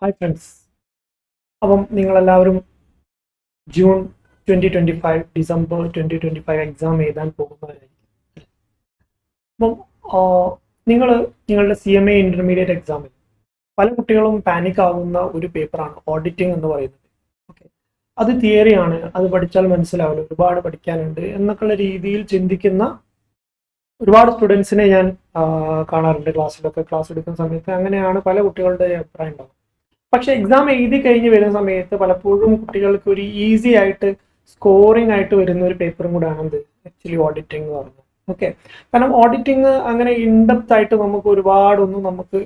Hi friends. അപ്പം നിങ്ങളെല്ലാവരും June 2025 December 2025 exam എഴുതാൻ പോകുന്നവരായിരിക്കും. അപ്പം നിങ്ങൾ നിങ്ങളുടെ CMA ഇൻ്റർമീഡിയറ്റ് എക്സാമിൽ പല കുട്ടികളും പാനിക് ആവുന്ന ഒരു പേപ്പറാണ് ഓഡിറ്റിംഗ് എന്ന് പറയുന്നത്. ഓക്കെ, അത് തിയറിയാണ്, അത് പഠിച്ചാൽ മനസ്സിലാവില്ല, ഒരുപാട് പഠിക്കാനുണ്ട് എന്നൊക്കെയുള്ള രീതിയിൽ ചിന്തിക്കുന്ന ഒരുപാട് സ്റ്റുഡൻസിനെ ഞാൻ കാണാറുണ്ട്. ക്ലാസ് എടുക്കുന്ന സമയത്ത് അങ്ങനെയാണ് പല കുട്ടികളുടെ അഭിപ്രായം ഉണ്ടാവും. പക്ഷെ എക്സാം എഴുതി കഴിഞ്ഞ് വരുന്ന സമയത്ത് പലപ്പോഴും കുട്ടികൾക്ക് ഒരു ഈസി ആയിട്ട് സ്കോറിംഗ് ആയിട്ട് വരുന്ന ഒരു പേപ്പറും കൂടെയാണ് എന്ത് ആക്ച്വലി ഓഡിറ്റിംഗ് എന്ന് പറയുന്നത്. ഓക്കെ, കാരണം ഓഡിറ്റിംഗ് അങ്ങനെ ഇൻഡെപ്ത് ആയിട്ട് നമുക്ക് ഒരുപാടൊന്നും നമുക്ക്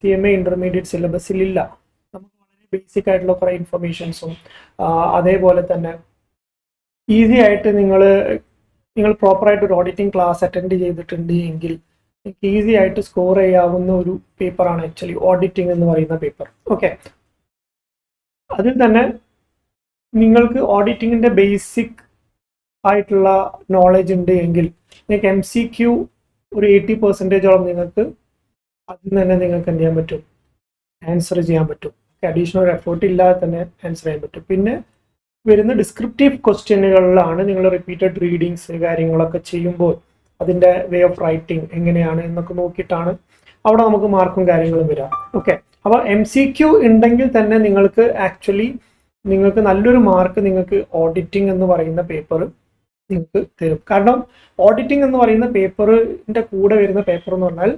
CMA ഇന്റർമീഡിയറ്റ് സിലബസിലില്ല. നമുക്ക് വളരെ ബേസിക് ആയിട്ടുള്ള കുറേ ഇൻഫർമേഷൻസും അതേപോലെ തന്നെ ഈസി ആയിട്ട് നിങ്ങൾ പ്രോപ്പറായിട്ട് ഒരു ഓഡിറ്റിംഗ് ക്ലാസ് അറ്റൻഡ് ചെയ്തിട്ടുണ്ട് എങ്കിൽ ഈസി ആയിട്ട് സ്കോർ ചെയ്യാവുന്ന ഒരു പേപ്പറാണ് ആക്ച്വലി ഓഡിറ്റിംഗ് എന്ന് പറയുന്ന പേപ്പർ. ഓക്കെ, അതിൽ തന്നെ നിങ്ങൾക്ക് ഓഡിറ്റിങ്ങിന്റെ ബേസിക് ആയിട്ടുള്ള നോളജ് ഉണ്ട് എങ്കിൽ നിങ്ങൾക്ക് MCQ ഒരു 80% നിങ്ങൾക്ക് അതിൽ തന്നെ നിങ്ങൾക്ക് എന്ത് ചെയ്യാൻ പറ്റും, ആൻസർ ചെയ്യാൻ പറ്റും. അഡീഷണൽ എഫേർട്ട് ഇല്ലാതെ തന്നെ ആൻസർ ചെയ്യാൻ പറ്റും. പിന്നെ വരുന്ന ഡിസ്ക്രിപ്റ്റീവ് ക്വസ്റ്റ്യനുകളിലാണ് നിങ്ങൾ റിപ്പീറ്റഡ് റീഡിങ്സ് കാര്യങ്ങളൊക്കെ ചെയ്യുമ്പോൾ അതിൻ്റെ വേ ഓഫ് റൈറ്റിംഗ് എങ്ങനെയാണ് എന്നൊക്കെ നോക്കിയിട്ടാണ് അവിടെ നമുക്ക് മാർക്കും കാര്യങ്ങളും വരാം. ഓക്കെ, അപ്പോൾ MCQ ഉണ്ടെങ്കിൽ തന്നെ നിങ്ങൾക്ക് നല്ലൊരു മാർക്ക് നിങ്ങൾക്ക് ഓഡിറ്റിംഗ് എന്ന് പറയുന്ന പേപ്പർ നിങ്ങൾക്ക് തരും. കാരണം ഓഡിറ്റിംഗ് എന്ന് പറയുന്ന പേപ്പറിന്റെ കൂടെ വരുന്ന പേപ്പർ എന്ന് പറഞ്ഞാൽ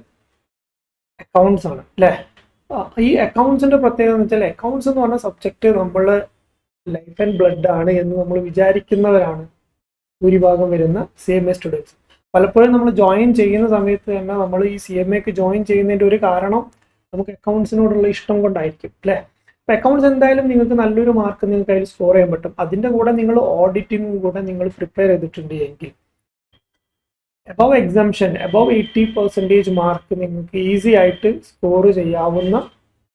അക്കൗണ്ട്സ് ആണ് അല്ലേ. ഈ അക്കൗണ്ട്സിന്റെ പ്രത്യേകത എന്ന് വെച്ചാൽ അക്കൗണ്ട്സ് എന്ന് പറഞ്ഞ സബ്ജക്റ്റ് നമ്മള് ലൈഫ് ആൻഡ് ബ്ലഡ് ആണ് എന്ന് നമ്മൾ വിചാരിക്കുന്നവരാണ് ഭൂരിഭാഗം വരുന്ന CMA സ്റ്റുഡൻസ്. പലപ്പോഴും നമ്മൾ ജോയിൻ ചെയ്യുന്ന സമയത്ത് തന്നെ നമ്മൾ ഈ CMAക്ക് ജോയിൻ ചെയ്യുന്നതിൻ്റെ ഒരു കാരണം നമുക്ക് അക്കൗണ്ട്സിനോടുള്ള ഇഷ്ടം കൊണ്ടായിരിക്കും അല്ലേ. അപ്പം അക്കൗണ്ട്സ് എന്തായാലും നിങ്ങൾക്ക് നല്ലൊരു മാർക്ക് നിങ്ങൾക്ക് അതിൽ സ്കോർ ചെയ്യാൻ പറ്റും. അതിൻ്റെ കൂടെ നിങ്ങൾ ഓഡിറ്റിംഗും കൂടെ നിങ്ങൾ പ്രിപ്പയർ ചെയ്തിട്ടുണ്ട് എങ്കിൽ അബവ് എക്സാംഷൻ അബവ് 80% മാർക്ക് നിങ്ങൾക്ക് ഈസി ആയിട്ട് സ്കോർ ചെയ്യാവുന്ന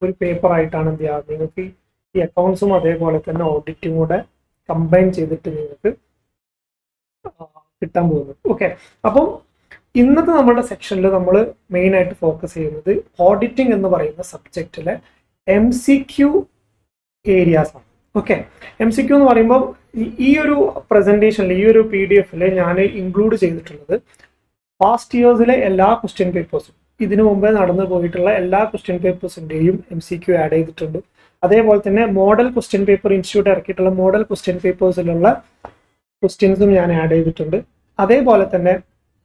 ഒരു പേപ്പർ ആയിട്ടാണ് എന്ത് ചെയ്യുക, നിങ്ങൾക്ക് ഈ അക്കൗണ്ട്സും അതേപോലെ തന്നെ ഓഡിറ്റിംഗ് കൂടെ കമ്പൈൻ ചെയ്തിട്ട് നിങ്ങൾക്ക് കിട്ടാൻ പോകുന്നത്. ഓക്കെ, അപ്പം ഇന്നത്തെ നമ്മുടെ സെക്ഷനിൽ നമ്മൾ മെയിൻ ആയിട്ട് ഫോക്കസ് ചെയ്യുന്നത് ഓഡിറ്റിംഗ് എന്ന് പറയുന്ന സബ്ജക്റ്റിലെ MCQ ഏരിയാസ് ആണ്. ഓക്കെ, MCQ എന്ന് പറയുമ്പോൾ ഈ ഒരു പ്രസന്റേഷനിൽ ഈ ഒരു PDF ഞാൻ ഇൻക്ലൂഡ് ചെയ്തിട്ടുള്ളത് പാസ്റ്റ് ഇയേഴ്സിലെ എല്ലാ ക്വസ്റ്റ്യൻ പേപ്പേഴ്സും ഇതിനു മുമ്പേ നടന്നു പോയിട്ടുള്ള എല്ലാ ക്വസ്റ്റ്യൻ പേപ്പേഴ്സിൻ്റെയും MCQ ആഡ് ചെയ്തിട്ടുണ്ട്. അതേപോലെ തന്നെ മോഡൽ ക്വസ്റ്റ്യൻ പേപ്പർ ഇൻസ്റ്റിറ്റ്യൂട്ട് ഇറക്കിയിട്ടുള്ള മോഡൽ ക്വസ്റ്റ്യൻ പേപ്പേഴ്സിലുള്ള ക്വസ്റ്റ്യൻസും ഞാൻ ആഡ് ചെയ്തിട്ടുണ്ട്. അതേപോലെ തന്നെ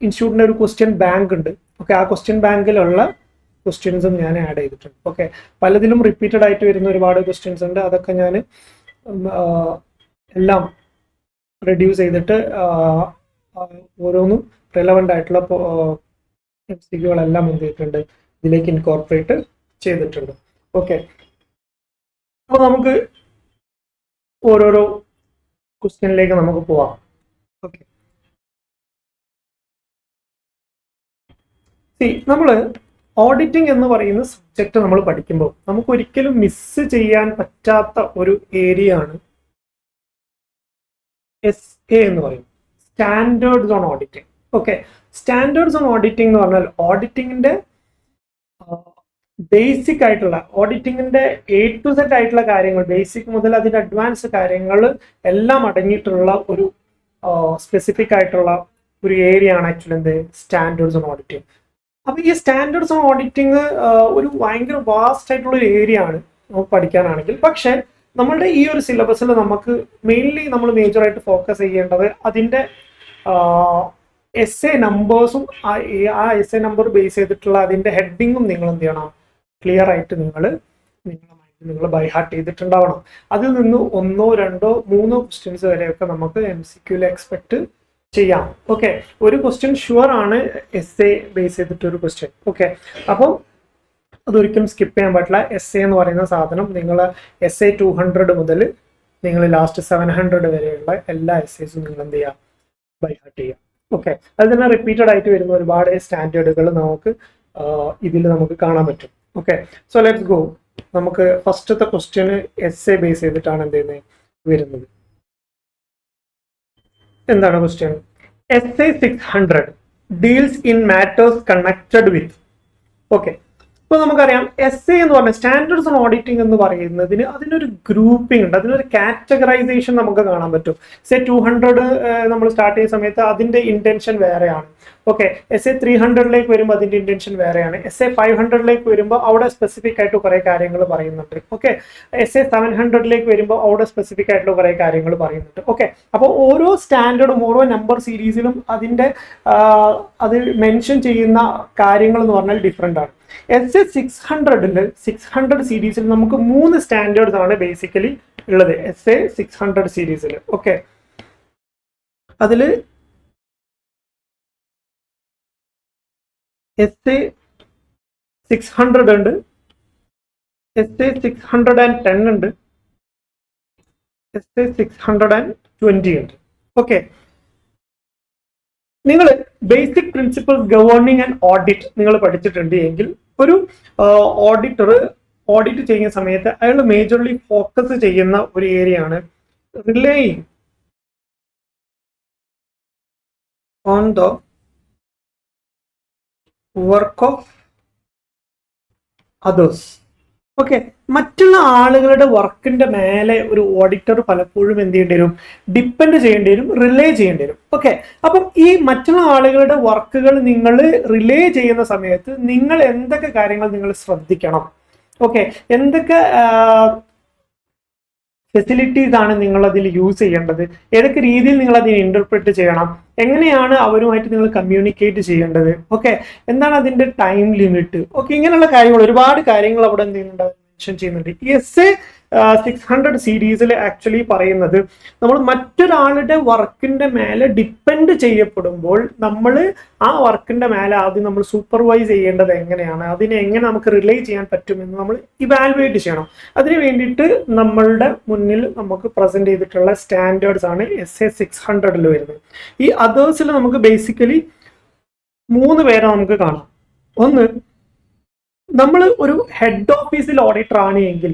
ഇൻസ്റ്റിറ്റ്യൂട്ടിൻ്റെ ഒരു ക്വസ്റ്റ്യൻ ബാങ്ക് ഉണ്ട്. ഓക്കെ, ആ ക്വസ്റ്റ്യൻ ബാങ്കിലുള്ള ക്വസ്റ്റ്യൻസും ഞാൻ ആഡ് ചെയ്തിട്ടുണ്ട്. ഓക്കെ, പലതിലും റിപ്പീറ്റഡ് ആയിട്ട് വരുന്ന ഒരുപാട് ക്വസ്റ്റ്യൻസ് ഉണ്ട്. അതൊക്കെ ഞാൻ എല്ലാം റെഡ്യൂസ് ചെയ്തിട്ട് ഓരോന്നും റിലവൻ്റ് ആയിട്ടുള്ള MCQകളെല്ലാം എന്ത് ചെയ്തിട്ടുണ്ട്, ഇതിലേക്ക് ഇൻകോർപ്പറേറ്റ് ചെയ്തിട്ടുണ്ട്. ഓക്കെ, അപ്പോൾ നമുക്ക് ഓരോരോ ക്വസ്റ്റ്യനിലേക്ക് നമുക്ക് പോവാം. ഓക്കെ, നമ്മൾ ഓഡിറ്റിംഗ് എന്ന് പറയുന്ന സബ്ജക്റ്റ് നമ്മൾ പഠിക്കുമ്പോൾ നമുക്ക് ഒരിക്കലും മിസ് ചെയ്യാൻ പറ്റാത്ത ഒരു ഏരിയ ആണ് SA എന്ന് പറയും, standards on auditing. Okay, standards on auditing എന്ന് പറഞ്ഞാൽ ഓഡിറ്റിങ്ങിന്റെ ബേസിക് ആയിട്ടുള്ള ഓഡിറ്റിങ്ങിന്റെ A to Z ആയിട്ടുള്ള കാര്യങ്ങൾ, ബേസിക് മുതൽ അതിന്റെ അഡ്വാൻസ് കാര്യങ്ങൾ എല്ലാം അടങ്ങിയിട്ടുള്ള ഒരു സ്പെസിഫിക് ആയിട്ടുള്ള ഒരു ഏരിയ ആണ് ആക്ച്വലി എന്ത് സ്റ്റാൻഡേർഡ്സ് ഓൺ ഓഡിറ്റിംഗ്. അപ്പൊ ഈ സ്റ്റാൻഡേർഡ്സ് ഓൺ ഓഡിറ്റിംഗ് ഒരു ഭയങ്കര വാസ്റ്റ് ആയിട്ടുള്ള ഒരു ഏരിയ ആണ് നമുക്ക് പഠിക്കാനാണെങ്കിൽ. പക്ഷെ നമ്മളുടെ ഈ ഒരു സിലബസിൽ നമുക്ക് മെയിൻലി നമ്മൾ മേജറായിട്ട് ഫോക്കസ് ചെയ്യേണ്ടത് അതിന്റെ SA നമ്പേഴ്സും ആ SA നമ്പർ ബേസ് ചെയ്തിട്ടുള്ള അതിന്റെ ഹെഡിങ്ങും നിങ്ങൾ എന്ത് ചെയ്യണം, ക്ലിയർ ആയിട്ട് നിങ്ങളുടെ മൈൻഡിൽ നിങ്ങൾ ബൈ ഹാർട്ട് ചെയ്തിട്ടുണ്ടാവണം. അതിൽ നിന്ന് 1, 2, 3 ക്വസ്റ്റ്യൻസ് വരെയൊക്കെ നമുക്ക് MCQയിൽ എക്സ്പെക്ട് ചെയ്യാം. ഓക്കെ, ഒരു ക്വസ്റ്റ്യൻ ഷുവർ ആണ് SA ബേസ് ചെയ്തിട്ട് ഒരു ക്വസ്റ്റ്യൻ. ഓക്കെ, അപ്പം അതൊരിക്കലും സ്കിപ്പ് ചെയ്യാൻ പറ്റില്ല. SA എന്ന് പറയുന്ന സാധനം നിങ്ങൾ SA 200 മുതൽ നിങ്ങൾ ലാസ്റ്റ് 700 വരെയുള്ള എല്ലാ SAസും നിങ്ങൾ എന്ത് ചെയ്യുക, ബൈ ഹാർട്ട് ചെയ്യുക. ഓക്കെ, അത് തന്നെ റിപ്പീറ്റഡ് ആയിട്ട് വരുന്ന ഒരുപാട് സ്റ്റാൻഡേർഡുകൾ നമുക്ക് ഇതിൽ നമുക്ക് കാണാൻ പറ്റും. Okay, so let's go. നമുക്ക് ഫസ്റ്റത്തെ ക്വസ്റ്റ്യന് SA ബേസ് ചെയ്തിട്ടാണ് എന്ത് ചെയ്യുന്നത് വരുന്നത്. എന്താണ് question? SA 600 deals in matters connected with. Okay, ഇപ്പോൾ നമുക്കറിയാം SA എന്ന് പറഞ്ഞ സ്റ്റാൻഡേർഡ്സ് ഓൺ ഓഡിറ്റിംഗ് എന്ന് പറയുന്നതിന് അതിനൊരു ഗ്രൂപ്പിംഗ് ഉണ്ട്, അതിനൊരു കാറ്റഗറൈസേഷൻ നമുക്ക് കാണാൻ പറ്റും. SA 200 നമ്മൾ സ്റ്റാർട്ട് ചെയ്യുന്ന സമയത്ത് അതിന്റെ ഇന്റൻഷൻ വേറെയാണ്. ഓക്കെ, SA 300 വരുമ്പോൾ അതിന്റെ ഇന്റൻഷൻ വേറെയാണ്. SA 500 വരുമ്പോൾ അവിടെ സ്പെസിഫിക് ആയിട്ട് കുറെ കാര്യങ്ങൾ പറയുന്നുണ്ട്. ഓക്കെ, SA 700 വരുമ്പോൾ അവിടെ സ്പെസിഫിക് ആയിട്ടുള്ള കുറെ കാര്യങ്ങൾ പറയുന്നുണ്ട്. ഓക്കെ, അപ്പോൾ ഓരോ സ്റ്റാൻഡേർഡും ഓരോ നമ്പർ സീരീസിലും അതിന്റെ അത് മെൻഷൻ ചെയ്യുന്ന കാര്യങ്ങൾ എന്ന് പറഞ്ഞാൽ ഡിഫറെന്റ് ആണ്. SA 600 സീരീസിൽ നമുക്ക് 3 സ്റ്റാൻഡേർഡ്സ് ആണ് ബേസിക്കലി ഉള്ളത്. SA 600 സീരീസിൽ ഓക്കെ, അതില് SA 600 ഉണ്ട്, SA 610 ഉണ്ട്, SA 620 ഉണ്ട്. ഓക്കെ, നിങ്ങൾ basic principles governing and audit നിങ്ങൾ പഠിച്ചിട്ടുണ്ട് എങ്കിൽ ഒരു ഓഡിറ്റർ ഓഡിറ്റ് ചെയ്യുന്ന സമയത്ത് അയാൾ മേജർലി ഫോക്കസ് ചെയ്യുന്ന ഒരു ഏരിയ ആണ് relaying on the work of others. Okay, മറ്റുള്ള ആളുകളുടെ വർക്കിന്റെ മേലെ ഒരു ഓഡിറ്റർ പലപ്പോഴും എന്ത് ചെയ്യേണ്ടി വരും, ഡിപ്പെൻഡ് ചെയ്യേണ്ടി വരും, റിലേ ചെയ്യേണ്ടി വരും. ഓക്കെ, അപ്പം ഈ മറ്റുള്ള ആളുകളുടെ വർക്കുകൾ നിങ്ങൾ റിലേ ചെയ്യുന്ന സമയത്ത് നിങ്ങൾ എന്തൊക്കെ കാര്യങ്ങൾ നിങ്ങൾ ശ്രദ്ധിക്കണം, ഓക്കെ, എന്തൊക്കെ ഫെസിലിറ്റീസ് ആണ് നിങ്ങൾ അതിൽ യൂസ് ചെയ്യേണ്ടത്, ഏതൊക്കെ രീതിയിൽ നിങ്ങൾ അതിനെ ഇന്റർപ്രറ്റ് ചെയ്യണം, എങ്ങനെയാണ് അവരുമായിട്ട് നിങ്ങൾ കമ്മ്യൂണിക്കേറ്റ് ചെയ്യേണ്ടത്, ഓക്കെ, എന്താണ് അതിന്റെ ടൈം ലിമിറ്റ്, ഓക്കെ, ഇങ്ങനെയുള്ള കാര്യങ്ങൾ ഒരുപാട് കാര്യങ്ങൾ അവിടെ എന്ത് ചെയ്യുന്നുണ്ട്, മെൻഷൻ ചെയ്യുന്നുണ്ട്. SA 600 സീരീസിൽ ആക്ച്വലി പറയുന്നത് നമ്മൾ മറ്റൊരാളുടെ വർക്കിന്റെ മേലെ ഡിപ്പെൻഡ് ചെയ്യപ്പെടുമ്പോൾ നമ്മൾ ആ വർക്കിന്റെ മേലെ ആദ്യം നമ്മൾ സൂപ്പർവൈസ് ചെയ്യേണ്ടത് എങ്ങനെയാണ്, അതിനെ എങ്ങനെ നമുക്ക് റിലേ ചെയ്യാൻ പറ്റുമെന്ന് നമ്മൾ ഇവാലുവേറ്റ് ചെയ്യണം. അതിന് വേണ്ടിയിട്ട് നമ്മളുടെ മുന്നിൽ നമുക്ക് പ്രസന്റ് ചെയ്തിട്ടുള്ള സ്റ്റാൻഡേർഡ്സ് ആണ് SA 600 വരുന്നത്. ഈ അതേഴ്സിൽ നമുക്ക് ബേസിക്കലി 3 പേരെ നമുക്ക് കാണാം. ഒന്ന്, നമ്മൾ ഒരു ഹെഡ് ഓഫീസിൽ ഓഡിറ്റർ ആണ് എങ്കിൽ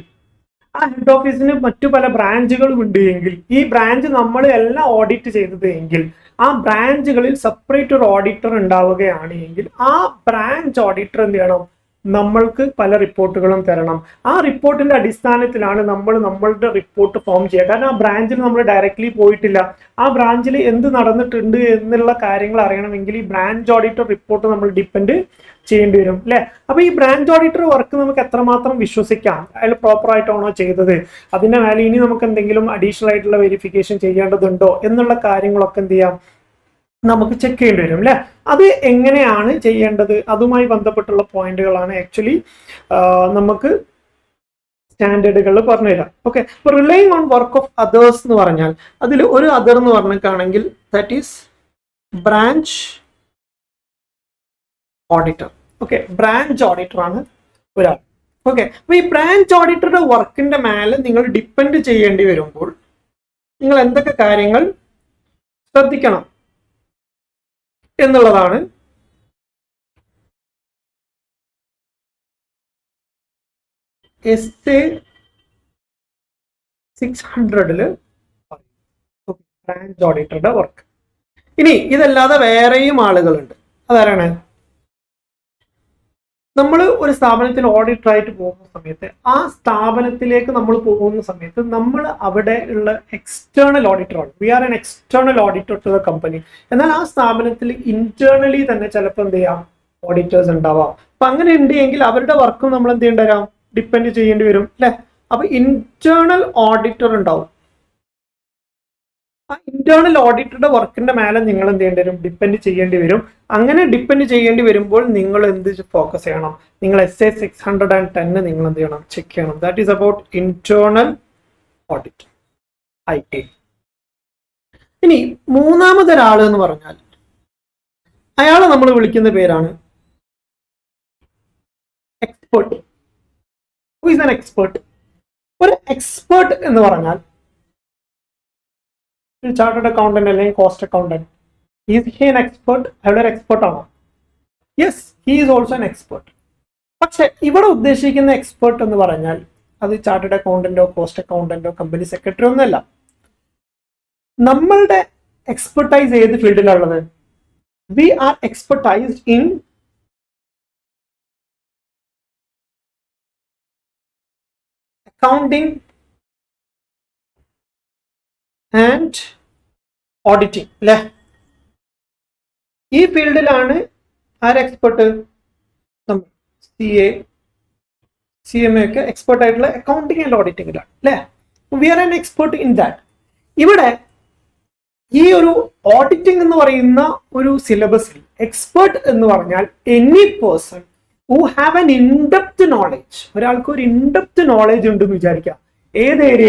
ആ ഹെഡ് ഓഫീസിന് മറ്റു പല ബ്രാഞ്ചുകളും ഉണ്ട് എങ്കിൽ ഈ ബ്രാഞ്ച് നമ്മൾ എല്ലാം ഓഡിറ്റ് ചെയ്തത് എങ്കിൽ ആ ബ്രാഞ്ചുകളിൽ സെപ്പറേറ്റ് ഒരു ഓഡിറ്റർ ഉണ്ടാവുകയാണ് എങ്കിൽ ആ ബ്രാഞ്ച് ഓഡിറ്റർ എന്ത് ചെയ്യണം, നമ്മൾക്ക് പല റിപ്പോർട്ടുകളും തരണം. ആ റിപ്പോർട്ടിന്റെ അടിസ്ഥാനത്തിലാണ് നമ്മൾ നമ്മളുടെ റിപ്പോർട്ട് ഫോം ചെയ്യുക. കാരണം ആ ബ്രാഞ്ചിൽ നമ്മൾ ഡയറക്റ്റ്ലി പോയിട്ടില്ല, ആ ബ്രാഞ്ചിൽ എന്ത് നടന്നിട്ടുണ്ട് എന്നുള്ള കാര്യങ്ങൾ അറിയണമെങ്കിൽ ഈ ബ്രാഞ്ച് ഓഡിറ്റർ റിപ്പോർട്ട് നമ്മൾ ഡിപ്പെൻഡ് ചെയ്യേണ്ടി വരും അല്ലെ. അപ്പൊ ഈ ബ്രാഞ്ച് ഓഡിറ്റർ വർക്ക് നമുക്ക് എത്രമാത്രം വിശ്വസിക്കാം, അയാൾ പ്രോപ്പർ ആയിട്ടാണോ ചെയ്തത്, അതിന്റെ മേലെ ഇനി നമുക്ക് എന്തെങ്കിലും അഡീഷണൽ ആയിട്ടുള്ള വെരിഫിക്കേഷൻ ചെയ്യേണ്ടതുണ്ടോ എന്നുള്ള കാര്യങ്ങളൊക്കെ എന്ത് ചെയ്യാം, നമുക്ക് ചെക്ക് ചെയ്യേണ്ടി വരും അല്ലെ. അത് എങ്ങനെയാണ് ചെയ്യേണ്ടത്, അതുമായി ബന്ധപ്പെട്ടുള്ള പോയിന്റുകളാണ് ആക്ച്വലി നമുക്ക് സ്റ്റാൻഡേർഡുകളിൽ പറഞ്ഞു തരാം. ഓക്കെ, ഇപ്പൊ relying on work of others എന്ന് പറഞ്ഞാൽ അതിൽ ഒരു അതർ എന്ന് പറഞ്ഞിട്ടാണെങ്കിൽ that is branch auditor. Okay, branch auditor ആണ് ഒരാൾ. ഓക്കെ, അപ്പൊ ഈ ബ്രാഞ്ച് ഓഡിറ്ററുടെ വർക്കിന്റെ മേലെ നിങ്ങൾ ഡിപ്പെൻഡ് ചെയ്യേണ്ടി വരുമ്പോൾ നിങ്ങൾ എന്തൊക്കെ കാര്യങ്ങൾ ശ്രദ്ധിക്കണം എന്നുള്ളതാണ് SA 600 ബ്രാഞ്ച് ഓഡിറ്ററുടെ വർക്ക്. ഇനി ഇതല്ലാതെ വേറെയും ആളുകളുണ്ട്. അതാരാണ്, നമ്മൾ ഒരു സ്ഥാപനത്തിൽ ഓഡിറ്റർ ആയിട്ട് പോകുന്ന സമയത്ത് ആ സ്ഥാപനത്തിലേക്ക് നമ്മൾ പോകുന്ന സമയത്ത് നമ്മൾ അവിടെ ഉള്ള എക്സ്റ്റേണൽ ഓഡിറ്ററാണ്. We are an external auditor to the company. എന്നാൽ ആ സ്ഥാപനത്തിൽ ഇന്റേണലി തന്നെ ചിലപ്പോൾ എന്ത് ചെയ്യാം, ഓഡിറ്റേഴ്സ് ഉണ്ടാവാം. അപ്പൊ അങ്ങനെ ഉണ്ട് എങ്കിൽ അവരുടെ വർക്കും നമ്മൾ എന്ത് ചെയ്യേണ്ടി വരാം, ഡിപ്പെൻഡ് ചെയ്യേണ്ടി വരും അല്ലെ. അപ്പൊ ഇന്റേണൽ ഓഡിറ്റർ ഉണ്ടാവും. ആ ഇന്റേണൽ ഓഡിറ്ററുടെ വർക്കിന്റെ മേലെ നിങ്ങൾ എന്ത് ചെയ്യേണ്ടി വരും, ഡിപ്പെൻഡ് ചെയ്യേണ്ടി വരും. അങ്ങനെ ഡിപ്പെൻഡ് ചെയ്യേണ്ടി വരുമ്പോൾ നിങ്ങൾ എന്ത് ഫോക്കസ് ചെയ്യണം, നിങ്ങൾ SA 610 നിങ്ങൾ എന്ത് ചെയ്യണം, ചെക്ക് ചെയ്യണം. That is about internal audit, IT. ഇനി മൂന്നാമതൊരാൾ എന്ന് പറഞ്ഞാൽ അയാളെ നമ്മൾ വിളിക്കുന്ന പേരാണ് expert. Who is an expert? ഒരു എക്സ്പേർട്ട് എന്ന് പറഞ്ഞാൽ ഒരു ചാർട്ടേഡ് അക്കൗണ്ടന്റ് അല്ലെങ്കിൽ cost accountant, is he an expert? അയാൾ ഒരു എക്സ്പേർട്ട് ആണോ? Yes, he is also an expert. പക്ഷെ ഇവിടെ ഉദ്ദേശിക്കുന്ന എക്സ്പേർട്ട് എന്ന് പറഞ്ഞാൽ അത് ചാർട്ടേഡ് അക്കൗണ്ടന്റോ കോസ്റ്റ് അക്കൗണ്ടന്റോ കമ്പനി സെക്രട്ടറി ഒന്നുമല്ല. നമ്മളുടെ എക്സ്പെർട്ടൈസ് ഏത് ഫീൽഡിലുള്ളത്? We are expertised in accounting and auditing അല്ലെ? ഈ ഫീൽഡിലാണ് ആര് എക്സ്പെർട്ട്? CA ഒക്കെ എക്സ്പെർട്ട് ആയിട്ടുള്ള അക്കൗണ്ടിങ് ആൻഡ് ഓഡിറ്റിംഗിലാണ് അല്ലെ? We are an expert in that. ഇവിടെ ഈ ഒരു ഓഡിറ്റിംഗ് എന്ന് പറയുന്ന ഒരു സിലബസിൽ എക്സ്പെർട്ട് എന്ന് പറഞ്ഞാൽ any person who have an in depth knowledge. ഒരാൾക്ക് ഒരു ഇൻഡെപ്ത് നോളേജ് ഉണ്ടെന്ന് വിചാരിക്കാം. ഏതൊരു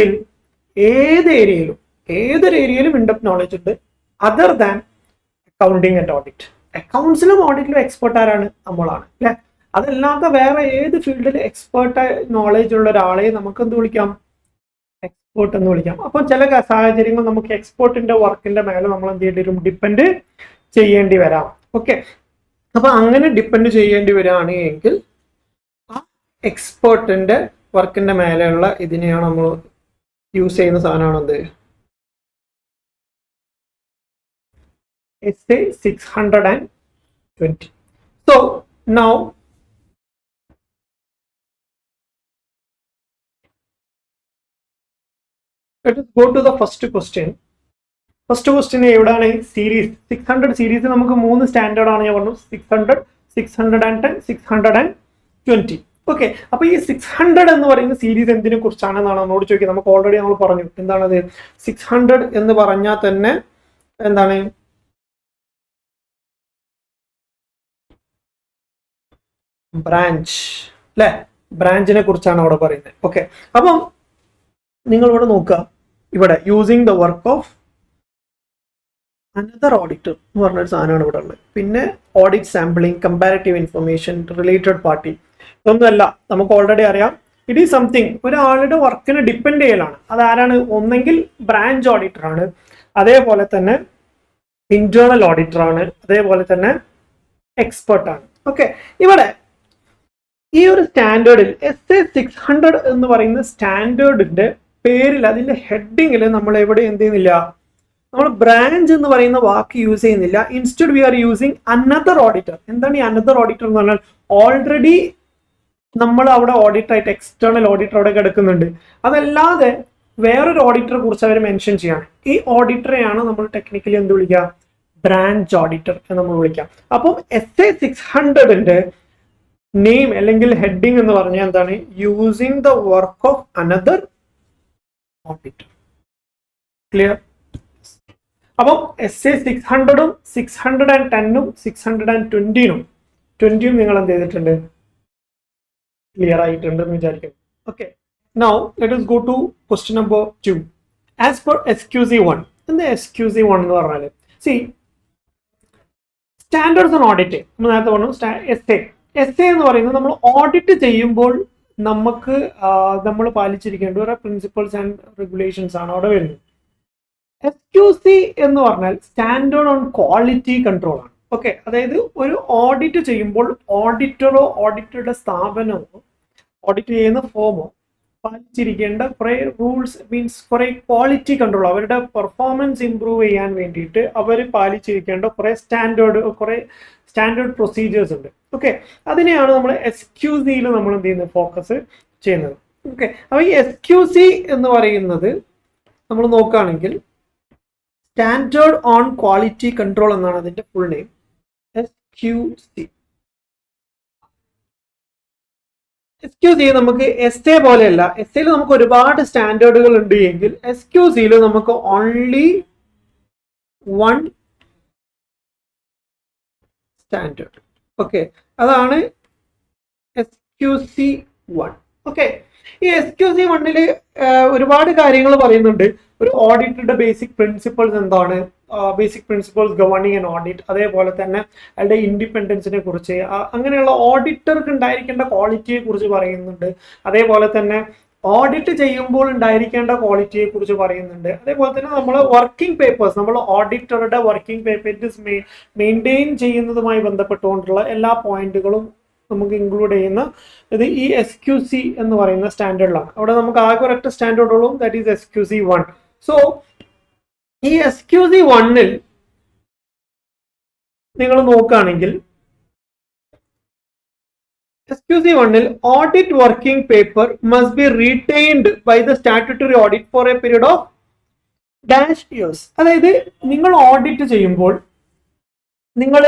ഏരിയയിലും ഇൻഡെപ്ത് നോളേജ് ഉണ്ട് other than accounting and audit. അക്കൗണ്ട്സിലും ഓഡിറ്റിലും എക്സ്പെർട്ട് ആരാണ്? നമ്മളാണ് അല്ലെ? അതല്ലാത്ത വേറെ ഏത് ഫീൽഡിൽ എക്സ്പെർട്ട് നോളേജ് ഉള്ള ഒരാളെ നമുക്ക് എന്ത് വിളിക്കാം? എക്സ്പെർട്ട് എന്ന് വിളിക്കാം. അപ്പോൾ ചില സാഹചര്യങ്ങൾ നമുക്ക് എക്സ്പെർട്ടിന്റെ വർക്കിന്റെ മേലെ നമ്മൾ എന്ത് ചെയ്യേണ്ടി വരും? ഡിപ്പെൻഡ് ചെയ്യേണ്ടി വരാം. ഓക്കെ, അപ്പൊ അങ്ങനെ ഡിപ്പെൻഡ് ചെയ്യേണ്ടി വരികയാണ് എങ്കിൽ ആ എക്സ്പെർട്ടിന്റെ വർക്കിന്റെ മേലെയുള്ള ഇതിനെയാണ് നമ്മൾ യൂസ് ചെയ്യുന്ന സാധനമാണ് എന്ത്? SA 620. So now let us go to the first question. First question എവിടെയാണ്? സീരീസ് 600 സീരീസ് നമുക്ക് 3 സ്റ്റാൻഡേർഡ് ആണ് ഞാൻ പറഞ്ഞു. 600, 610, 620. ഓക്കെ, അപ്പൊ ഈ 600 എന്ന് പറയുന്ന സീരീസ് എന്തിനെ കുറിച്ചാണെന്നാണ് നമ്മളോട് ചോദിക്കുന്നത്. നമുക്ക് ഓൾറെഡി നമ്മൾ പറഞ്ഞു എന്താണത്. 600 എന്ന് പറഞ്ഞാൽ തന്നെ എന്താണ്? ബ്രാഞ്ച് അല്ലെ? ബ്രാഞ്ചിനെ കുറിച്ചാണ് അവിടെ പറയുന്നത്. ഓക്കെ, അപ്പം നിങ്ങൾ ഇവിടെ നോക്കുക. ഇവിടെ using the work of another auditor എന്ന് പറഞ്ഞൊരു സാധനമാണ് ഇവിടെ ഉള്ളത്. പിന്നെ audit sampling, comparative information, related party. ഇതൊന്നുമല്ല, നമുക്ക് ഓൾറെഡി അറിയാം. ഇറ്റ് ഈസ് സംതിങ് ഒരാളുടെ വർക്കിനെ ഡിപ്പെൻഡ് ചെയ്യലാണ്. അതാരാണ്? ഒന്നെങ്കിൽ ബ്രാഞ്ച് ഓഡിറ്റർ ആണ്, അതേപോലെ തന്നെ ഇന്റേണൽ ഓഡിറ്റർ ആണ്, അതേപോലെ തന്നെ എക്സ്പെർട്ട് ആണ്. ഓക്കെ, ഇവിടെ ഈ ഒരു സ്റ്റാൻഡേർഡിൽ SA 600 എന്ന് പറയുന്ന സ്റ്റാൻഡേർഡിന്റെ പേരിൽ അതിന്റെ ഹെഡിങ്ങിൽ നമ്മൾ എവിടെ എന്ത് ചെയ്യുന്നില്ല? നമ്മൾ ബ്രാഞ്ച് എന്ന് പറയുന്ന വാക്ക് യൂസ് ചെയ്യുന്നില്ല. Instead we are using another auditor. എന്താണ് ഈ അനദർ ഓഡിറ്റർ എന്ന് പറഞ്ഞാൽ? ഓൾറെഡി നമ്മൾ അവിടെ ഓഡിറ്റർ ആയിട്ട് എക്സ്റ്റേണൽ ഓഡിറ്റർ അവിടെ കിടക്കുന്നുണ്ട്. അതല്ലാതെ വേറൊരു ഓഡിറ്ററെ കുറിച്ച് അവർ മെൻഷൻ ചെയ്യാണ്. ഈ ഓഡിറ്ററെയാണ് നമ്മൾ ടെക്നിക്കലി എന്ത് വിളിക്കുക? ബ്രാഞ്ച് ഓഡിറ്റർ എന്ന് നമ്മൾ വിളിക്കാം. അപ്പം SA 600ന്റെ നെയിം അല്ലെങ്കിൽ ഹെഡിങ് എന്ന് പറഞ്ഞാൽ എന്താണ്? Using the work of another auditor. Clear? അപ്പം SA 600ഉം 610ഉം 620ഉം നിങ്ങൾ എന്ത് ചെയ്തിട്ടുണ്ട്? ക്ലിയർ ആയിട്ടുണ്ട് എന്ന് വിചാരിക്കുന്നു. Okay, now let us go to question number 2. As per SQC1. എന്താ SQC1 എന്ന് പറഞ്ഞാൽ? സ്റ്റാൻഡേർഡ്സ് ഓൺ ഓഡിറ്റ് നമ്മൾ നേരത്തെ പറഞ്ഞു. SA എന്ന് പറയുന്നത് നമ്മൾ ഓഡിറ്റ് ചെയ്യുമ്പോൾ നമുക്ക് നമ്മൾ പാലിച്ചിരിക്കേണ്ട ഒരു പ്രിൻസിപ്പൾസ് ആൻഡ് റെഗുലേഷൻസ് ആണ് അവിടെ വരുന്നത്. SQC എന്ന് പറഞ്ഞാൽ സ്റ്റാൻഡേർഡ് ഓൺ ക്വാളിറ്റി കൺട്രോൾ ആണ്. ഓക്കെ, അതായത് ഒരു ഓഡിറ്റ് ചെയ്യുമ്പോൾ ഓഡിറ്ററോ ഓഡിറ്ററുടെ സ്ഥാപനമോ ഓഡിറ്റ് ചെയ്യുന്ന ഫോമോ പാലിച്ചിരിക്കേണ്ട കുറെ റൂൾസ്, മീൻസ് കുറെ ക്വാളിറ്റി കൺട്രോൾ, അവരുടെ പെർഫോമൻസ് ഇംപ്രൂവ് ചെയ്യാൻ വേണ്ടിയിട്ട് അവർ പാലിച്ചിരിക്കേണ്ട കുറെ സ്റ്റാൻഡേർഡ് പ്രൊസീജിയേഴ്സ് ഉണ്ട്. ഓക്കെ, അതിനെയാണ് നമ്മൾ SQCയിൽ നമ്മൾ എന്ത് ചെയ്യുന്നത്? ഫോക്കസ് ചെയ്യുന്നത്. ഓക്കെ, അപ്പോൾ ഈ SQC എന്ന് പറയുന്നത് നമ്മൾ നോക്കുകയാണെങ്കിൽ സ്റ്റാൻഡേർഡ് ഓൺ ക്വാളിറ്റി കൺട്രോൾ എന്നാണ് അതിന്റെ ഫുൾ നെയിം. SQC നമുക്ക് SA പോലെയല്ല. SA നമുക്ക് ഒരുപാട് സ്റ്റാൻഡേർഡുകൾ ഉണ്ട് എങ്കിൽ SQCയിൽ നമുക്ക് ഓൺലി വൺ സ്റ്റാൻഡേർഡ്. ഓക്കെ, അതാണ് SQC1. ഓക്കെ, ഈ SQC1ൽ ഒരുപാട് കാര്യങ്ങൾ പറയുന്നുണ്ട്. ഒരു ഓഡിറ്ററുടെ ബേസിക് പ്രിൻസിപ്പിൾസ് എന്താണ്, basic principles governing an audit, അതേപോലെ തന്നെ അയാളുടെ ഇൻഡിപെൻഡൻസിനെ കുറിച്ച്, അങ്ങനെയുള്ള ഓഡിറ്റർക്ക് ഉണ്ടായിരിക്കേണ്ട ക്വാളിറ്റിയെ കുറിച്ച് പറയുന്നുണ്ട്. അതേപോലെ തന്നെ ഓഡിറ്റ് ചെയ്യുമ്പോൾ ഉണ്ടായിരിക്കേണ്ട ക്വാളിറ്റിയെ കുറിച്ച് പറയുന്നുണ്ട്. അതേപോലെ തന്നെ നമ്മൾ വർക്കിംഗ് പേപ്പേഴ്സ്, നമ്മൾ ഓഡിറ്ററുടെ വർക്കിംഗ് പേപ്പേഴ്സ് മെയിൻറ്റെയിൻ ചെയ്യുന്നതുമായി ബന്ധപ്പെട്ടുകൊണ്ടുള്ള എല്ലാ പോയിന്റുകളും നമുക്ക് ഇൻക്ലൂഡ് ചെയ്യുന്ന ഇത് ഈ SQC എന്ന് പറയുന്ന സ്റ്റാൻഡേർഡിലാണ്. അവിടെ നമുക്ക് ആകെ ഒരൊറ്റ സ്റ്റാൻഡേർഡ് ഉള്ളൂ, ദാറ്റ് ഈസ് SQC1. സോ ഈ SQC1ൽ നിങ്ങൾ നോക്കുകയാണെങ്കിൽ SQC1 audit working paper must be retained by the statutory audit for a period of dash years. അതായത് നിങ്ങൾ ഓഡിറ്റ് ചെയ്യുമ്പോൾ നിങ്ങൾ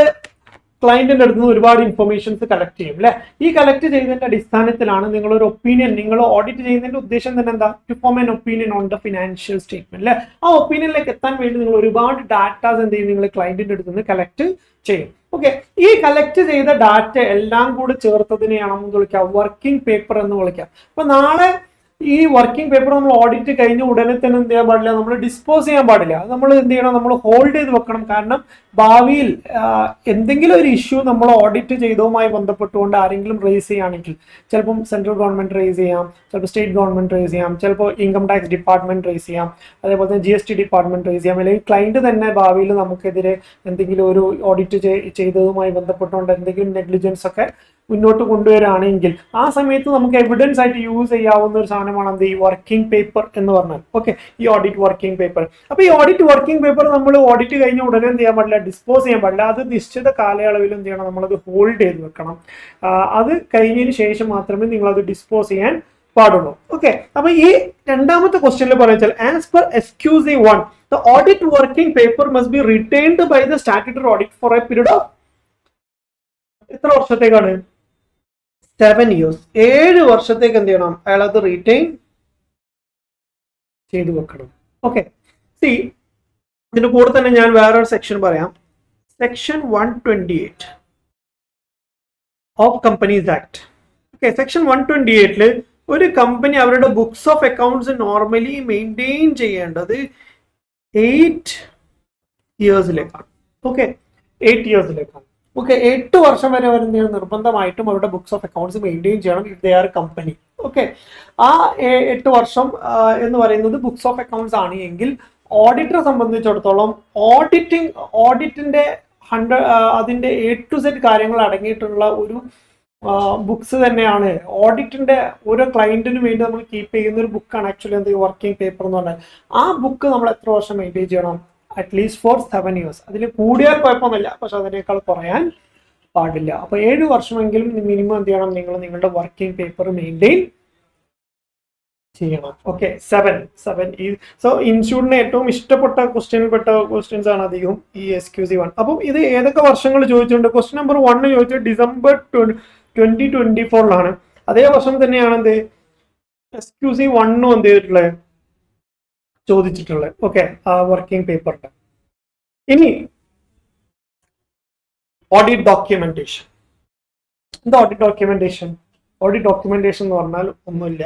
ക്ലയന്റിന്റെ അടുത്ത് നിന്ന് ഒരുപാട് ഇൻഫർമേഷൻസ് കളക്ട് ചെയ്യും അല്ലെ. ഈ കളക്ട് ചെയ്തതിന്റെ അടിസ്ഥാനത്തിലാണ് നിങ്ങൾ ഒരു ഒപ്പീനിയൻ, നിങ്ങൾ ഓഡിറ്റ് ചെയ്യുന്നതിന്റെ ഉദ്ദേശം തന്നെ എന്താ, to form an opinion on the financial statement അല്ലെ. ആ ഒപ്പീനിയനിലേക്ക് എത്താൻ വേണ്ടി നിങ്ങൾ ഒരുപാട് ഡാറ്റാസ് എന്ത് ചെയ്യും, നിങ്ങൾ ക്ലയന്റിന്റെ അടുത്ത് നിന്ന് കളക്ട് ചെയ്യും. ഓക്കെ, ഈ കളക്ട് ചെയ്ത ഡാറ്റ എല്ലാം കൂടി ചേർത്തതിനെയാണ് നമ്മൾ വിളിക്കുക വർക്കിംഗ് പേപ്പർ എന്ന് വിളിക്കുക. അപ്പൊ നാളെ ഈ വർക്കിംഗ് പേപ്പർ നമ്മൾ ഓഡിറ്റ് കഴിഞ്ഞ ഉടനെ തന്നെ എന്ത് ചെയ്യാൻ പാടില്ല, നമ്മൾ ഡിസ്പോസ് ചെയ്യാൻ പാടില്ല. അത് നമ്മൾ എന്ത് ചെയ്യണം, നമ്മൾ ഹോൾഡ് ചെയ്ത് വെക്കണം. കാരണം ഭാവിയിൽ എന്തെങ്കിലും ഒരു ഇഷ്യൂ നമ്മൾ ഓഡിറ്റ് ചെയ്തതുമായി ബന്ധപ്പെട്ടുകൊണ്ട് ആരെങ്കിലും റേസ് ചെയ്യുകയാണെങ്കിൽ, ചിലപ്പം സെൻട്രൽ ഗവൺമെന്റ് റേസ് ചെയ്യാം, ചിലപ്പോൾ സ്റ്റേറ്റ് ഗവൺമെന്റ് റേസ് ചെയ്യാം, ചിലപ്പോൾ ഇൻകം ടാക്സ് ഡിപ്പാർട്ട്മെന്റ് റേസ് ചെയ്യാം, അതേപോലെ തന്നെ GST ഡിപ്പാർട്ട്മെന്റ് റേസ് ചെയ്യാം, അല്ലെങ്കിൽ ക്ലയന്റ് തന്നെ ഭാവിയിൽ നമുക്കെതിരെ എന്തെങ്കിലും ഒരു ഓഡിറ്റ് ചെയ്തതുമായി ബന്ധപ്പെട്ടുകൊണ്ട് എന്തെങ്കിലും നെഗ്ലിജൻസ് ഒക്കെ മുന്നോട്ട് കൊണ്ടുവരികയാണെങ്കിൽ ആ സമയത്ത് നമുക്ക് എവിഡൻസ് ആയിട്ട് യൂസ് ചെയ്യാവുന്ന ഒരു സാധനമാണ് എന്ത്, ഈ വർക്കിംഗ് പേപ്പർ എന്ന് പറഞ്ഞാൽ. ഓക്കെ, ഈ ഓഡിറ്റ് വർക്കിംഗ് പേപ്പർ. അപ്പൊ ഈ ഓഡിറ്റ് വർക്കിംഗ് പേപ്പർ നമ്മൾ ഓഡിറ്റ് കഴിഞ്ഞ ഉടനെ എന്ത് ചെയ്യാൻ പാടില്ല, ഡിസ്പോസ് ചെയ്യാൻ പാടില്ല. അത് നിശ്ചിത കാലയളവിൽ എന്ത് ചെയ്യണം, നമ്മളത് ഹോൾഡ് ചെയ്ത് വെക്കണം. അത് കഴിഞ്ഞതിന് ശേഷം മാത്രമേ നിങ്ങൾ അത് ഡിസ്പോസ് ചെയ്യാൻ പാടുള്ളൂ. ഓക്കെ, അപ്പൊ ഈ രണ്ടാമത്തെ ക്വസ്റ്റ്യനിൽ പറയുന്നത് as per SQC1 the audit working paper must be retained by the statutory audit for a period of എത്ര വർഷത്തേക്കാണ്, 7 years. 7 വർഷത്തേക്ക് എന്ത് ചെയ്യണം, അയാൾ അത് റീറ്റെയിൻ ചെയ്തു വെക്കണം. ഓക്കെ, സി ഇതിന്റെ കൂടെ തന്നെ ഞാൻ വേറൊരു സെക്ഷൻ പറയാം. Section 128 of companies act. Okay, section 128 ഒരു കമ്പനി അവരുടെ books of accounts normally maintain ചെയ്യേണ്ടത് 8 ഇയേഴ്സിലേക്കാണ്. ഓക്കെ, 8 ഇയേഴ്സിലേക്കാണ്. ഓക്കെ, 8 വർഷം വരെ അവർ നിർബന്ധമായിട്ടും അവരുടെ ബുക്സ് ഓഫ് അക്കൗണ്ട്സ് മെയിൻറ്റെയിൻ ചെയ്യണം if they are company. Okay, ആ 8 വർഷം എന്ന് പറയുന്നത് ബുക്സ് ഓഫ് അക്കൗണ്ട്സ് ആണ് എങ്കിൽ ഓഡിറ്ററെ സംബന്ധിച്ചിടത്തോളം ഓഡിറ്റിന്റെ അതിന്റെ A to Z കാര്യങ്ങൾ അടങ്ങിയിട്ടുള്ള ഒരു ബുക്സ് തന്നെയാണ്. ഓഡിറ്റിന്റെ ഓരോ ക്ലയന്റിനും വേണ്ടി നമ്മൾ കീപ്പ് ചെയ്യുന്ന ഒരു ബുക്കാണ് ആക്ച്വലി എന്ത് വർക്കിംഗ് പേപ്പർ എന്ന് പറഞ്ഞാൽ. ആ ബുക്ക് നമ്മൾ എത്ര വർഷം മെയിൻറ്റെയിൻ ചെയ്യണം, അറ്റ്ലീസ്റ്റ് ഫോർ 7 years. അതിൽ കൂടിയാൽ കുഴപ്പമൊന്നുമില്ല, പക്ഷെ അതിനേക്കാൾ കുറയാൻ പാടില്ല. അപ്പൊ 7 വർഷമെങ്കിലും മിനിമം എന്ത് ചെയ്യണം, നിങ്ങൾ നിങ്ങളുടെ വർക്കിംഗ് പേപ്പർ മെയിൻറ്റെയിൻ ചെയ്യണം. ഓക്കെ, 7 ഈ സോ ഇൻസ്റ്റിറ്റ്യൂട്ടിന് ഏറ്റവും ഇഷ്ടപ്പെട്ട ക്വസ്റ്റ്യൻസ് ആണ് അധികം ഈ SQC1. അപ്പം ഇത് ഏതൊക്കെ വർഷങ്ങൾ ചോദിച്ചിട്ടുണ്ട്, ക്വസ്റ്റ്യൻ നമ്പർ 1 ചോദിച്ചത് ഡിസംബർ 2024 അതേ വർഷം തന്നെയാണ് എന്ത് SQC1 എന്ത് ചെയ്തിട്ടുള്ളത്, ചോദിച്ചിട്ടുള്ളത്. ഓക്കെ, വർക്കിംഗ് പേപ്പറിന്റെ. ഇനി ഓഡിറ്റ് ഡോക്യുമെന്റേഷൻ. എന്താ ഓഡിറ്റ് ഡോക്യുമെന്റേഷൻ? ഓഡിറ്റ് ഡോക്യുമെന്റേഷൻ എന്ന് പറഞ്ഞാൽ ഒന്നുമില്ല,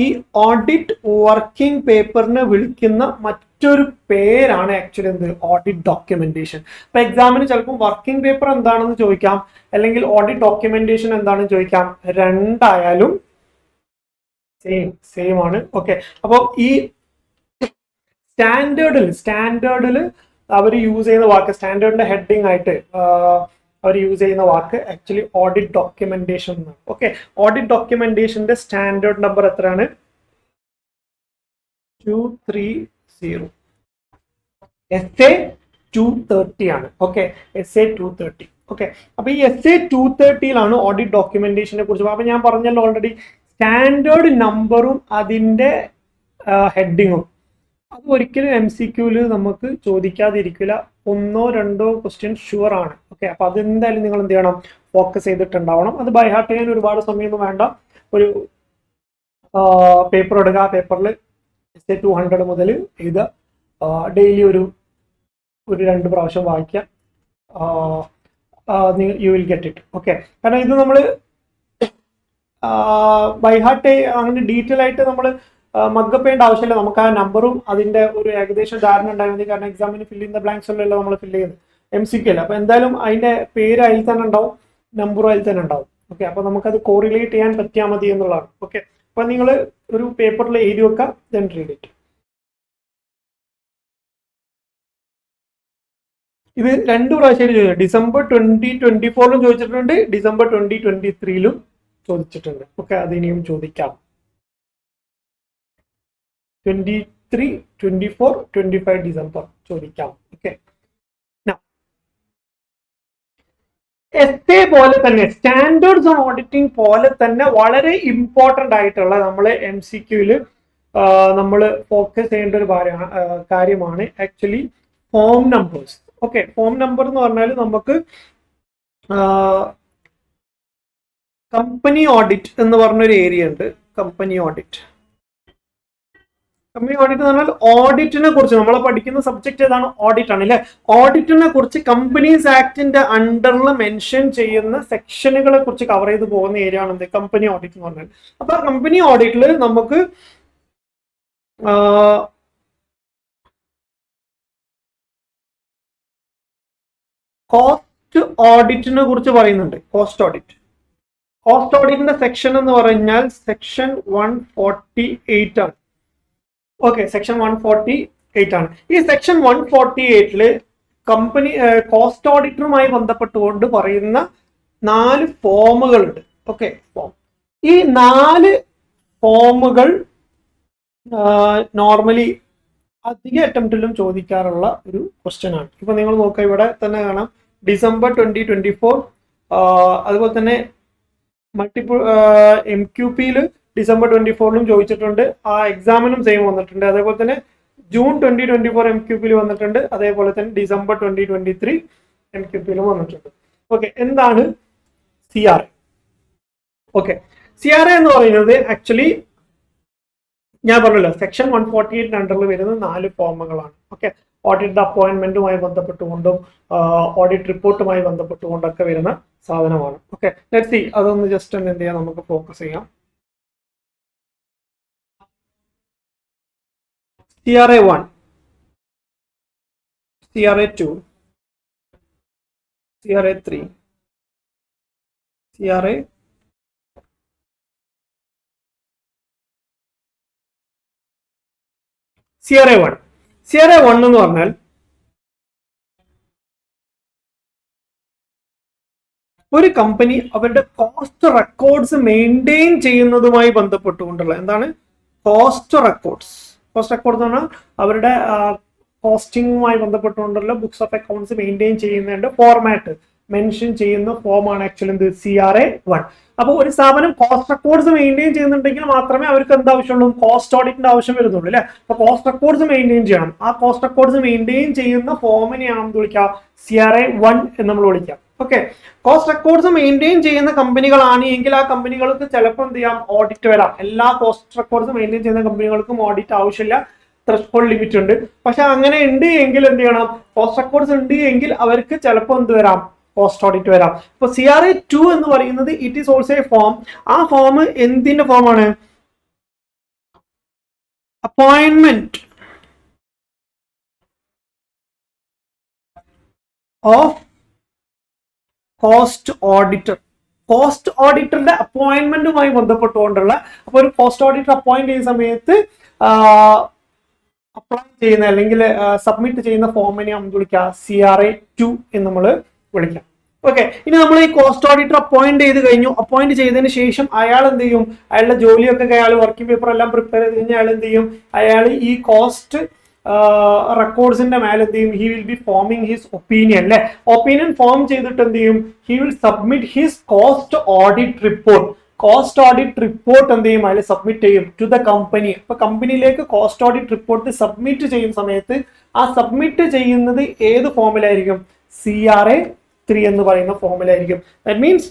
ഈ ഓഡിറ്റ് വർക്കിംഗ് പേപ്പറിനെ വിളിക്കുന്ന മറ്റൊരു പേരാണ് ആക്ച്വലി എന്ത്, ഓഡിറ്റ് ഡോക്യുമെന്റേഷൻ. ഇപ്പൊ എക്സാമിന് ചിലപ്പോൾ വർക്കിംഗ് പേപ്പർ എന്താണെന്ന് ചോദിക്കാം, അല്ലെങ്കിൽ ഓഡിറ്റ് ഡോക്യുമെന്റേഷൻ എന്താണെന്ന് ചോദിക്കാം. രണ്ടായാലും സെയിം ആണ്. ഓക്കെ, അപ്പോൾ ഈ സ്റ്റാൻഡേർഡിൽ അവർ യൂസ് ചെയ്യുന്ന വാക്ക്, സ്റ്റാൻഡേർഡിന്റെ ഹെഡിങ് ആയിട്ട് അവർ യൂസ് ചെയ്യുന്ന വാക്ക് ആക്ച്വലി ഓഡിറ്റ് ഡോക്യുമെന്റേഷൻ എന്നാണ്. ഓക്കെ, ഓഡിറ്റ് ഡോക്യുമെന്റേഷന്റെ സ്റ്റാൻഡേർഡ് നമ്പർ എത്രയാണ്? 230. SA 230 ആണ്. Okay, SA 230. ഓക്കെ, അപ്പൊ ഈ SA 230 ഓഡിറ്റ് ഡോക്യുമെന്റേഷനെ കുറിച്ച്. അപ്പൊ ഞാൻ പറഞ്ഞല്ലോ ഓൾറെഡി, സ്റ്റാൻഡേർഡ് നമ്പറും അതിന്റെ ഹെഡിങ്ങും അത് ഒരിക്കലും MCQയിൽ നമുക്ക് ചോദിക്കാതിരിക്കില്ല. 1-2 ക്വസ്റ്റ്യൻ ഷുവർ ആണ്. ഓക്കെ, അപ്പൊ അതെന്തായാലും നിങ്ങൾ എന്ത് ചെയ്യണം, ഫോക്കസ് ചെയ്തിട്ടുണ്ടാവണം. അത് ബൈ ഹാർട്ട് ചെയ്യാൻ ഒരുപാട് സമയമൊന്നും വേണ്ട. ഒരു പേപ്പർ എടുക്കുക, ആ പേപ്പറിൽ SA 200 മുതൽ എഴുതുക, ഡെയിലി ഒരു 2 പ്രാവശ്യം വായിക്കുക, you will get it. Okay, കാരണം ഇത് നമ്മൾ ബൈ ഹാർട്ട് അങ്ങനെ ഡീറ്റെയിൽ ആയിട്ട് നമ്മൾ മഗ്ഗപ്പ് ചെയ്യേണ്ട ആവശ്യമില്ല. നമുക്ക് ആ നമ്പറും അതിന്റെ ഒരു ഏകദേശം ധാരണ ഉണ്ടായാൽ മതി. കാരണം എക്സാമിന് ഫില്ല് ചെയ്യുന്ന ബ്ലാങ്ക്സ് അല്ലല്ലോ നമ്മൾ ഫില്ല് ചെയ്യുന്നത്, MCQ അല്ല. അപ്പൊ എന്തായാലും അതിന്റെ പേര് അതിൽ തന്നെ ഉണ്ടാവും, നമ്പറും അതിൽ തന്നെ ഉണ്ടാവും. ഓക്കെ, അപ്പൊ നമുക്കത് കോറിലേറ്റ് ചെയ്യാൻ പറ്റിയാൽ മതി എന്നുള്ളതാണ്. ഓക്കെ, അപ്പൊ നിങ്ങൾ ഒരു പേപ്പറിൽ എഴുതി വെക്കുക, ദെൻ റീഡ് ഇറ്റ്. ഇത് 2 പ്രാവശ്യമായിട്ട് ചോദിച്ചു. ഡിസംബർ 2024 ചോദിച്ചിട്ടുണ്ട്, ഡിസംബർ 2023 ചോദിച്ചിട്ടുണ്ട്. ഓക്കെ, അത് ഇനിയും ചോദിക്കാം. 23, 24, 25 ഡിസംബർ ചോദിക്കാം. ഓക്കെ, എസ് എ പോലെ തന്നെ സ്റ്റാൻഡേർഡ്സ് ഓൺ ഓഡിറ്റിംഗ് പോലെ തന്നെ വളരെ ഇമ്പോർട്ടൻ്റ് ആയിട്ടുള്ള നമ്മൾ MCQയിൽ നമ്മൾ ഫോക്കസ് ചെയ്യേണ്ട ഒരു കാര്യമാണ് actually form numbers. Okay, form number എന്ന് പറഞ്ഞാൽ നമുക്ക് കമ്പനി ഓഡിറ്റ് എന്ന് പറഞ്ഞൊരു ഏരിയ ഉണ്ട്. കമ്പനി ഓഡിറ്റ് എന്ന് പറഞ്ഞാൽ ഓഡിറ്റിനെ കുറിച്ച് നമ്മൾ പഠിക്കുന്ന സബ്ജക്ട് ഏതാണ്? ഓഡിറ്റ് ആണ് അല്ലെ. ഓഡിറ്റിനെ കുറിച്ച് കമ്പനീസ് ആക്ടിന്റെ അണ്ടറിൽ മെൻഷൻ ചെയ്യുന്ന സെക്ഷനുകളെ കുറിച്ച് കവർ ചെയ്ത് പോകുന്ന ഏരിയ ആണ് എന്ത്? കമ്പനി ഓഡിറ്റ് എന്ന് പറഞ്ഞാൽ. അപ്പൊ കമ്പനി ഓഡിറ്റിൽ നമുക്ക് കോസ്റ്റ് ഓഡിറ്റിനെ കുറിച്ച് പറയുന്നുണ്ട്. കോസ്റ്റ് ഓഡിറ്റിന്റെ സെക്ഷൻ എന്ന് പറഞ്ഞാൽ സെക്ഷൻ 148 ആണ്. ഓക്കെ, സെക്ഷൻ 148 ആണ്. ഈ സെക്ഷൻ 148 കമ്പനി കോസ്റ്റ് ഓഡിറ്ററുമായി ബന്ധപ്പെട്ടുകൊണ്ട് പറയുന്ന 4 ഫോമുകളുണ്ട്. Okay, form. ഈ 4 ഫോമുകൾ നോർമലി അധിക അറ്റംപ്റ്റിലും ചോദിക്കാറുള്ള ഒരു ക്വസ്റ്റ്യൻ ആണ്. ഇപ്പൊ നിങ്ങൾ നോക്കുക, ഇവിടെ തന്നെ കാണാം ഡിസംബർ 2024. അതുപോലെ തന്നെ മൾട്ടിപ്പിൾ MQPയിൽ ഡിസംബർ 24 ചോദിച്ചിട്ടുണ്ട്. ആ എക്സാമിനും സെയിം വന്നിട്ടുണ്ട്. അതേപോലെ തന്നെ ജൂൺ 2024 MQPയിൽ വന്നിട്ടുണ്ട്. അതേപോലെ തന്നെ ഡിസംബർ 2023 MQPയിലും വന്നിട്ടുണ്ട്. ഓക്കെ, എന്താണ് CRA? ഓക്കെ, CRA എന്ന് പറയുന്നത് ആക്ച്വലി ഞാൻ പറഞ്ഞല്ലോ സെക്ഷൻ 148 അണ്ടറിൽ വരുന്ന 4 ഫോമുകളാണ്. ഓക്കെ, ഓഡിറ്റ് അപ്പോയിന്റ്മെന്റുമായി ബന്ധപ്പെട്ടുകൊണ്ടും ഓഡിറ്റ് റിപ്പോർട്ടുമായി ബന്ധപ്പെട്ടുകൊണ്ടൊക്കെ വരുന്ന സാധനമാണ്. Okay, let's see. അതൊന്ന് ജസ്റ്റ് ഒന്ന് എന്ത് ചെയ്യാം, നമുക്ക് ഫോക്കസ് ചെയ്യാം. CRA 1, CRA 2, CRA 3, CRA 1. CRA 1 എന്ന് പറഞ്ഞാൽ ഒരു കമ്പനി അവരുടെ കോസ്റ്റ് റെക്കോർഡ്സ് മെയിൻറ്റെയിൻ ചെയ്യുന്നതുമായി ബന്ധപ്പെട്ടുകൊണ്ടുള്ള എന്താണ് കോസ്റ്റ് റെക്കോർഡ്സ് എന്ന് പറഞ്ഞാൽ അവരുടെ കോസ്റ്റിംഗുമായി ബന്ധപ്പെട്ടുകൊണ്ടുള്ള ബുക്സ് ഓഫ് അക്കൗണ്ട്സ് മെയിൻറ്റെയിൻ ചെയ്യുന്നതിന്റെ ഫോർമാറ്റ് മെൻഷൻ ചെയ്യുന്ന ഫോമാണ് ആക്ച്വലി എന്ത്? CRA 1. അപ്പോൾ ഒരു സ്ഥാപനം കോസ്റ്റ് റെക്കോർഡ്സ് മെയിൻറ്റെയിൻ ചെയ്യുന്നുണ്ടെങ്കിൽ മാത്രമേ അവർക്ക് എന്താ ആവശ്യമുള്ളൂ? കോസ്റ്റ് ഓഡിറ്റിന്റെ ആവശ്യം വരുന്നുള്ളൂ അല്ലെ. അപ്പൊ കോസ്റ്റ് റെക്കോർഡ്സ് മെയിൻറ്റെയിൻ ചെയ്യണം. ആ കോസ്റ്റ് റെക്കോർഡ്സ് മെയിൻറ്റെയിൻ ചെയ്യുന്ന ഫോമിനെയാണ് എന്ത് വിളിക്കുക? CRA 1 എന്ന് നമ്മൾ വിളിക്കാം. ഓക്കെ, കോസ്റ്റ് റെക്കോർഡ്സ് മെയിൻറ്റെയിൻ ചെയ്യുന്ന കമ്പനികളാണ് എങ്കിൽ ആ കമ്പനികൾക്ക് ചിലപ്പോൾ എന്ത് ചെയ്യാം? ഓഡിറ്റ് വരാം. എല്ലാ കോസ്റ്റ് റെക്കോർഡ്സ് മെയിൻറ്റെയിൻ ചെയ്യുന്ന കമ്പനികൾക്കും ഓഡിറ്റ് ആവശ്യമില്ല. ത്രെഷ്ഹോൾഡ് ലിമിറ്റ് ഉണ്ട്. പക്ഷെ അങ്ങനെ ഉണ്ട് എങ്കിൽ എന്ത് ചെയ്യണം? കോസ്റ്റ് റെക്കോർഡ്സ് ഉണ്ട് എങ്കിൽ അവർക്ക് ചിലപ്പോൾ എന്ത് വരാം? കോസ്റ്റ് ഓഡിറ്റ് വരാം. ഇപ്പൊ CRA 2 എന്ന് പറയുന്നത് it is also a form. ആ ഫോം എന്തിന്റെ ഫോമാണ്? Appointment of cost auditor. Cost ഓഡിറ്ററുടെ അപ്പോയിന്റ്മെന്റുമായി ബന്ധപ്പെട്ടുകൊണ്ടുള്ള, അപ്പൊ ഒരു കോസ്റ്റ് ഓഡിറ്റർ അപ്പോയിന്റ് ചെയ്യുന്ന സമയത്ത് അപ്ലൈ ചെയ്യുന്ന അല്ലെങ്കിൽ സബ്മിറ്റ് ചെയ്യുന്ന ഫോമിനെ നമ്മൾ വിളിക്കുക CRA 2 എന്ന് നമ്മൾ വിളിക്കാം. ഓക്കെ, ഇനി നമ്മൾ ഈ കോസ്റ്റ് ഓഡിറ്റർ അപ്പോയിന്റ് ചെയ്ത് കഴിഞ്ഞു. അപ്പോയിന്റ് ചെയ്തതിന് ശേഷം അയാൾ എന്ത് ചെയ്യും? അയാളുടെ ജോലിയൊക്കെ അയാൾ വർക്കിംഗ് പേപ്പർ എല്ലാം പ്രിപ്പയർ ചെയ്ത് കഴിഞ്ഞാൽ അയാൾ എന്ത് ചെയ്യും? അയാൾ ഈ കോസ്റ്റ് റെക്കോർഡ്സിന്റെ മേലെ എന്ത് ചെയ്യും? He will be forming his opinion അല്ലെ. ഒപ്പീനിയൻ ഫോം ചെയ്തിട്ട് എന്ത് ചെയ്യും? He will submit his cost audit report. Cost audit report എന്ത് ചെയ്യും? അതിൽ സബ്മിറ്റ് ചെയ്യും ടു ദ കമ്പനി. അപ്പൊ കമ്പനിയിലേക്ക് കോസ്റ്റ് ഓഡിറ്റ് റിപ്പോർട്ട് സബ്മിറ്റ് ചെയ്യുന്ന സമയത്ത് ആ സബ്മിറ്റ് ചെയ്യുന്നത് ഏത് ഫോമിലായിരിക്കും? CRA 3 എന്ന് പറയുന്ന ഫോമിലായിരിക്കും. That means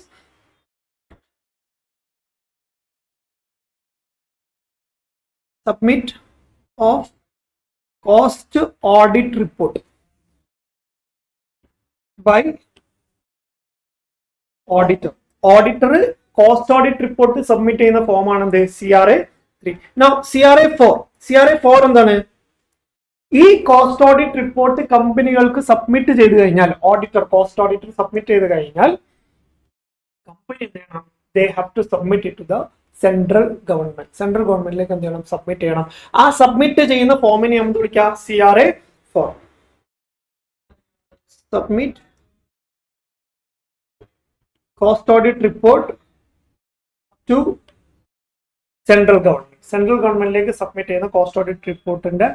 submit of cost audit report by auditor. Auditor cost audit report submit ചെയ്യുന്ന ഫോമാണ് എന്ത്? CRA 3. Now CRA 4. CRA 4 എന്താണ്? ഈ കോസ്റ്റ് ഓഡിറ്റ് റിപ്പോർട്ട് കമ്പനികൾക്ക് സബ്മിറ്റ് ചെയ്ത് കഴിഞ്ഞാൽ, ഓഡിറ്റർ കോസ്റ്റ് ഓഡിറ്റർ സബ്മിറ്റ് ചെയ്ത് കഴിഞ്ഞാൽ കമ്പനി എന്ത് ചെയ്യണം? They have to submit it to the central government. Central ഗവൺമെന്റിലേക്ക് എന്ത് ചെയ്യണം? സബ്മിറ്റ് ചെയ്യണം. ആ സബ്മിറ്റ് ചെയ്യുന്ന ഫോമിനെ നമ്മൾ വിളിക്കുക CRA 4. Submit cost audit report to central government. Central ഗവൺമെന്റിലേക്ക് സബ്മിറ്റ് ചെയ്യുന്ന കോസ്റ്റ് ഓഡിറ്റ് റിപ്പോർട്ടിന്റെ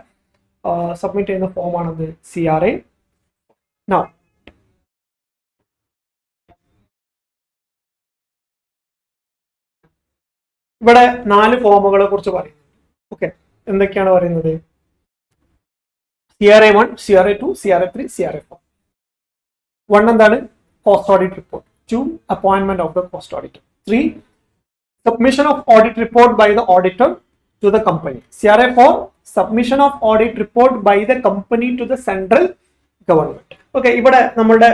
സബ്മിറ്റ് ചെയ്യുന്ന ഫോമാണത് CRA. Now ഇവിടെ 4 ഫോമുകളെ കുറിച്ച് പറയുന്നു. ഓക്കെ, എന്തൊക്കെയാണ് പറയുന്നത്? CRA1, CRA2, CRA3, CRA4. 1 എന്താണ്? Cost audit report. 2 appointment of the cost auditor. 3 submission of audit report by the auditor to the company. CRA4 submission of audit report by the company to the central government. Okay, ഇവിടെ നമ്മളുടെ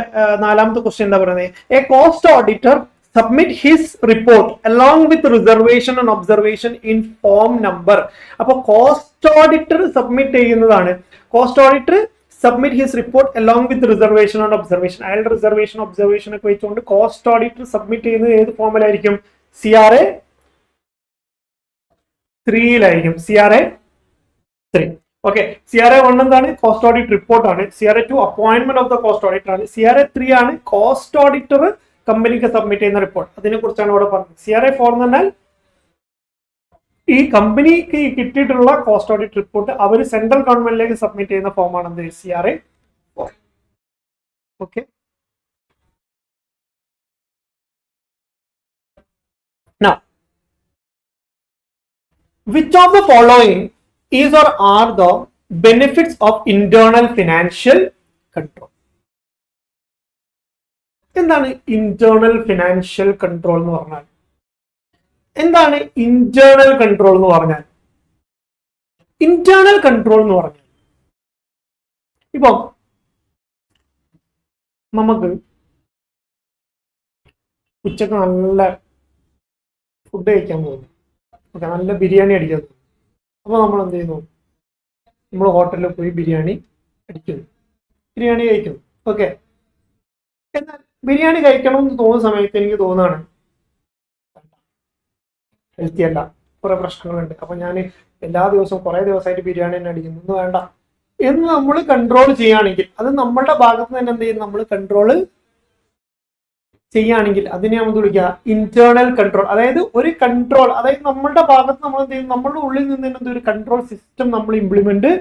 നാലാമത്തെ question എന്താ പറയുന്നത്? A cost auditor submit his report along with reservation and observation in form number. അപ്പോൾ cost auditor submit ചെയ്യുന്നതാണ്. Cost auditor submit his report along with reservation and observation. അയാളുടെ reservation observation ഒക്കെ വെച്ചുകൊണ്ട് കോസ്റ്റ് ഓഡിറ്റർ സബ്മിറ്റ് ചെയ്യുന്നത് ഏത് ഫോമിലായിരിക്കും? CRA3യിലായിരിക്കും. CRA3. Okay, CRA1 എന്താണ്? Cost audit report ആണ്. CRA2 appointment of the cost auditor ആണ്. CRA3 ആണ് കോസ്റ്റ് ഓഡിറ്റർ കമ്പനിക്ക് സബ്മിറ്റ് ചെയ്യുന്ന റിപ്പോർട്ട്. അതിനെ കുറിച്ചാണ് ഇവിടെ പറഞ്ഞത്. CRA4 എന്ന് പറഞ്ഞാൽ ഈ കമ്പനിക്ക് കിട്ടിയിട്ടുള്ള കോസ്റ്റ് ഓഡിറ്റ് റിപ്പോർട്ട് അവർ സെൻട്രൽ ഗവൺമെന്റിലേക്ക് സബ്മിറ്റ് ചെയ്യുന്ന ഫോമാണ് എന്ത്? CRA4. Okay, now which of the following is or are the benefits of internal financial control? എന്താണ് ഇന്റേണൽ ഫിനാൻഷ്യൽ കൺട്രോൾ എന്ന് പറഞ്ഞാൽ? എന്താണ് ഇന്റേണൽ കൺട്രോൾ എന്ന് പറഞ്ഞാൽ? ഇന്റേണൽ കൺട്രോൾ എന്ന് പറഞ്ഞാൽ ഇപ്പം നമുക്ക് ഉച്ചക്ക് നല്ല ഫുഡ് കഴിക്കാൻ പോകുന്നു. ഓക്കെ, നല്ല ബിരിയാണി അടിക്കാൻ പോകുന്നു. അപ്പോൾ നമ്മൾ എന്ത് ചെയ്യുന്നു? നമ്മൾ ഹോട്ടലിൽ പോയി ബിരിയാണി അടിക്കുന്നു, ബിരിയാണി കഴിക്കുന്നു. ഓക്കെ, എന്നാൽ ബിരിയാണി കഴിക്കണം എന്ന് തോന്നുന്ന സമയത്ത് എനിക്ക് തോന്നുകയാണ് ഹെൽത്തി അല്ല, കുറെ പ്രശ്നങ്ങളുണ്ട്, അപ്പൊ ഞാൻ എല്ലാ ദിവസവും കുറെ ദിവസമായിട്ട് ബിരിയാണി തന്നെ അടിക്കുന്നു, ഒന്നും വേണ്ട എന്ന് നമ്മൾ കൺട്രോൾ ചെയ്യുകയാണെങ്കിൽ, അത് നമ്മളുടെ ഭാഗത്ത് തന്നെ എന്ത് ചെയ്യും? നമ്മൾ കൺട്രോൾ ചെയ്യുകയാണെങ്കിൽ അതിനെ നമ്മൾ വിളിക്കുക ഇന്റേണൽ കൺട്രോൾ. അതായത് ഒരു കൺട്രോൾ, അതായത് നമ്മളുടെ ഭാഗത്ത് നമ്മൾ എന്ത് ചെയ്യും? നമ്മളുടെ ഉള്ളിൽ നിന്ന് തന്നെ ഒരു കൺട്രോൾ സിസ്റ്റം നമ്മൾ ഇംപ്ലിമെന്റ്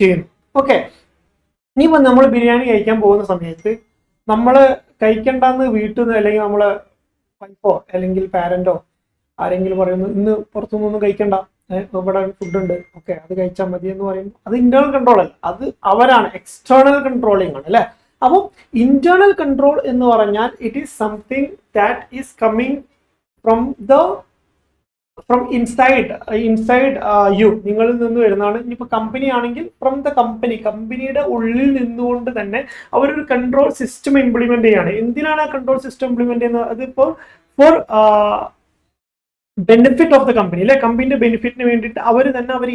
ചെയ്യുന്നു. ഓക്കെ, ഇനിയിപ്പോൾ നമ്മൾ ബിരിയാണി കഴിക്കാൻ പോകുന്ന സമയത്ത് നമ്മൾ കഴിക്കണ്ടെന്ന് വീട്ടിൽ നിന്ന് അല്ലെങ്കിൽ നമ്മളെ വൈഫോ അല്ലെങ്കിൽ പാരന്റോ ആരെങ്കിലും പറയുന്നു ഇന്ന് പുറത്തുനിന്നൊന്നും കഴിക്കണ്ട, ഇവിടെ ഫുഡ് ഉണ്ട്, ഓക്കെ അത് കഴിച്ചാൽ മതി എന്ന് പറയുമ്പോൾ അത് ഇന്റേണൽ കൺട്രോൾ അല്ല, അത് അവരാണ് എക്സ്റ്റേണൽ കൺട്രോളിങ് ആണ് അല്ലെ. അപ്പോൾ ഇന്റേണൽ കൺട്രോൾ എന്ന് പറഞ്ഞാൽ it is something that is coming from inside U, നിങ്ങളിൽ നിന്ന് വരുന്നതാണ്. ഇനിയിപ്പോൾ കമ്പനി ആണെങ്കിൽ ഫ്രം ദ കമ്പനിയുടെ ഉള്ളിൽ നിന്നുകൊണ്ട് തന്നെ അവരൊരു കൺട്രോൾ സിസ്റ്റം ഇംപ്ലിമെന്റ് ചെയ്യാണ്. എന്തിനാണ് ആ കൺട്രോൾ സിസ്റ്റം ഇംപ്ലിമെന്റ് ചെയ്യുന്നത്? അതിപ്പോൾ four benefit of the company അല്ലെ, കമ്പനിയുടെ ബെനിഫിറ്റിന് വേണ്ടിയിട്ട് അവർ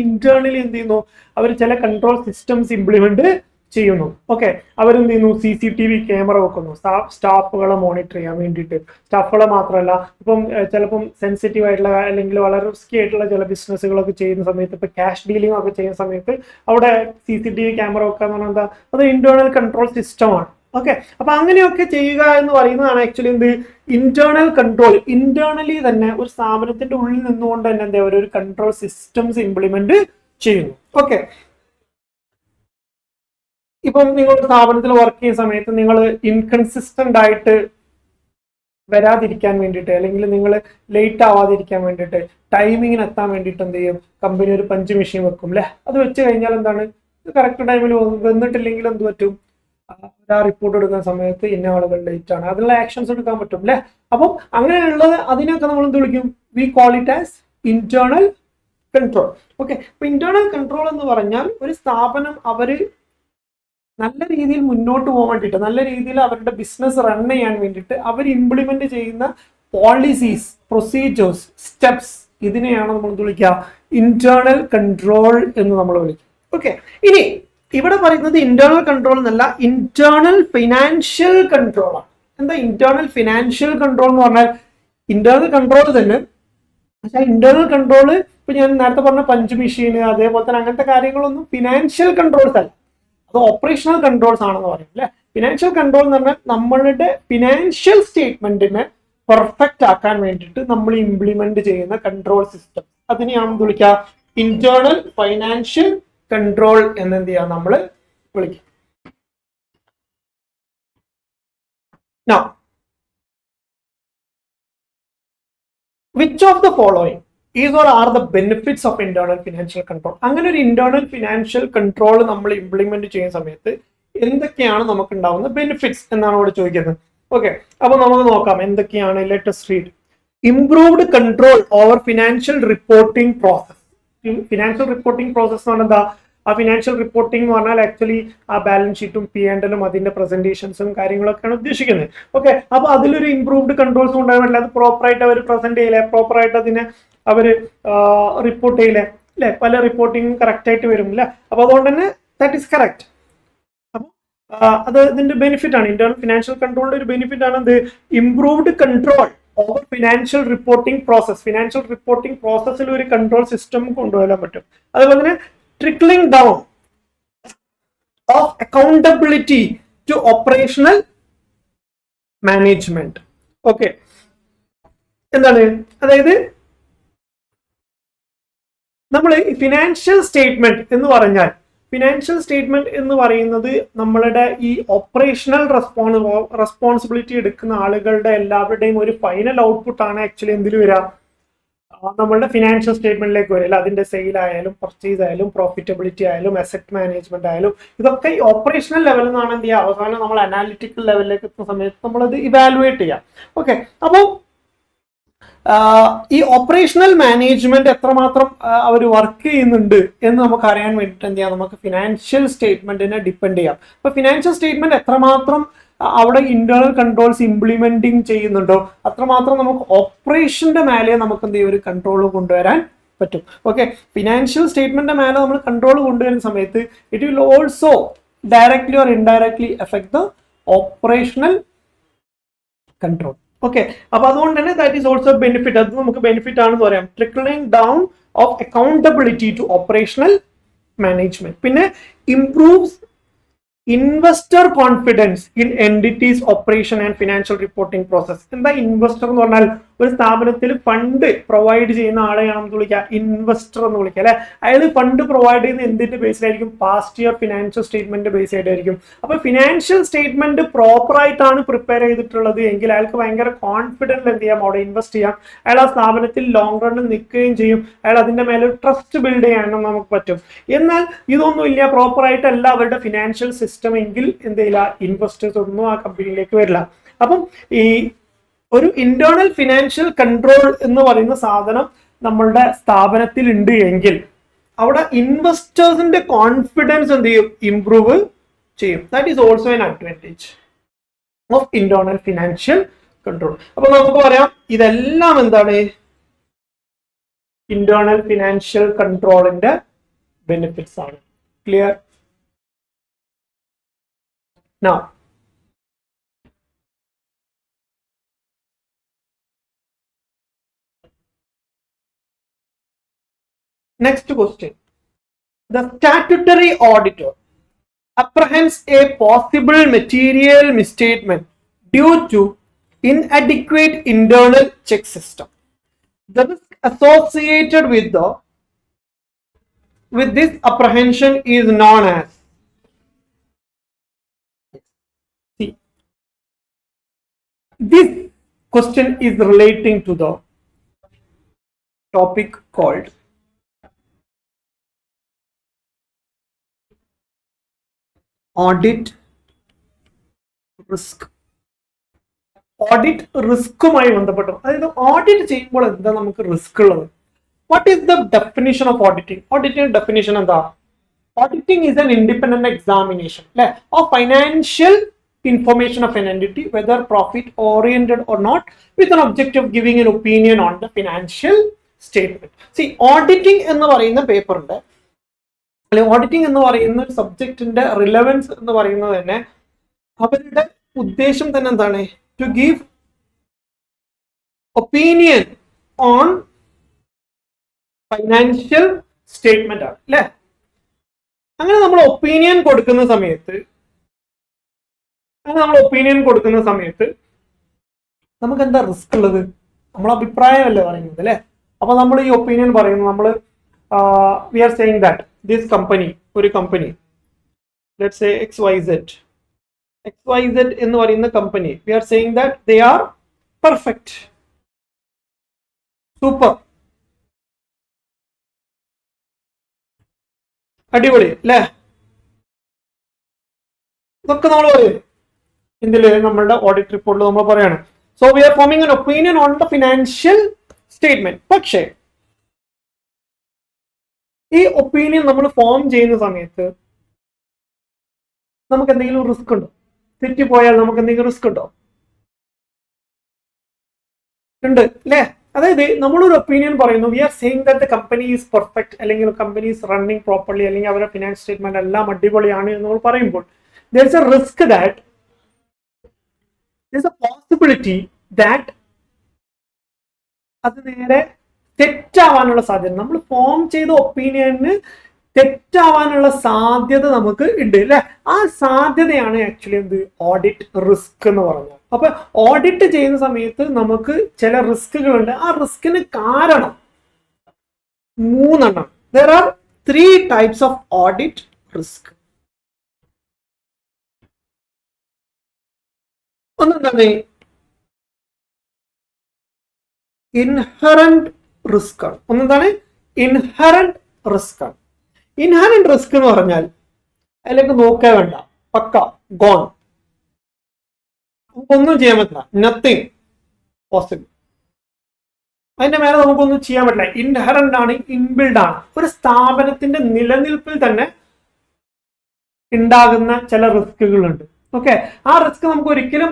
ഇന്റേണലി എന്ത് ചെയ്യുന്നു? അവർ ചില കൺട്രോൾ സിസ്റ്റംസ് ഇംപ്ലിമെന്റ് ചെയ്യുന്നു. ഓക്കെ, അവരെന്ത് ചെയ്യുന്നു? CCTV ക്യാമറ വെക്കുന്നു സ്റ്റാഫുകളെ മോണിറ്റർ ചെയ്യാൻ വേണ്ടിയിട്ട്. സ്റ്റാഫുകളെ മാത്രമല്ല, ഇപ്പം ചിലപ്പം സെൻസിറ്റീവ് ആയിട്ടുള്ള അല്ലെങ്കിൽ വളരെ റിസ്കി ആയിട്ടുള്ള ചില ബിസിനസ്സുകളൊക്കെ ചെയ്യുന്ന സമയത്ത്, ഇപ്പൊ ക്യാഷ് ഡീലിംഗ് ഒക്കെ ചെയ്യുന്ന സമയത്ത് അവിടെ CCTV ക്യാമറ വെക്കുക എന്ന് പറഞ്ഞാൽ എന്താ? അത് ഇന്റേണൽ കൺട്രോൾ സിസ്റ്റമാണ്. ഓക്കെ, അപ്പൊ അങ്ങനെയൊക്കെ ചെയ്യുക എന്ന് പറയുന്നതാണ് ആക്ച്വലി എന്ത്? Internal control. ഇന്റേണലി തന്നെ ഒരു സ്ഥാപനത്തിന്റെ ഉള്ളിൽ നിന്നുകൊണ്ട് തന്നെ എന്താ ഒരു കൺട്രോൾ സിസ്റ്റംസ് ഇംപ്ലിമെന്റ് ചെയ്യുന്നു. ഓക്കെ, ഇപ്പം നിങ്ങൾ സ്ഥാപനത്തിൽ വർക്ക് ചെയ്യുന്ന സമയത്ത് നിങ്ങൾ ഇൻകൺസിസ്റ്റന്റ് ആയിട്ട് വരാതിരിക്കാൻ വേണ്ടിയിട്ട്, അല്ലെങ്കിൽ നിങ്ങൾ ലേറ്റ് ആവാതിരിക്കാൻ വേണ്ടിയിട്ട്, ടൈമിങ്ങിന് എത്താൻ വേണ്ടിയിട്ട് എന്ത് ചെയ്യും? കമ്പനി ഒരു പഞ്ച് മെഷീൻ വെക്കും അല്ലെ. അത് വെച്ച് കഴിഞ്ഞാൽ എന്താണ്? കറക്റ്റ് ടൈമിൽ വന്നിട്ടില്ലെങ്കിൽ എന്ത് പറ്റും? ആ റിപ്പോർട്ട് എടുക്കുന്ന സമയത്ത് ഇന്ന ആളുകൾ ലേറ്റ് ആണ്, അതിനുള്ള ആക്ഷൻസ് എടുക്കാൻ പറ്റും അല്ലെ. അപ്പം അങ്ങനെയുള്ളത് അതിനൊക്കെ നമ്മൾ എന്ത് വിളിക്കും? We call it as internal control. Okay, അപ്പൊ ഇന്റേണൽ കൺട്രോൾ എന്ന് പറഞ്ഞാൽ ഒരു സ്ഥാപനം അവര് നല്ല രീതിയിൽ മുന്നോട്ട് പോകാൻ വേണ്ടിയിട്ട്, നല്ല രീതിയിൽ അവരുടെ ബിസിനസ് റൺ ചെയ്യാൻ വേണ്ടിയിട്ട് അവർ ഇംപ്ലിമെന്റ് ചെയ്യുന്ന പോളിസീസ്, പ്രൊസീജിയേഴ്സ്, സ്റ്റെപ്സ്, ഇതിനെയാണ് നമ്മൾ വിളിക്കുക ഇന്റേണൽ കൺട്രോൾ എന്ന് നമ്മൾ വിളിക്കും. ഓക്കെ, ഇനി ഇവിടെ പറയുന്നത് ഇന്റേണൽ കൺട്രോൾ എന്നല്ല, ഇന്റേണൽ ഫിനാൻഷ്യൽ കൺട്രോൾ ആണ്. എന്താ ഇന്റേണൽ ഫിനാൻഷ്യൽ കൺട്രോൾ എന്ന് പറഞ്ഞാൽ? ഇന്റേണൽ കൺട്രോൾ തന്നെ, പക്ഷെ ഇന്റേണൽ കൺട്രോൾ ഇപ്പൊ ഞാൻ നേരത്തെ പറഞ്ഞ പഞ്ച് മെഷീൻ അതേപോലെ തന്നെ അങ്ങനത്തെ കാര്യങ്ങളൊന്നും ഫിനാൻഷ്യൽ കൺട്രോൾസ് അല്ല, അത് ഓപ്പറേഷണൽ കൺട്രോൾസ് ആണെന്ന് പറയും അല്ലെ. ഫിനാൻഷ്യൽ കൺട്രോൾ എന്ന് പറഞ്ഞാൽ നമ്മളുടെ ഫിനാൻഷ്യൽ സ്റ്റേറ്റ്മെന്റിനെ പെർഫെക്റ്റ് ആക്കാൻ വേണ്ടിയിട്ട് നമ്മൾ ഇംപ്ലിമെന്റ് ചെയ്യുന്ന കൺട്രോൾ സിസ്റ്റം, അതിനെയാണ് വിളിക്കുക ഇന്റേണൽ ഫൈനാൻഷ്യൽ കൺട്രോൾ എന്ന് എന്ത് ചെയ്യാം? നമ്മൾ വിളിക്കും. Now, which of the following is or are the benefits of internal financial control. അങ്ങനെ ഒരു ഇന്റേണൽ ഫിനാൻഷ്യൽ കൺട്രോൾ നമ്മൾ ഇംപ്ലിമെന്റ് ചെയ്യുന്ന സമയത്ത് എന്തൊക്കെയാണ് നമുക്ക് ഉണ്ടാവുന്ന ബെനിഫിറ്റ്സ് എന്നാണ് ഇവിടെ ചോദിക്കുന്നത്. ഓക്കെ, അപ്പൊ നമുക്ക് നോക്കാം എന്തൊക്കെയാണ്. Let us read. Improved control over financial reporting process. Financial reporting process എന്ന് പറഞ്ഞാൽ എന്താ? ആ ഫിനാൻഷ്യൽ റിപ്പോർട്ടിംഗ് എന്ന് പറഞ്ഞാൽ ആക്ച്വലി ആ ബാലൻസ് ഷീറ്റും P&L അതിന്റെ പ്രസന്റേഷൻസും കാര്യങ്ങളൊക്കെയാണ് ഉദ്ദേശിക്കുന്നത്. ഓക്കെ, അപ്പൊ അതിലൊരു ഇംപ്രൂവ്ഡ് കൺട്രോൾസ് ഉണ്ടാകാൻ പറ്റില്ല. അത് പ്രോപ്പറായിട്ട് അവർ പ്രസന്റ് ചെയ്യില്ലേ, പ്രോപ്പറായിട്ട് അതിനെ അവര് റിപ്പോർട്ട് ചെയ്യില്ലേ, അല്ലെ? പല റിപ്പോർട്ടിംഗ് കറക്റ്റ് ആയിട്ട് വരും അല്ലെ? അപ്പൊ അതുകൊണ്ട് തന്നെ ദാറ്റ് ഈസ് കറക്റ്റ്. അപ്പൊ അത് ഇതിന്റെ ബെനിഫിറ്റ് ആണ്. ഇന്റേണൽ ഫിനാൻഷ്യൽ കൺട്രോളിന്റെ ഒരു ബെനിഫിറ്റ് ആണ് ഇത്, improved control over financial reporting process. Financial reporting പ്രോസസ്സിൽ ഒരു കൺട്രോൾ സിസ്റ്റം കൊണ്ടുവരാൻ പറ്റും. അതുപോലെ തന്നെ trickling down of accountability to operational management. Okay, എന്താണ്? അതായത് നമ്മൾ ഫിനാൻഷ്യൽ സ്റ്റേറ്റ്മെന്റ് എന്ന് പറഞ്ഞാൽ, ഫിനാൻഷ്യൽ സ്റ്റേറ്റ്മെന്റ് എന്ന് പറയുന്നത് നമ്മളുടെ ഈ ഓപ്പറേഷണൽ റെസ്പോൺസിബിലിറ്റി എടുക്കുന്ന ആളുകളുടെ എല്ലാവരുടെയും ഒരു ഫൈനൽ ഔട്ട്പുട്ട് ആണ് ആക്ച്വലി എന്തിൽ വരിക, നമ്മളുടെ ഫിനാൻഷ്യൽ സ്റ്റേറ്റ്മെന്റിലേക്ക് വരില്ല. അതിന്റെ സെയിൽ ആയാലും പർച്ചേസ് ആയാലും പ്രോഫിറ്റബിലിറ്റി ആയാലും അസറ്റ് മാനേജ്മെന്റ് ആയാലും ഇതൊക്കെ ഈ ഓപ്പറേഷണൽ ലെവലിൽ നിന്നാണ് എന്ത് ചെയ്യുക, അവസാനം നമ്മൾ അനാലിറ്റിക്കൽ ലെവലിലേക്ക് എത്തുന്ന സമയത്ത് നമ്മളത് ഇവാലുവേറ്റ് ചെയ്യാം. ഓക്കെ, അപ്പോൾ ഈ ഓപ്പറേഷണൽ മാനേജ്മെന്റ് എത്രമാത്രം അവർ വർക്ക് ചെയ്യുന്നുണ്ട് എന്ന് നമുക്ക് അറിയാൻ വേണ്ടിയിട്ട് എന്ത് ചെയ്യാം, നമുക്ക് ഫിനാൻഷ്യൽ സ്റ്റേറ്റ്മെന്റിനെ ഡിപ്പെൻഡ് ചെയ്യാം. അപ്പൊ ഫിനാൻഷ്യൽ സ്റ്റേറ്റ്മെന്റ് എത്രമാത്രം അവിടെ ഇന്റേണൽ കൺട്രോൾസ് ഇംപ്ലിമെന്റിങ് ചെയ്യുന്നുണ്ടോ അത്രമാത്രം നമുക്ക് ഓപ്പറേഷന്റെ മേലെ നമുക്ക് എന്ത് ചെയ്യും, ഒരു കൺട്രോൾ കൊണ്ടുവരാൻ പറ്റും. ഓക്കെ, ഫിനാൻഷ്യൽ സ്റ്റേറ്റ്മെന്റിന്റെ മേലെ നമ്മൾ കൺട്രോൾ കൊണ്ടുവരുന്ന സമയത്ത് it will also directly or indirectly effect the operational control. Okay, അപ്പൊ അതുകൊണ്ട് തന്നെ ദാറ്റ് ഈസ് ഓൾസോ ബെനിഫിറ്റ്. അത് നമുക്ക് ബെനിഫിറ്റ് ആണെന്ന് പറയാം. Trickling down of accountability to operational management. പിന്നെ improves investor confidence in entities operation and financial reporting process. എന്താ investor എന്ന് പറഞ്ഞാൽ? ഒരു സ്ഥാപനത്തിൽ ഫണ്ട് പ്രൊവൈഡ് ചെയ്യുന്ന ആളെയാണ് നമുക്ക് വിളിക്കുക ഇൻവെസ്റ്റർ എന്ന് വിളിക്കുക അല്ലെ. അയാൾ ഫണ്ട് പ്രൊവൈഡ് ചെയ്യുന്ന എന്തിന്റെ ബേസിലായിരിക്കും? Past year financial statement base ആയിട്ടായിരിക്കും. അപ്പൊ ഫിനാൻഷ്യൽ സ്റ്റേറ്റ്മെന്റ് പ്രോപ്പർ ആയിട്ടാണ് പ്രിപ്പയർ ചെയ്തിട്ടുള്ളത് എങ്കിൽ അയാൾക്ക് ഭയങ്കര കോൺഫിഡൻസ് എന്ത് ചെയ്യാം, അവിടെ ഇൻവെസ്റ്റ് ചെയ്യാം. അയാൾ ആ സ്ഥാപനത്തിൽ ലോങ് റണ്ണിൽ നിൽക്കുകയും ചെയ്യും. അയാൾ അതിന്റെ മേലെ ഒരു ട്രസ്റ്റ് ബിൽഡ് ചെയ്യാനും നമുക്ക് പറ്റും. എന്നാൽ ഇതൊന്നും ഇല്ല, പ്രോപ്പർ ആയിട്ടല്ല അവരുടെ ഫിനാൻഷ്യൽ സിസ്റ്റം എങ്കിൽ എന്ത് ചെയ്യില്ല, ഇൻവെസ്റ്റേഴ്സ് ഒന്നും ആ കമ്പനിയിലേക്ക് വരില്ല. അപ്പം ഈ ഒരു ഇന്റേണൽ ഫിനാൻഷ്യൽ കൺട്രോൾ എന്ന് പറയുന്ന സാധനം നമ്മളുടെ സ്ഥാപനത്തിൽ ഉണ്ട് എങ്കിൽ അവിടെ ഇൻവെസ്റ്റേഴ്സിന്റെ കോൺഫിഡൻസ് എന്ത് ചെയ്യും, ഇംപ്രൂവ് ചെയ്യും. That is also an advantage of internal financial control. അപ്പൊ നമുക്ക് പറയാം ഇതെല്ലാം എന്താണ് ഇന്റേണൽ ഫിനാൻഷ്യൽ കൺട്രോളിന്റെ ബെനിഫിറ്റ്സ് ആണ്. Clear? Now, next question. The statutory auditor apprehends a possible material misstatement due to inadequate internal check system. The risk associated with this apprehension is known as. This question is relating to the topic called audit risk. Audit റിസ്കുമായി ബന്ധപ്പെട്ടു. അതായത് ഓഡിറ്റ് ചെയ്യുമ്പോൾ എന്താ നമുക്ക് risk ഉള്ളത്? What is the definition of auditing? Auditing definition എന്താ? Auditing is an independent examination അല്ലെ of financial information of an entity, whether profit oriented or not, with an objective of giving an opinion on the financial statement. See, auditing എന്ന് പറയുന്ന പേപ്പറിന്റെ അല്ലെങ്കിൽ auditing എന്ന് പറയുന്ന ഒരു സബ്ജക്റ്റിന്റെ relevance എന്ന് പറയുന്നത് തന്നെ അവരുടെ ഉദ്ദേശം തന്നെ എന്താണ്? To give opinion on financial statement ആണ് അല്ലെ. അങ്ങനെ നമ്മൾ ഒപ്പീനിയൻ കൊടുക്കുന്ന സമയത്ത് നമുക്ക് എന്താ റിസ്ക് ഉള്ളത്? നമ്മളെ അഭിപ്രായമല്ലേ പറയുന്നത് അല്ലെ. അപ്പൊ നമ്മൾ ഈ ഒപ്പീനിയൻ പറയുന്നു, നമ്മൾ we are saying that this company, ഒരു കമ്പനി ലെറ്റ്സ് സേ XYZ എന്ന് പറയുന്ന company, we are saying that they are perfect, super, അടിപൊളി അല്ലേ? ഇതൊക്കെ നമ്മൾ പറയും ഇതില് നമ്മളുടെ ഓഡിറ്റ് റിപ്പോർട്ടിൽ നമ്മൾ പറയാണ്. So we are forming an opinion on the financial statement. പക്ഷേ ഈ ഒപ്പീനിയൻ നമ്മൾ ഫോം ചെയ്യുന്ന സമയത്ത് നമുക്ക് എന്തെങ്കിലും റിസ്ക് ഉണ്ടോ? തെറ്റിപ്പോയാൽ നമുക്ക് എന്തെങ്കിലും റിസ്ക് ഉണ്ടോ? ഉണ്ട് അല്ലേ? അതായത് നമ്മളൊരു ഒപ്പീനിയൻ പറയുന്നു, we are saying that the company is perfect, അല്ലെങ്കിൽ കമ്പനി ഈസ് റണ്ണിങ് പ്രോപ്പർലി, അല്ലെങ്കിൽ അവരുടെ ഫിനാൻസ് സ്റ്റേറ്റ്മെന്റ് എല്ലാം അടിപൊളിയാണ് എന്ന് നമ്മൾ പറയുമ്പോൾ there is a risk that there's a possibility that അത് നേരെ തെറ്റാവാനുള്ള സാധ്യത, നമ്മൾ ഫോം ചെയ്ത ഒപ്പീനിയന് തെറ്റാവാനുള്ള സാധ്യത നമുക്ക് ഉണ്ട് അല്ലെ? ആ സാധ്യതയാണ് ആക്ച്വലി എന്ത് ഓഡിറ്റ് റിസ്ക് എന്ന് പറഞ്ഞാൽ. അപ്പൊ ഓഡിറ്റ് ചെയ്യുന്ന സമയത്ത് നമുക്ക് ചില റിസ്കുകളുണ്ട്. ആ റിസ്കിന് കാരണം 3 എണ്ണം. there are 3 types of audit risk. ഒന്നെന്താണ്? ഇൻഹറന്റ് റിസ്ക് ആണ്. ഒന്നെന്താണ്? ഇൻഹറന്റ് റിസ്ക് ആണ്. ഇൻഹറന്റ് റിസ്ക് എന്ന് പറഞ്ഞാൽ അതിലേക്ക് നോക്കേ വേണ്ട, പക്ക ഗോൺ, നമുക്കൊന്നും ചെയ്യാൻ പറ്റില്ല, നത്തിങ് പോസിബിൾ, അതിന്റെ മേലെ നമുക്കൊന്നും ചെയ്യാൻ പറ്റില്ല. ഇൻഹറന്റ് ആണ്, ഇൻബിൽഡ് ആണ്. ഒരു സ്ഥാപനത്തിന്റെ നിലനിൽപ്പിൽ തന്നെ ഉണ്ടാകുന്ന ചില റിസ്കുകളുണ്ട്. ഓക്കെ, ആ റിസ്ക് നമുക്ക് ഒരിക്കലും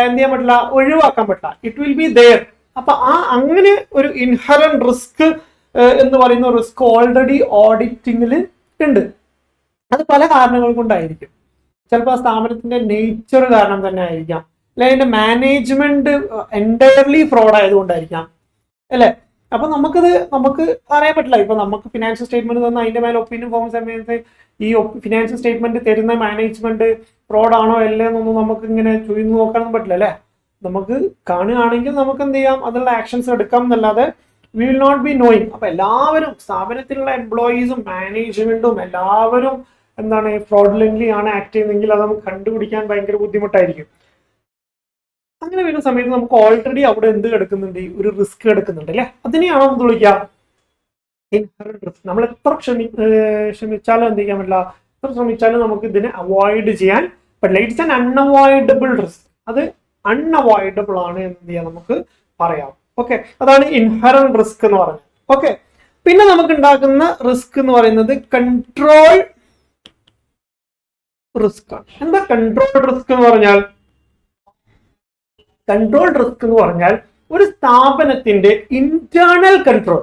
എന്ത് ചെയ്യാൻ പറ്റില്ല, ഒഴിവാക്കാൻ പറ്റില്ല. It will be there. അപ്പൊ അങ്ങനെ ഒരു ഇൻഹറന്റ് റിസ്ക് എന്ന് പറയുന്ന റിസ്ക് ഓൾറെഡി ഓഡിറ്റിംഗിൽ ഉണ്ട്. അത് പല കാരണങ്ങൾ കൊണ്ടായിരിക്കും. ചിലപ്പോൾ ആ സ്ഥാപനത്തിന്റെ നേച്ചർ കാരണം തന്നെ ആയിരിക്കാം, അല്ലെ അതിന്റെ മാനേജ്മെന്റ് എൻറ്റയർലി ഫ്രോഡ് ആയതുകൊണ്ടായിരിക്കാം അല്ലെ? അപ്പൊ നമുക്ക് അറിയാൻ പറ്റില്ല. ഇപ്പൊ നമുക്ക് ഫിനാൻഷ്യൽ സ്റ്റേറ്റ്മെന്റ് തന്ന അതിന്റെ മേലെ ഒപ്പീനിയൻ ഫോം സമയത്ത് ഈ ഫിനാൻഷ്യൽ സ്റ്റേറ്റ്മെന്റ് തരുന്ന മാനേജ്മെന്റ് ഫ്രോഡ് ആണോ അല്ലേ എന്നൊന്നും നമുക്ക് ഇങ്ങനെ ചുഴിഞ്ഞു നോക്കാനൊന്നും പറ്റില്ല അല്ലെ? നമുക്ക് കാണുകയാണെങ്കിൽ നമുക്ക് എന്ത് ചെയ്യാം, അതിനുള്ള ആക്ഷൻസ് എടുക്കാം എന്നല്ലാതെ we will not be knowing. അപ്പൊ എല്ലാവരും സ്ഥാപനത്തിലുള്ള എംപ്ലോയീസും മാനേജ്മെന്റും എല്ലാവരും എന്താണ് ഫ്രോഡുലന്റ്ലി ആണ് ആക്ട് ചെയ്യുന്നതെങ്കിൽ അത് നമുക്ക് കണ്ടുപിടിക്കാൻ ഭയങ്കര ബുദ്ധിമുട്ടായിരിക്കും. അങ്ങനെ വരുന്ന സമയത്ത് നമുക്ക് ഓൾറെഡി അവിടെ എന്ത് കിടക്കുന്നുണ്ട്, ഒരു റിസ്ക് കിടക്കുന്നുണ്ട് അല്ലെ? അതിനെയാണോ എന്ത് വിളിക്കുക, ഇൻഹറന്റ് റിസ്ക്. നമ്മൾ എത്ര ശ്രമിച്ചാലും എന്ത് ചെയ്യാൻ പറ്റില്ല, എത്ര ശ്രമിച്ചാലും നമുക്ക് ഇതിനെ അവോയ്ഡ് ചെയ്യാൻ പറ്റില്ല. It's an unavoidable risk. അത് അൺഅവോയ്ഡബിൾ ആണ് എന്ന് ചെയ്യാൻ നമുക്ക് പറയാം. ഓക്കെ, അതാണ് ഇൻഹറന്റ് റിസ്ക് എന്ന് പറയുന്നത്. ഓക്കെ, പിന്നെ നമുക്ക് ഉണ്ടാക്കുന്ന റിസ്ക് എന്ന് പറയുന്നത് കൺട്രോൾ റിസ്ക് ആണ്. എന്താ കൺട്രോൾ റിസ്ക് എന്ന് പറഞ്ഞാൽ? കൺട്രോൾ റിസ്ക് എന്ന് പറഞ്ഞാൽ ഒരു സ്ഥാപനത്തിന്റെ ഇന്റേണൽ കൺട്രോൾ.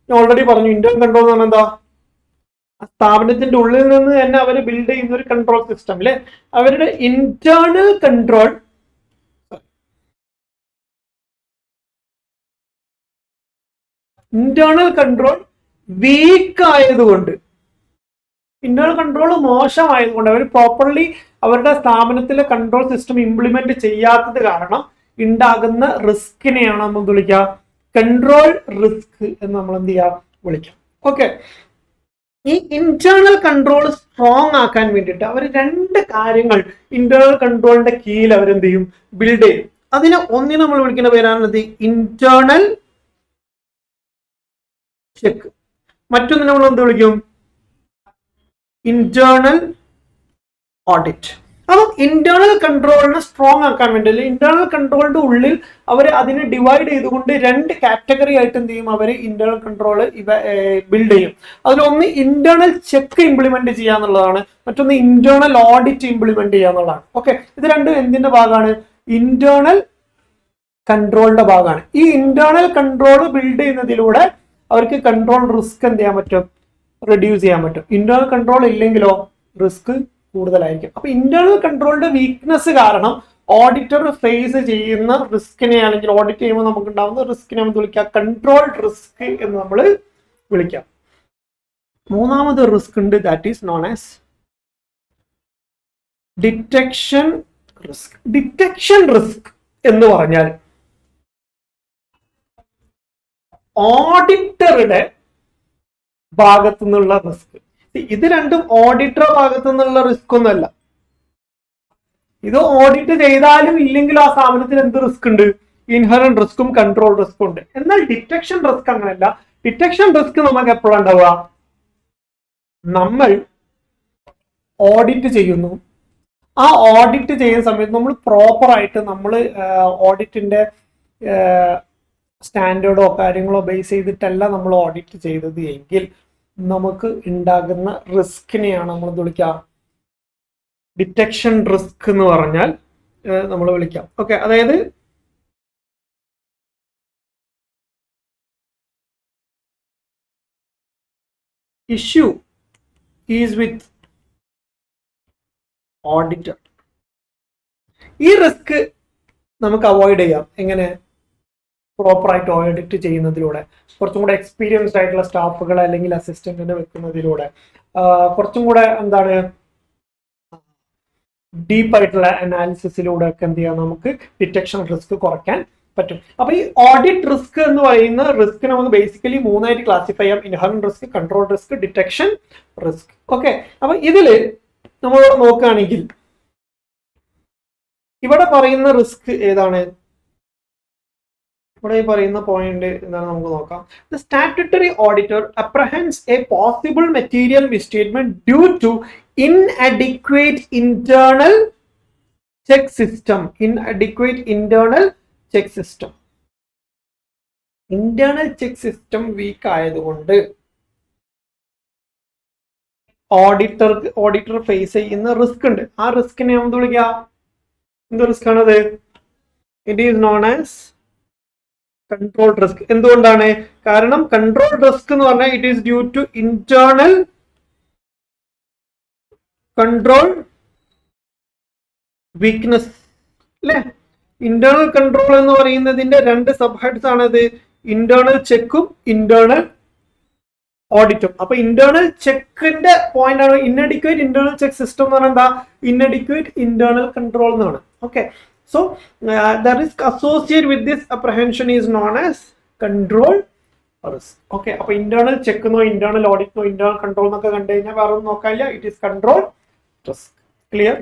ഞാൻ ഓൾറെഡി പറഞ്ഞു, ഇന്റേണൽ കൺട്രോൾ എന്ന് പറഞ്ഞാൽ എന്താ? സ്ഥാപനത്തിന്റെ ഉള്ളിൽ നിന്ന് തന്നെ അവർ ബിൽഡ് ചെയ്യുന്ന ഒരു കൺട്രോൾ സിസ്റ്റം അല്ലെ? അവരുടെ ഇന്റേണൽ കൺട്രോൾ വീക്ക് ആയതുകൊണ്ട്, ഇന്റേണൽ കൺട്രോൾ മോശമായതുകൊണ്ട്, അവർ പ്രോപ്പർലി അവരുടെ സ്ഥാപനത്തിലെ കൺട്രോൾ സിസ്റ്റം ഇംപ്ലിമെന്റ് ചെയ്യാത്തത് കാരണം ഉണ്ടാകുന്ന റിസ്കിനെയാണ് നമ്മൾ വിളിക്കുക കൺട്രോൾ റിസ്ക് എന്ന് നമ്മൾ എന്ത് ചെയ്യാം, വിളിക്കാം. ഓക്കെ, ഈ ഇന്റേണൽ കൺട്രോൾ സ്ട്രോങ് ആക്കാൻ വേണ്ടിയിട്ട് അവർ 2 കാര്യങ്ങൾ ഇന്റേണൽ കൺട്രോളിന്റെ കീഴിൽ അവരെന്ത് ചെയ്യും, ബിൽഡ് ചെയ്യും. ഒന്നിനെ നമ്മൾ വിളിക്കുന്ന പേരാണ് ഇന്റേണൽ ചെക്ക്. മറ്റൊന്നിനെ നമ്മൾ എന്ത് വിളിക്കും, ഇന്റേണൽ ഓഡിറ്റ്. അപ്പം ഇന്റേണൽ കൺട്രോളിനെ സ്ട്രോങ് ആക്കാൻ വേണ്ടി, അല്ലെങ്കിൽ ഇന്റേണൽ കൺട്രോളിന്റെ ഉള്ളിൽ അവർ അതിനെ ഡിവൈഡ് ചെയ്തുകൊണ്ട് 2 കാറ്റഗറി ആയിട്ട് എന്ത് ചെയ്യും, അവർ ഇന്റേണൽ കൺട്രോൾ ബിൽഡ് ചെയ്യും. അതിലൊന്ന് ഇന്റേണൽ ചെക്ക് ഇംപ്ലിമെന്റ് ചെയ്യാന്നുള്ളതാണ്, മറ്റൊന്ന് ഇന്റേണൽ ഓഡിറ്റ് ഇംപ്ലിമെന്റ് ചെയ്യാന്നുള്ളതാണ്. ഓക്കെ, ഇത് രണ്ടും എന്തിന്റെ ഭാഗമാണ്? ഇന്റേണൽ കൺട്രോളിന്റെ ഭാഗമാണ്. ഈ ഇന്റേണൽ കൺട്രോൾ ബിൽഡ് ചെയ്യുന്നതിലൂടെ അവർക്ക് കൺട്രോൾ റിസ്ക് എന്ത് ചെയ്യാൻ പറ്റും, റെഡ്യൂസ് ചെയ്യാൻ പറ്റും. ഇന്റേണൽ കൺട്രോൾ ഇല്ലെങ്കിലോ റിസ്ക് കൂടുതലായിരിക്കും. അപ്പൊ ഇന്റേണൽ കൺട്രോളിന്റെ വീക്ക്നെസ് കാരണം ഓഡിറ്റർ ഫേസ് ചെയ്യുന്ന റിസ്കിനെ, അല്ലെങ്കിൽ ഓഡിറ്റ് ചെയ്യുമ്പോൾ നമുക്ക് ഉണ്ടാവുന്ന റിസ്കിനെ നമ്മൾ വിളിക്കുക കൺട്രോൾ റിസ്ക് എന്ന് നമ്മൾ വിളിക്കാം. മൂന്നാമത് റിസ്ക് ഉണ്ട്, that is known as detection risk. Detection risk എന്ന് പറഞ്ഞാൽ ഓഡിറ്ററുടെ ഭാഗത്തു നിന്നുള്ള റിസ്ക്. ഇത് രണ്ടും ഓഡിറ്റർ ഭാഗത്തു നിന്നുള്ള റിസ്ക് ഒന്നുമല്ല. ഇത് ഓഡിറ്റ് ചെയ്താലും ഇല്ലെങ്കിലും ആ സ്ഥാപനത്തിന് എന്ത് റിസ്ക് ഉണ്ട്, ഇൻഹറന്റ് റിസ്ക്കും കൺട്രോൾ റിസ്ക്കും ഉണ്ട്. എന്നാൽ ഡിറ്റക്ഷൻ റിസ്ക് അങ്ങനെയല്ല. ഡിറ്റക്ഷൻ റിസ്ക് നമുക്ക് എപ്പോഴാണ് ഉണ്ടാവുക, നമ്മൾ ഓഡിറ്റ് ചെയ്യുന്നു. ആ ഓഡിറ്റ് ചെയ്യുന്ന സമയത്ത് നമ്മൾ പ്രോപ്പറായിട്ട് നമ്മൾ ഓഡിറ്റിന്റെ സ്റ്റാൻഡേർഡോ കാര്യങ്ങളോ ബേസ് ചെയ്തിട്ടല്ല നമ്മൾ ഓഡിറ്റ് ചെയ്തത് എങ്കിൽ നമുക്ക് ഉണ്ടാകുന്ന റിസ്കിനെയാണ് നമ്മൾ വിളിക്കുക ഡിറ്റക്ഷൻ റിസ്ക് എന്ന് പറഞ്ഞാൽ നമ്മൾ വിളിക്കാം. ഓക്കെ, അതായത് ഇഷ്യൂ ഈസ് വിത്ത് ഓഡിറ്റർ. ഈ റിസ്ക് നമുക്ക് അവോയ്ഡ് ചെയ്യാം. എങ്ങനെ? പ്രോപ്പറായിട്ട് ഓഡിറ്റ് ചെയ്യുന്നതിലൂടെ, കുറച്ചും കൂടെ എക്സ്പീരിയൻസ്ഡ് ആയിട്ടുള്ള സ്റ്റാഫുകളെ അല്ലെങ്കിൽ അസിസ്റ്റന്റിനെ വെക്കുന്നതിലൂടെ, കുറച്ചും കൂടെ എന്താണ് ഡീപ്പായിട്ടുള്ള അനാലിസിസിലൂടെ ഒക്കെ എന്ത് ചെയ്യാം, നമുക്ക് ഡിറ്റക്ഷൻ റിസ്ക് കുറയ്ക്കാൻ പറ്റും. അപ്പൊ ഈ ഓഡിറ്റ് റിസ്ക് എന്ന് പറയുന്ന റിസ്ക് നമുക്ക് ബേസിക്കലി മൂന്നായിട്ട് ക്ലാസിഫൈ ചെയ്യാം: inherent risk, control risk, detection risk. Okay, അപ്പൊ ഇതില് നമ്മൾ നോക്കുകയാണെങ്കിൽ ഇവിടെ പറയുന്ന റിസ്ക് ഏതാണ്? ഇവിടെ ഈ പറയുന്ന പോയിന്റ് എന്താണ് നമുക്ക് നോക്കാം. The statutory auditor apprehends a possible material misstatement due to inadequate internal check system. Inadequate internal check system. Internal check system weak ആയതുകൊണ്ട് ഓഡിറ്റർ ഫേസ് ചെയ്യുന്ന റിസ്ക് ഉണ്ട്. ആ റിസ്കിനെ നമ്മൾ വിളിക്കുക എന്ത് റിസ്ക് ആണത്? It is known as control risk. എന്തുകൊണ്ടാണ്? കാരണം കൺട്രോൾ റിസ്ക് എന്ന് പറഞ്ഞാൽ it is due to internal control weakness അല്ലെ. ഇന്റേണൽ കൺട്രോൾ എന്ന് പറയുന്നതിന്റെ രണ്ട് സബ് ഹെഡ്സ് ആണത്: ഇന്റേണൽ ചെക്കും ഇന്റേണൽ ഓഡിറ്റും. അപ്പൊ ഇന്റേണൽ ചെക്കിന്റെ പോയിന്റ് ആണ് ഇൻഅഡിക്വേറ്റ് ഇന്റേണൽ ചെക്ക് സിസ്റ്റം എന്ന് പറഞ്ഞാൽ എന്താ? ഇൻഅഡിക്വേറ്റ് ഇന്റേണൽ കൺട്രോൾ എന്നാണ്. Okay, so the risk associate with this apprehension is known as control risk. Okay, അപ്പൊ ഇന്റേണൽ ചെക്കുന്നോ ഇന്റേണൽ ഓഡിറ്റിനോ ഇന്റേണൽ കൺട്രോൾ എന്നൊക്കെ കണ്ടു കഴിഞ്ഞാൽ വേറെ ഒന്നും നോക്കാനില്ല. It is control risk. Clear?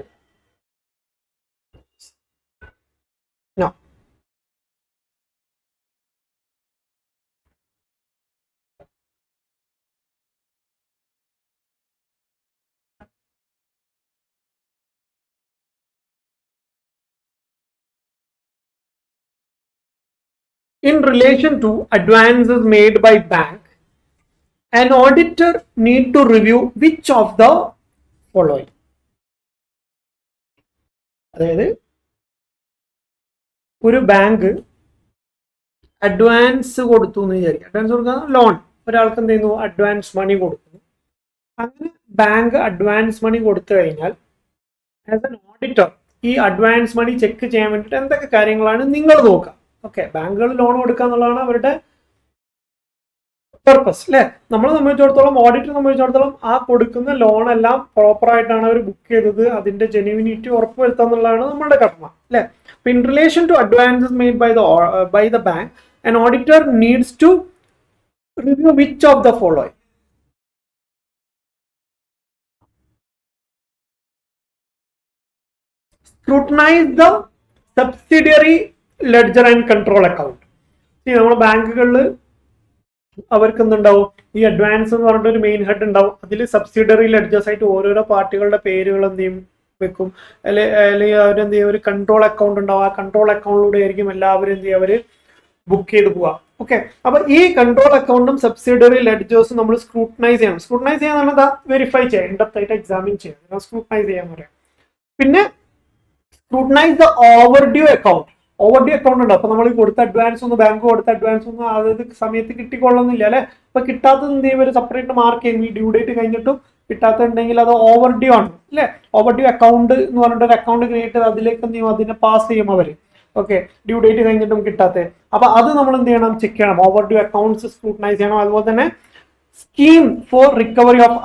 Now, in relation to advances made by bank, an auditor need to review which of the following. അതായത് ഒരു ബാങ്ക് അഡ്വാൻസ് കൊടുത്തു എന്ന് വിചാരിക്കും. അഡ്വാൻസ് കൊടുക്കുന്ന ലോൺ, ഒരാൾക്ക് എന്ത് ചെയ്യുന്നു? അഡ്വാൻസ് മണി കൊടുക്കുന്നു. അങ്ങനെ ബാങ്ക് അഡ്വാൻസ് മണി കൊടുത്തു കഴിഞ്ഞാൽ ആസ് എൻ ഓഡിറ്റർ ഈ അഡ്വാൻസ് മണി ചെക്ക് ചെയ്യാൻ വേണ്ടിയിട്ട് എന്തൊക്കെ കാര്യങ്ങളാണ് നിങ്ങൾ നോക്കുക? ഓക്കെ, ബാങ്കുകൾ ലോൺ കൊടുക്കുക എന്നുള്ളതാണ് അവരുടെ പർപ്പസ് അല്ലെ. നമ്മളെ സംബന്ധിച്ചിടത്തോളം, ഓഡിറ്റർ സംബന്ധിച്ചിടത്തോളം ആ കൊടുക്കുന്ന ലോൺ എല്ലാം പ്രോപ്പർ ആയിട്ടാണ് അവർ ബുക്ക് ചെയ്തത്, അതിന്റെ ജെന്യൂനിറ്റി ഉറപ്പുവരുത്തുക എന്നുള്ളതാണ് നമ്മളുടെ കടമ അല്ലെ. അപ്പൊ in relation to advances made by the bank, an auditor needs to review which of the following. Scrutinize the subsidiary ledger and control account. നമ്മുടെ ബാങ്കുകളിൽ അവർക്ക് എന്തുണ്ടാവും? ഈ അഡ്വാൻസ് എന്ന് പറഞ്ഞിട്ട് ഒരു മെയിൻ ഹെഡ് ഉണ്ടാവും. അതിൽ സബ്സിഡറി ലെഡ്ജേഴ്സ് ആയിട്ട് ഓരോരോ പാർട്ടികളുടെ പേരുകൾ എന്ത് ചെയ്യും? വെക്കും. അല്ലെങ്കിൽ അവരെന്ത് ചെയ്യും? ഒരു കൺട്രോൾ അക്കൗണ്ട് ഉണ്ടാവും. ആ കൺട്രോൾ അക്കൗണ്ടിലൂടെ ആയിരിക്കും എല്ലാവരും എന്ത് ചെയ്യുക? അവര് ബുക്ക് ചെയ്ത് പോവാ. ഓക്കെ, അപ്പൊ ഈ കൺട്രോൾ അക്കൗണ്ടും സബ്സിഡറി ലെഡ്ജേഴ്സും നമ്മൾ സ്ക്രൂട്ടനൈസ് ചെയ്യണം. സ്ക്രൂട്ടനൈസ് ചെയ്യാൻ പറഞ്ഞാൽ വെരിഫൈ ചെയ്യാം, ഇൻഡെപ്ത് ആയിട്ട് എക്സാമിൻ ചെയ്യാം, സ്ക്രൂട്ടനൈസ് ചെയ്യാൻ പറയാം. പിന്നെ സ്ക്രൂട്ടനൈസ് ദ ഓവർഡ്യൂ അക്കൗണ്ട്. ഓവർഡ്യൂ അക്കൗണ്ട് ഉണ്ട്. അപ്പൊ നമ്മൾ കൊടുത്ത അഡ്വാൻസ് ഒന്നും, ബാങ്ക് കൊടുത്ത അഡ്വാൻസ് ഒന്നും അതായത് സമയത്ത് കിട്ടിക്കൊള്ളുന്നില്ല അല്ലെ. അപ്പൊ കിട്ടാത്തത് എന്ത് ചെയ്യും? ഒരു സെപ്പറേറ്റ് മാർക്ക് ചെയ്യും. ഈ ഡ്യൂ ഡേറ്റ് കഴിഞ്ഞിട്ടും കിട്ടാത്തുണ്ടെങ്കിൽ അത് ഓവർഡ്യൂ ആണ് അല്ലെ. ഓവർഡ്യൂ അക്കൗണ്ട് എന്ന് പറഞ്ഞിട്ട് ഒരു അക്കൗണ്ട് ക്രിയേറ്റ് ചെയ്ത് അതിലേക്ക് എന്ത് ചെയ്യും? അതിനെ പാസ് ചെയ്യും അവര്. ഓക്കെ, ഡ്യൂ ഡേറ്റ് കഴിഞ്ഞിട്ടും കിട്ടാത്ത, അപ്പൊ അത് നമ്മൾ എന്ത് ചെയ്യണം? ചെക്ക് ചെയ്യണം. ഓവർഡ്യൂ അക്കൗണ്ട്സ് സ്ക്രൂട്ടനൈസ് ചെയ്യണം. അതുപോലെ തന്നെ സ്കീം ഫോർ റിക്കവറി ഓഫ്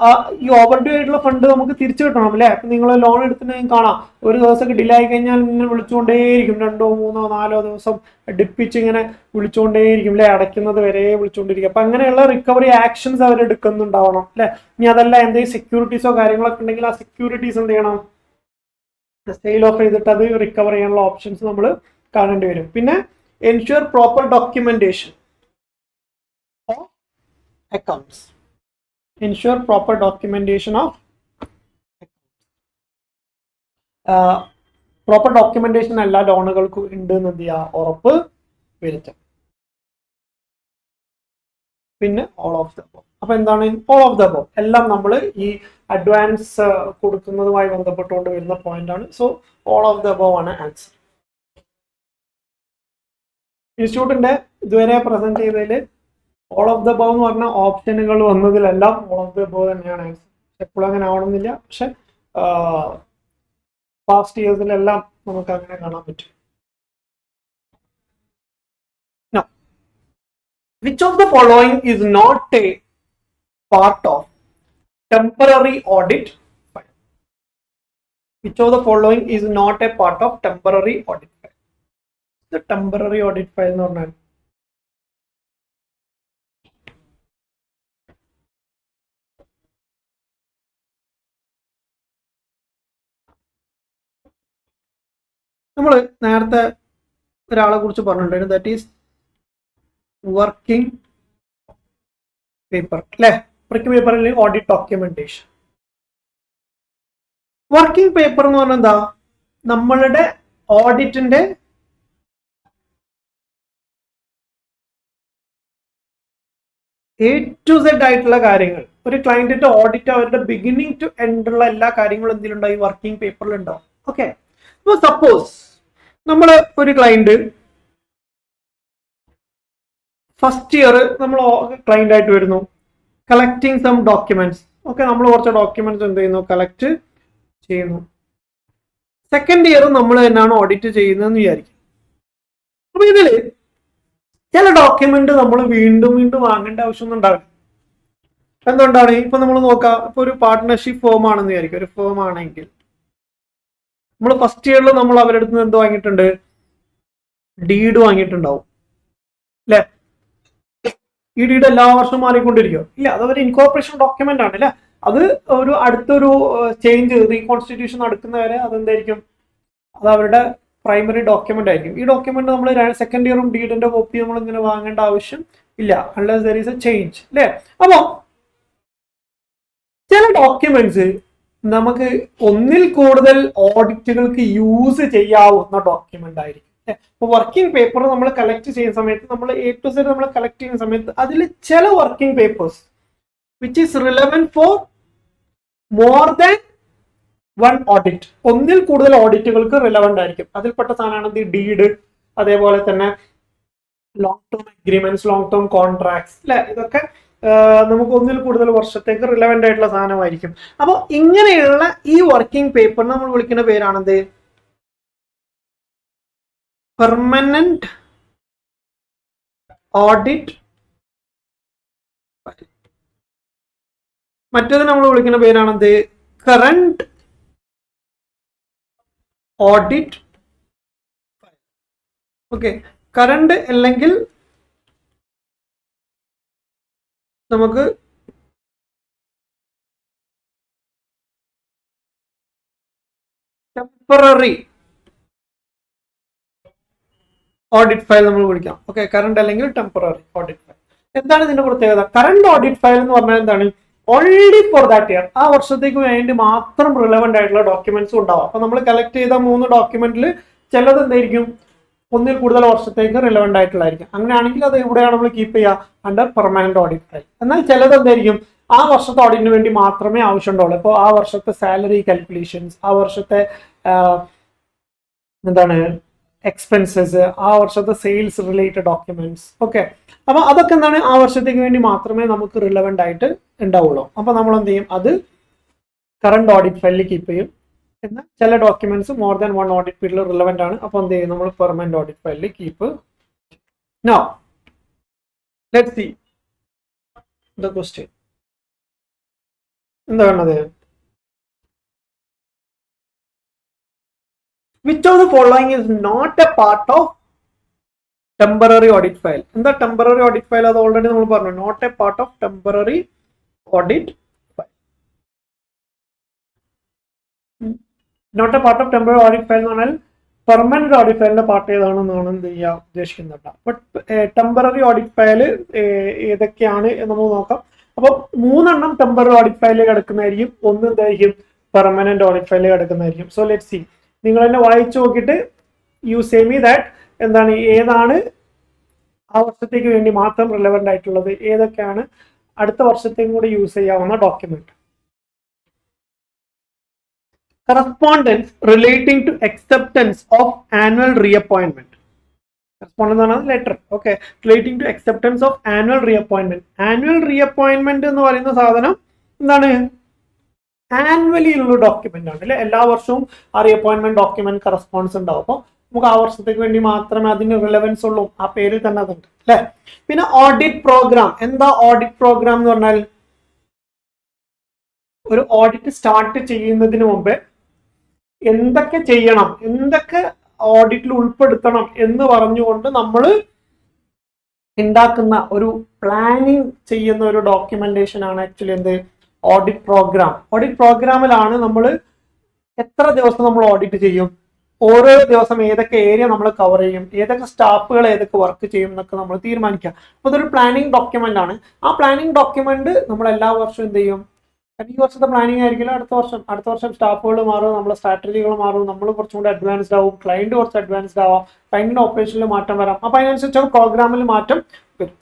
ഈ ഓവർഡ്യൂ ആയിട്ടുള്ള ഫണ്ട് നമുക്ക് തിരിച്ചു കിട്ടണം അല്ലെ. അപ്പൊ നിങ്ങൾ ലോൺ എടുത്തിട്ടുണ്ടെങ്കിൽ കാണാം, ഒരു ദിവസമൊക്കെ ഡിലേ ആയി കഴിഞ്ഞാൽ ഇങ്ങനെ വിളിച്ചുകൊണ്ടേയിരിക്കും. 2, 3, 4 ദിവസം ഡിപ്പിച്ച് ഇങ്ങനെ വിളിച്ചുകൊണ്ടേയിരിക്കും അല്ലെ, അടയ്ക്കുന്നത് വരെ വിളിച്ചുകൊണ്ടിരിക്കും. അപ്പൊ അങ്ങനെയുള്ള റിക്കവറി ആക്ഷൻസ് അവർ എടുക്കുന്നുണ്ടാവണം അല്ലെ. ഇനി അതല്ല എന്തെങ്കിലും സെക്യൂരിറ്റീസോ കാര്യങ്ങളൊക്കെ ഉണ്ടെങ്കിൽ ആ സെക്യൂരിറ്റീസ് എന്ത് ചെയ്യണം? സെയിൽ ഓഫ് ചെയ്തിട്ട് അത് റിക്കവർ ചെയ്യാനുള്ള ഓപ്ഷൻസ് നമ്മൾ കാണേണ്ടി വരും. പിന്നെ ensure proper documentation of accounts. ensure proper documentation of proper documentation എല്ലാ ലോണുകൾക്കും ഉണ്ട് എന്ന് എന്ത് ചെയ്യുക, ഉറപ്പ് വരുത്തും. പിന്നെ ഓൾ ഓഫ് ദ അബവ്. അപ്പൊ എന്താണ് ഓൾ ഓഫ് ദ അബവ്? എല്ലാം നമ്മൾ ഈ അഡ്വാൻസ് കൊടുക്കുന്നതുമായി ബന്ധപ്പെട്ടുകൊണ്ട് വരുന്ന പോയിന്റ് ആണ്. So all of the above ആണ് ആൻസർ. ഇൻസ്റ്റിറ്റ്യൂട്ടിന്റെ ഇതുവരെ പ്രസന്റ് ചെയ്തതിൽ ഓൾ ഓഫ് ദ അബവ് എന്ന് പറഞ്ഞ ഓപ്ഷനുകൾ വന്നതിലെല്ലാം ഓൾ ഓഫ് ദ അബവ് തന്നെയാണ് ആൻസർ. എപ്പോഴും അങ്ങനെ ആവണമെന്നില്ല, പക്ഷെ പാസ്റ്റ് ഇയേഴ്സിലെല്ലാം നമുക്ക് അങ്ങനെ കാണാൻ പറ്റും. Now, which of the following is not a part of temporary audit file? Which of the following is not a part of temporary audit file? The temporary audit file എന്ന് പറഞ്ഞാൽ നമ്മൾ നേരത്തെ ഒരാളെ കുറിച്ച് പറഞ്ഞിട്ടുണ്ടായിരുന്നു, ദാറ്റ് ഈസ് വർക്കിംഗ് പേപ്പർ അല്ലെ. Working paper അല്ലെങ്കിൽ audit documentation. Working paper എന്ന് പറഞ്ഞാൽ എന്താ, നമ്മളുടെ ഓഡിറ്റിന്റെ A to Z ആയിട്ടുള്ള കാര്യങ്ങൾ, ഒരു ക്ലയന്റിന്റെ ഓഡിറ്റ് അവരുടെ ബിഗിനിങ് ടു എൻഡ് ഉള്ള എല്ലാ കാര്യങ്ങളും എന്തിലുണ്ടാവും, ഈ വർക്കിംഗ് പേപ്പറിൽ ഉണ്ടാവും. ഓക്കെ, അപ്പൊ സപ്പോസ് നമ്മൾ ഒരു ക്ലയന്റ് ഫസ്റ്റ് ഇയർ നമ്മൾ ക്ലയന്റ് ആയിട്ട് വരുന്നു, കളക്ടിങ് സം ഡോക്യുമെന്റ്സ്. ഓക്കെ, നമ്മൾ കുറച്ച് ഡോക്യുമെന്റ്സ് എന്ത് ചെയ്യുന്നു, കളക്ട് ചെയ്യുന്നു. സെക്കൻഡ് ഇയർ നമ്മൾ തന്നെയാണ് ഓഡിറ്റ് ചെയ്യുന്നതെന്ന് വിചാരിക്കും. അപ്പൊ ഇതില് ചില ഡോക്യുമെന്റ് നമ്മൾ വീണ്ടും വീണ്ടും വാങ്ങേണ്ട ആവശ്യമൊന്നും ഉണ്ടാവില്ല. എന്തുകൊണ്ടാണ്? ഇപ്പൊ നമ്മൾ നോക്കാം, ഇപ്പൊ ഒരു പാർട്ട്ണർഷിപ്പ് ഫേം ആണെന്ന് വിചാരിക്കും. ഒരു ഫേം ആണെങ്കിൽ നമ്മൾ ഫസ്റ്റ് ഇയറിൽ നമ്മൾ അവരുടെ അടുത്ത് നിന്ന് എന്ത് വാങ്ങിയിട്ടുണ്ട്, ഡീഡ് വാങ്ങിയിട്ടുണ്ടാവും അല്ലെ. ഈ ഡീഡ് എല്ലാ വർഷവും മാറിക്കൊണ്ടിരിക്കും ഇല്ല, അതൊരു ഇൻകോർപ്പറേഷൻ ഡോക്യുമെന്റ് ആണ് അല്ലെ. അത് ഒരു അടുത്തൊരു ചേഞ്ച് റീകോൺസ്റ്റിറ്റ്യൂഷൻ നടക്കുന്നവരെ അതെന്തായിരിക്കും, അത് അവരുടെ പ്രൈമറി ഡോക്യുമെന്റ് ആയിരിക്കും. ഈ ഡോക്യുമെന്റ് നമ്മൾ സെക്കൻഡ് ഇയറും ഡീഡിന്റെ കോപ്പി നമ്മൾ ഇങ്ങനെ വാങ്ങേണ്ട ആവശ്യം ഇല്ല, unless there is a change അല്ലെ. അപ്പൊ ചില ഡോക്യുമെന്റ്സ് നമുക്ക് ഒന്നിൽ കൂടുതൽ ഓഡിറ്റുകൾക്ക് യൂസ് ചെയ്യാവുന്ന ഡോക്യുമെന്റ് ആയിരിക്കും. ഇപ്പൊ വർക്കിംഗ് പേപ്പർ നമ്മൾ കളക്ട് ചെയ്യുന്ന സമയത്ത്, നമ്മൾ A to Z നമ്മൾ കളക്ട് ചെയ്യുന്ന സമയത്ത് അതിൽ ചില working papers which is relevant for more than one audit, ഒന്നിൽ കൂടുതൽ ഓഡിറ്റുകൾക്ക് റിലവന്റ് ആയിരിക്കും. അതിൽപ്പെട്ട സാധനമാണ് ഈ ഡീഡ്, അതേപോലെ തന്നെ long term agreements, long term contracts അല്ലെ. ഇതൊക്കെ നമുക്ക് ഒന്നിൽ കൂടുതൽ വർഷത്തേക്ക് റിലവന്റ് ആയിട്ടുള്ള സാധനമായിരിക്കും. അപ്പോൾ ഇങ്ങനെയുള്ള ഈ വർക്കിംഗ് പേപ്പർ നമ്മൾ വിളിക്കുന്ന പേരാണെന്ത്, പെർമനന്റ് ഓഡിറ്റ്. മറ്റേത് നമ്മൾ വിളിക്കുന്ന പേരാണെന്ത്, കറന്റ് ഓഡിറ്റ്. ഓക്കെ, കറന്റ് അല്ലെങ്കിൽ നമുക്ക് ടെമ്പററി ഓഡിറ്റ് ഫയൽ നമ്മൾ വിളിക്കാം. ഓക്കെ, കറന്റ് അല്ലെങ്കിൽ ടെമ്പററി ഓഡിറ്റ് ഫയൽ. എന്താണ് ഇതിന്റെ പ്രത്യേകത? കറന്റ് ഓഡിറ്റ് ഫയൽ എന്ന് പറഞ്ഞാൽ എന്താണ്, ഓൺലി ഫോർ ദാറ്റ് ഇയർ, ആ വർഷത്തേക്ക് വേണ്ടി മാത്രം റിലവന്റ് ആയിട്ടുള്ള ഡോക്യുമെന്റ്സ് ഉണ്ടാവും. അപ്പൊ നമ്മൾ കളക്ട് ചെയ്ത 3 ഡോക്യുമെന്റിൽ ചിലത് എന്തായിരിക്കും, ഒന്നിൽ കൂടുതൽ വർഷത്തേക്ക് റിലവന്റ് ആയിട്ടുള്ളതായിരിക്കും. അങ്ങനെയാണെങ്കിൽ അത് എവിടെയാണ് നമ്മൾ കീപ്പ് ചെയ്യുക, അണ്ടർ പെർമനന്റ് ഓഡിറ്റ് ഫയൽ. എന്നാൽ ചിലത് എന്തായിരിക്കും, ആ വർഷത്തെ ഓഡിറ്റിന് വേണ്ടി മാത്രമേ ആവശ്യമുണ്ടാവുള്ളൂ. ഇപ്പോൾ ആ വർഷത്തെ സാലറി കാൽക്കുലേഷൻസ്, ആ വർഷത്തെ എന്താണ് എക്സ്പെൻസസ്, ആ വർഷത്തെ സെയിൽസ് റിലേറ്റഡ് ഡോക്യുമെന്റ്സ്. ഓക്കെ, അപ്പൊ അതൊക്കെ എന്താണ്, ആ വർഷത്തേക്ക് വേണ്ടി മാത്രമേ നമുക്ക് റിലവന്റ് ആയിട്ട് ഉണ്ടാവുള്ളൂ. അപ്പൊ നമ്മൾ എന്ത് ചെയ്യും, അത് കറന്റ് ഓഡിറ്റ് ഫയലിൽ കീപ്പ് ചെയ്യും. എന്നാൽ ചില ഡോക്യുമെന്റ്സ് മോർ ദാൻ 1 ഓഡിറ്റ് പീരീഡിൽ റിലവന്റ് ആണ്. അപ്പൊ എന്ത് ചെയ്യും, നമ്മൾ പെർമനന്റ് ഓഡിറ്റ് ഫയലിൽ keep. Now let's see the question. എന്താണ്, which of the following is not a part of temporary audit file? എന്താ ടെമ്പററി ഓഡിറ്റ് ഫയൽ? അത് ഓൾറെഡി നമ്മൾ പറഞ്ഞു, not a part of temporary audit file. Not a part of temporary audit file എന്ന് പറഞ്ഞാൽ permanent audit ഫയലിന്റെ part ഏതാണെന്നാണ് എന്ത് ചെയ്യാൻ ഉദ്ദേശിക്കുന്നത്. ബട്ട് ടെമ്പററി ഓഡിറ്റ് ഫയൽ ഏതൊക്കെയാണ് എന്ന് നമുക്ക് നോക്കാം. അപ്പോൾ 3 ടെമ്പററി ഓഡിറ്റ് ഫയലിൽ കിടക്കുന്നതായിരിക്കും, ഒന്ന് എന്തായിരിക്കും പെർമനന്റ് ഓഡിറ്റ് ഫയലിൽ കിടക്കുന്നതായിരിക്കും. സോ ലെറ്റ് സി, നിങ്ങൾ തന്നെ വായിച്ചു നോക്കിയിട്ട് യു സേ മീ ദാറ്റ് എന്താണ് ഏതാണ് ആ വർഷത്തേക്ക് വേണ്ടി മാത്രം റിലവന്റ് ആയിട്ടുള്ളത്, ഏതൊക്കെയാണ് അടുത്ത വർഷത്തേക്കും കൂടി യൂസ് ചെയ്യാവുന്ന document. Correspondence relating to acceptance of annual reappointment. Correspondence ആണ് letter. Okay, relating to acceptance of annual reappointment. Annual reappointment എന്ന് പറയുന്ന സാധനം എന്താണ്? ആനുവലി ഉള്ള ഡോക്യുമെന്റ് ആണ് അല്ലെ. എല്ലാ വർഷവും ആ റീഅപ്പോയിന്റ്മെന്റ് ഡോക്യുമെന്റ് കറസ്പോണ്ടൻസ് ഉണ്ടാവും. അപ്പോൾ നമുക്ക് ആ വർഷത്തേക്ക് വേണ്ടി മാത്രമേ അതിന് റിലവൻസ് ഉള്ളൂ, ആ പേരിൽ തന്നെ അതുണ്ട് അല്ലെ. പിന്നെ ഓഡിറ്റ് പ്രോഗ്രാം. എന്താ ഓഡിറ്റ് പ്രോഗ്രാം എന്ന് പറഞ്ഞാൽ? ഒരു ഓഡിറ്റ് സ്റ്റാർട്ട് ചെയ്യുന്നതിന് മുമ്പ് എന്തൊക്കെ ചെയ്യണം, എന്തൊക്കെ ഓഡിറ്റിൽ ഉൾപ്പെടുത്തണം എന്ന് പറഞ്ഞുകൊണ്ട് നമ്മൾ ഉണ്ടാക്കുന്ന ഒരു പ്ലാനിങ് ചെയ്യുന്ന ഒരു ഡോക്യുമെന്റേഷൻ ആണ് ആക്ച്വലി എന്ത്? Audit programme. ഓഡിറ്റ് പ്രോഗ്രാമിലാണ് നമ്മൾ എത്ര ദിവസം നമ്മൾ ഓഡിറ്റ് ചെയ്യും, ഓരോ ദിവസം ഏതൊക്കെ ഏരിയ നമ്മൾ കവർ ചെയ്യും, ഏതൊക്കെ സ്റ്റാഫുകൾ ഏതൊക്കെ വർക്ക് ചെയ്യും എന്നൊക്കെ നമ്മൾ തീരുമാനിക്കാം. അപ്പോൾ ഇതൊരു പ്ലാനിങ് ഡോക്യുമെന്റ് ആണ്. ആ പ്ലാനിങ് ഡോക്യുമെന്റ് നമ്മൾ എല്ലാ വർഷവും എന്ത് ചെയ്യും? ഈ വർഷത്തെ പ്ലാനിങ് ആയിരിക്കില്ല അടുത്ത വർഷം സ്റ്റാഫുകൾ മാറും, നമ്മളെ സ്ട്രാറ്റജികൾ മാറും, നമ്മൾ കുറച്ചും കൂടി അഡ്വാൻസ്ഡ് ആവും, ക്ലയന്റ് കുറച്ച് അഡ്വാൻസ്ഡ് ആവാം, ക്ലയന്റിന്റെ ഓപ്പറേഷനിൽ മാറ്റം വരാം. അപ്പൊ അതിനനുസരിച്ച് പ്രോഗ്രാമിൽ മാറ്റം വരും.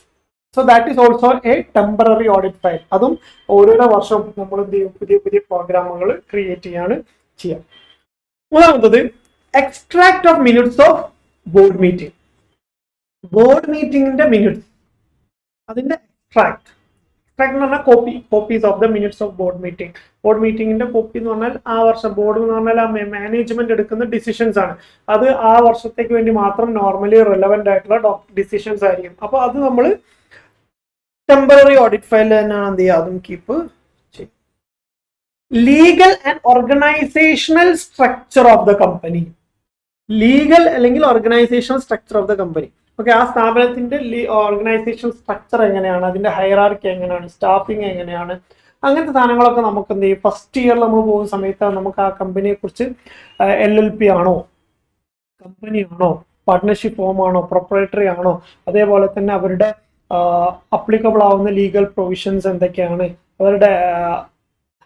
So that is also A temporary audit file. അതും ഓരോരോ വർഷവും നമ്മൾ എന്ത് ചെയ്യും? പുതിയ പുതിയ പ്രോഗ്രാമുകൾ ക്രിയേറ്റ് ചെയ്യാണ് ചെയ്യാം. മൂന്നാമത്തത് extract of minutes of board meeting. Board മീറ്റിംഗിന്റെ മിനിറ്റ്സ്, അതിന്റെ എക്സ്ട്രാക്ട് എന്ന് പറഞ്ഞാൽ copies of the minutes of board meeting. Board മീറ്റിംഗിന്റെ കോപ്പി എന്ന് പറഞ്ഞാൽ ആ വർഷം ബോർഡ് എന്ന് പറഞ്ഞാൽ ആ മാനേജ്മെന്റ് എടുക്കുന്ന ഡിസിഷൻസ് ആണ്. അത് ആ വർഷത്തേക്ക് വേണ്ടി മാത്രം നോർമലി റിലവന്റ് ആയിട്ടുള്ള ഡിസിഷൻസ് ആയിരിക്കും. അപ്പൊ അത് നമ്മൾ ടെമ്പററി ഓഡിറ്റ് ഫയൽ തന്നെയാണ് എന്ത് ചെയ്യുക, അതും കീപ്പ് ചെയ്യും. Legal and organisational structure of the company. Legal അല്ലെങ്കിൽ organisational structure of the company. Okay, ആ സ്ഥാപനത്തിന്റെ ഓർഗനൈസേഷൻ സ്ട്രക്ചർ എങ്ങനെയാണ്, അതിന്റെ ഹൈറാർക്കി എങ്ങനെയാണ്, സ്റ്റാഫിങ് എങ്ങനെയാണ്, അങ്ങനത്തെ സാധനങ്ങളൊക്കെ നമുക്ക് എന്ത് ചെയ്യും? ഫസ്റ്റ് ഇയറിൽ നമ്മൾ പോകുന്ന സമയത്ത് നമുക്ക് ആ കമ്പനിയെ കുറിച്ച് LLP ആണോ, കമ്പനി ആണോ, പാർട്ട്ണർഷിപ്പ് ഫോം ആണോ, പ്രൊപ്പറേറ്ററി ആണോ, അതേപോലെ തന്നെ അവരുടെ അപ്ലിക്കബിൾ ആവുന്ന ലീഗൽ പ്രൊവിഷൻസ് എന്തൊക്കെയാണ്, അവരുടെ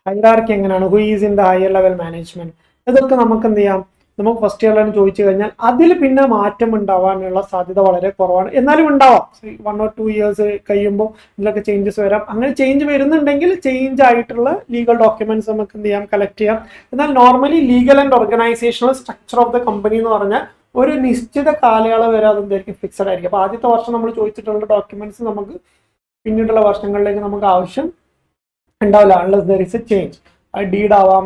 ഹൈറാർക്കി എങ്ങനെയാണ്, who is in the higher level management, ഇതൊക്കെ നമുക്ക് എന്ത് ചെയ്യാം? നമുക്ക് ഫസ്റ്റ് ഇയറിലാണ് ചോദിച്ചു കഴിഞ്ഞാൽ അതിൽ പിന്നെ മാറ്റം ഉണ്ടാവാനുള്ള സാധ്യത വളരെ കുറവാണ്. എന്നാലും ഉണ്ടാവാം, 1 or 2 years കഴിയുമ്പോൾ ഇതിലൊക്കെ ചേഞ്ചസ് വരാം. അങ്ങനെ ചേഞ്ച് വരുന്നുണ്ടെങ്കിൽ ചേഞ്ച് ആയിട്ടുള്ള ലീഗൽ ഡോക്യുമെന്റ്സ് നമുക്ക് എന്ത് ചെയ്യാം? കളക്ട് ചെയ്യാം. എന്നാൽ normally legal and organisational structure of the company എന്ന് പറഞ്ഞാൽ ഒരു നിശ്ചിത കാലയളവ് വരെ അതെന്തായിരിക്കും? ഫിക്സഡ് ആയിരിക്കും. അപ്പോൾ ആദ്യത്തെ വർഷം നമ്മൾ ചോദിച്ചിട്ടുള്ള ഡോക്യുമെന്റ്സ് നമുക്ക് പിന്നീടുള്ള വർഷങ്ങളിലേക്ക് നമുക്ക് ആവശ്യം ഉണ്ടാവില്ല, unless there is A change. Deed ആവാം,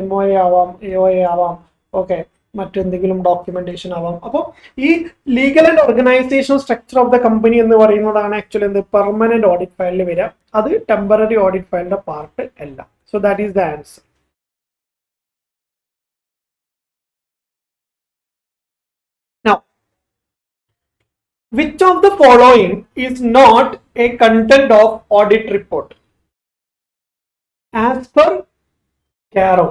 MOA ആവാം, AOA ആവാം, ഓക്കെ, മറ്റെന്തെങ്കിലും ഡോക്യുമെന്റേഷൻ ആവാം. അപ്പോൾ ഈ legal and organisational structure of the company എന്ന് പറയുന്നതാണ് ആക്ച്വലി എന്ത്? പെർമനന്റ് ഓഡിറ്റ് ഫയലിൽ വരിക. അത് ടെമ്പററി ഓഡിറ്റ് ഫയലിന്റെ പാർട്ട് അല്ല. So that is the answer. Now, which of the following is not a content of audit report? As per Caro,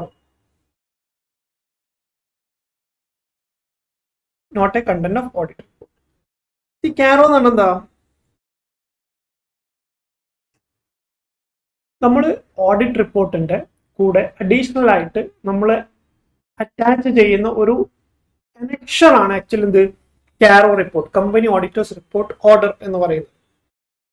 not a content of audit report. ഈ Caro എന്ന് പറഞ്ഞാൽ എന്താ? നമ്മൾ ഓഡിറ്റ് റിപ്പോർട്ടിന്റെ കൂടെ additional ആയിട്ട് നമ്മൾ അറ്റാച്ച് ചെയ്യുന്ന ഒരു കണക്ഷൻ ആണ് ആക്ച്വലി എന്ത്? Caro report, company auditors report order എന്ന് പറയുന്നത്.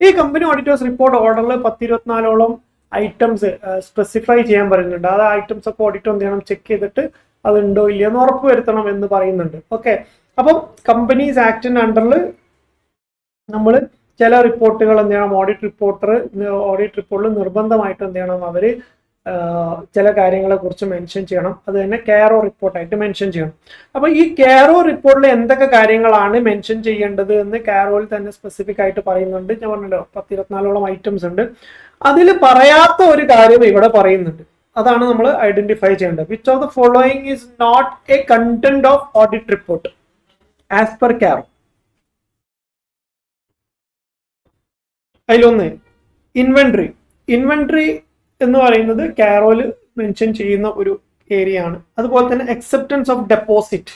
ഈ കമ്പനി ഓഡിറ്റേഴ്സ് റിപ്പോർട്ട് ഓർഡറിൽ 10-24ഓളം ഐറ്റംസ് സ്പെസിഫൈ ചെയ്യാൻ പറയുന്നുണ്ട്. ആ ഐറ്റംസ് ഒക്കെ ഓഡിറ്റർ എന്ത് ചെയ്യണം? ചെക്ക് ചെയ്തിട്ട് അതുണ്ടോ ഇല്ലയോ എന്ന് ഉറപ്പ് വരുത്തണം എന്ന് പറയുന്നുണ്ട്. ഓക്കെ, അപ്പം കമ്പനീസ് ആക്ടിന്റെ അണ്ടറിൽ നമ്മൾ ചില റിപ്പോർട്ടുകൾ എന്ത് ചെയ്യണം? ഓഡിറ്റ് റിപ്പോർട്ടിൽ നിർബന്ധമായിട്ട് എന്ത് ചെയ്യണം? അവര് ചില കാര്യങ്ങളെ കുറിച്ച് മെൻഷൻ ചെയ്യണം. അത് തന്നെ Caro റിപ്പോർട്ടായിട്ട് മെൻഷൻ ചെയ്യണം. അപ്പൊ ഈ Caro റിപ്പോർട്ടിൽ എന്തൊക്കെ കാര്യങ്ങളാണ് മെൻഷൻ ചെയ്യേണ്ടത് എന്ന് Caroയിൽ തന്നെ സ്പെസിഫിക് ആയിട്ട് പറയുന്നുണ്ട്. ഞാൻ പറഞ്ഞല്ലോ 10-24ഓളം ഐറ്റംസ് ഉണ്ട്. അതിൽ പറയാത്ത ഒരു കാര്യം ഇവിടെ പറയുന്നുണ്ട്. അതാണ് നമ്മൾ ഐഡന്റിഫൈ ചെയ്യേണ്ടത്. Which of the following is not a content of audit report as per Caro? അതിലൊന്ന് ഇൻവെന്ററി എന്ന് പറയുന്നത് Caroയിൽ മെൻഷൻ ചെയ്യുന്ന ഒരു ഏരിയ ആണ്. അതുപോലെ തന്നെ അക്സെപ്റ്റൻസ് ഓഫ് ഡെപ്പോസിറ്റ്,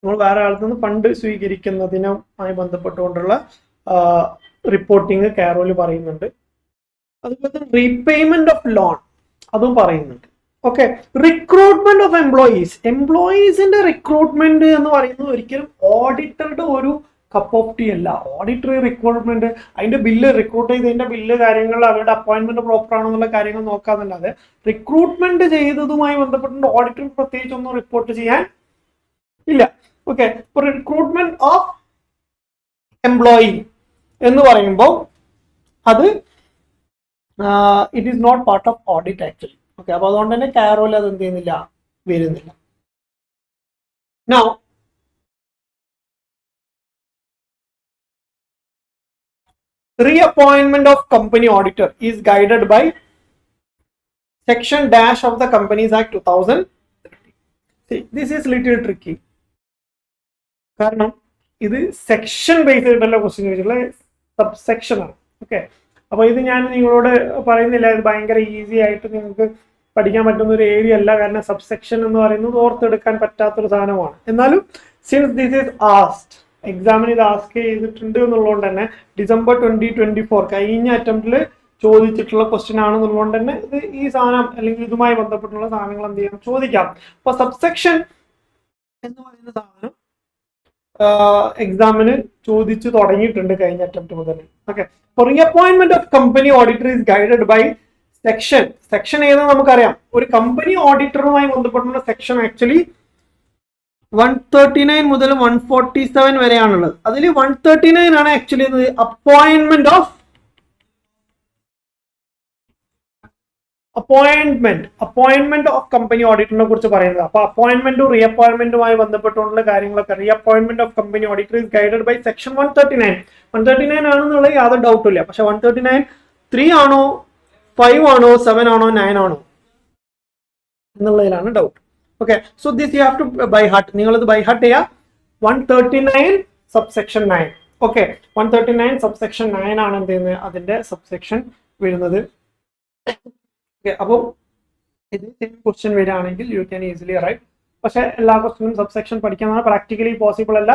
നമ്മൾ വേറെ ആളിൽ നിന്ന് ഫണ്ട് സ്വീകരിക്കുന്നതിനുമായി ബന്ധപ്പെട്ടുകൊണ്ടുള്ള റിപ്പോർട്ടിങ് Caroയിൽ പറയുന്നുണ്ട്. അതുപോലെ തന്നെ റീപേയ്മെന്റ് ഓഫ് ലോൺ അതും പറയുന്നുണ്ട്. ഓക്കെ, റിക്രൂട്ട്മെന്റ് ഓഫ് എംപ്ലോയീസിന്റെ റിക്രൂട്ട്മെന്റ് എന്ന് പറയുന്നത് ഒരിക്കലും ഓഡിറ്ററുടെ ഒരു കപ്പ് ഓഫ് ടീ അല്ല. ഓഡിറ്ററി റിക്രൂട്ട്മെന്റ് അതിന്റെ ബില്ല് റിക്രൂട്ട് ചെയ്തതിന്റെ ബില്ല് കാര്യങ്ങൾ അവരുടെ അപ്പോയിന്റ്മെന്റ് പ്രോപ്പർ ആണോ എന്നുള്ള കാര്യങ്ങൾ നോക്കാന്നല്ലാതെ റിക്രൂട്ട്മെന്റ് ചെയ്തതുമായി ബന്ധപ്പെട്ട് ഓഡിറ്റർ പ്രത്യേകിച്ച് ഒന്നും റിപ്പോർട്ട് ചെയ്യാൻ ഇല്ല. ഓക്കെ, റിക്രൂട്ട്മെന്റ് ഓഫ് എംപ്ലോയി എന്ന് പറയുമ്പോൾ അത് it is not part of audit actually. Okay, അപ്പൊ അതുകൊണ്ട് തന്നെ കാരോയിൽ അത് എന്ത് ചെയ്യുന്നില്ല, വരുന്നില്ല. Now reappointment of company auditor is guided by section dash of the Companies Act 2013. See, this is little tricky. കാരണം ഇത് സെക്ഷൻ ബേസ് ചെയ്തിട്ടുള്ള ക്വസ്റ്റ്യൻ ചോദിച്ചിട്ടുള്ള സബ്സെക്ഷൻ ആണ്. ഓക്കെ, അപ്പൊ ഇത് ഞാൻ നിങ്ങളോട് പറയുന്നില്ല, ഇത് ഭയങ്കര ഈസി ആയിട്ട് നിങ്ങൾക്ക് പഠിക്കാൻ പറ്റുന്ന ഒരു ഏരിയ അല്ല. കാരണം സബ്സെക്ഷൻ എന്ന് പറയുന്നത് ഓർത്തെടുക്കാൻ പറ്റാത്തൊരു സാധനമാണ്. എന്നാലും സിൻസ് ദിസ് ഈസ് ആസ്ഡ്, എക്സാമിന് ഇത് ആസ്ക് ചെയ്തിട്ടുണ്ട് എന്നുള്ളതുകൊണ്ട് തന്നെ ഡിസംബർ 2024 കഴിഞ്ഞ അറ്റംപ്റ്റിൽ ചോദിച്ചിട്ടുള്ള ക്വസ്റ്റ്യൻ ആണെന്നുള്ളതുകൊണ്ട് തന്നെ ഇത് ഈ സാധനം അല്ലെങ്കിൽ ഇതുമായി ബന്ധപ്പെട്ടുള്ള സാധനങ്ങൾ എന്ത് ചെയ്യാം, ചോദിക്കാം. അപ്പൊ സബ്സെക്ഷൻ എന്ന് പറയുന്ന സാധനം എക്സാമിന് ചോദിച്ചു തുടങ്ങിയിട്ടുണ്ട് കഴിഞ്ഞ അറ്റംപ്റ്റ് മുതൽ. Okay, reappointment of company auditor is guided by section ഏതെന്ന് നമുക്കറിയാം. ഒരു കമ്പനി ഓഡിറ്ററുമായി ബന്ധപ്പെട്ടുള്ള സെക്ഷൻ ആക്ച്വലി 139 മുതൽ 147 വരെയാണുള്ളത്. അതിൽ 139 ആണ് ആക്ച്വലി അപ്പോയിന്റ്മെന്റ് ഓഫ് കമ്പനി ഓഡിറ്ററിനെ കുറിച്ച് പറയുന്നത്. അപ്പൊ അപ്പോയിന്റ്മെന്റും റീഅപ്പോയിന്റ്മെന്റുമായി ബന്ധപ്പെട്ടുള്ള കാര്യങ്ങളൊക്കെ reappointment of company auditor is guided by section 139 ആണെന്നുള്ള യാതൊരു ഡൗട്ടും ഇല്ല. പക്ഷെ 139 3 ആണോ 5 ആണോ 7 ആണോ 9 ആണോ എന്നുള്ളതിലാണ് doubt. Okay, so this you have to by heart. നിങ്ങളിത് ബൈ ഹാർട്ട് ചെയ്യുക. 139 സബ്സെക്ഷൻ 9. ഓക്കെ, 139 സബ്സെക്ഷൻ 9 ആണ് എന്ത് ചെയ്യുന്നത്, അതിന്റെ സബ്സെക്ഷൻ വരുന്നത്. ഓക്കെ, അപ്പോൾ ഇത് ക്വസ്റ്റ്യൻ വരികയാണെങ്കിൽ യു ക്യാൻ ഈസിലി റൈറ്റ്. പക്ഷെ എല്ലാ ക്വസ്റ്റ്യനും സബ്സെക്ഷൻ പഠിക്കാൻ പ്രാക്ടിക്കലി പോസിബിൾ അല്ല.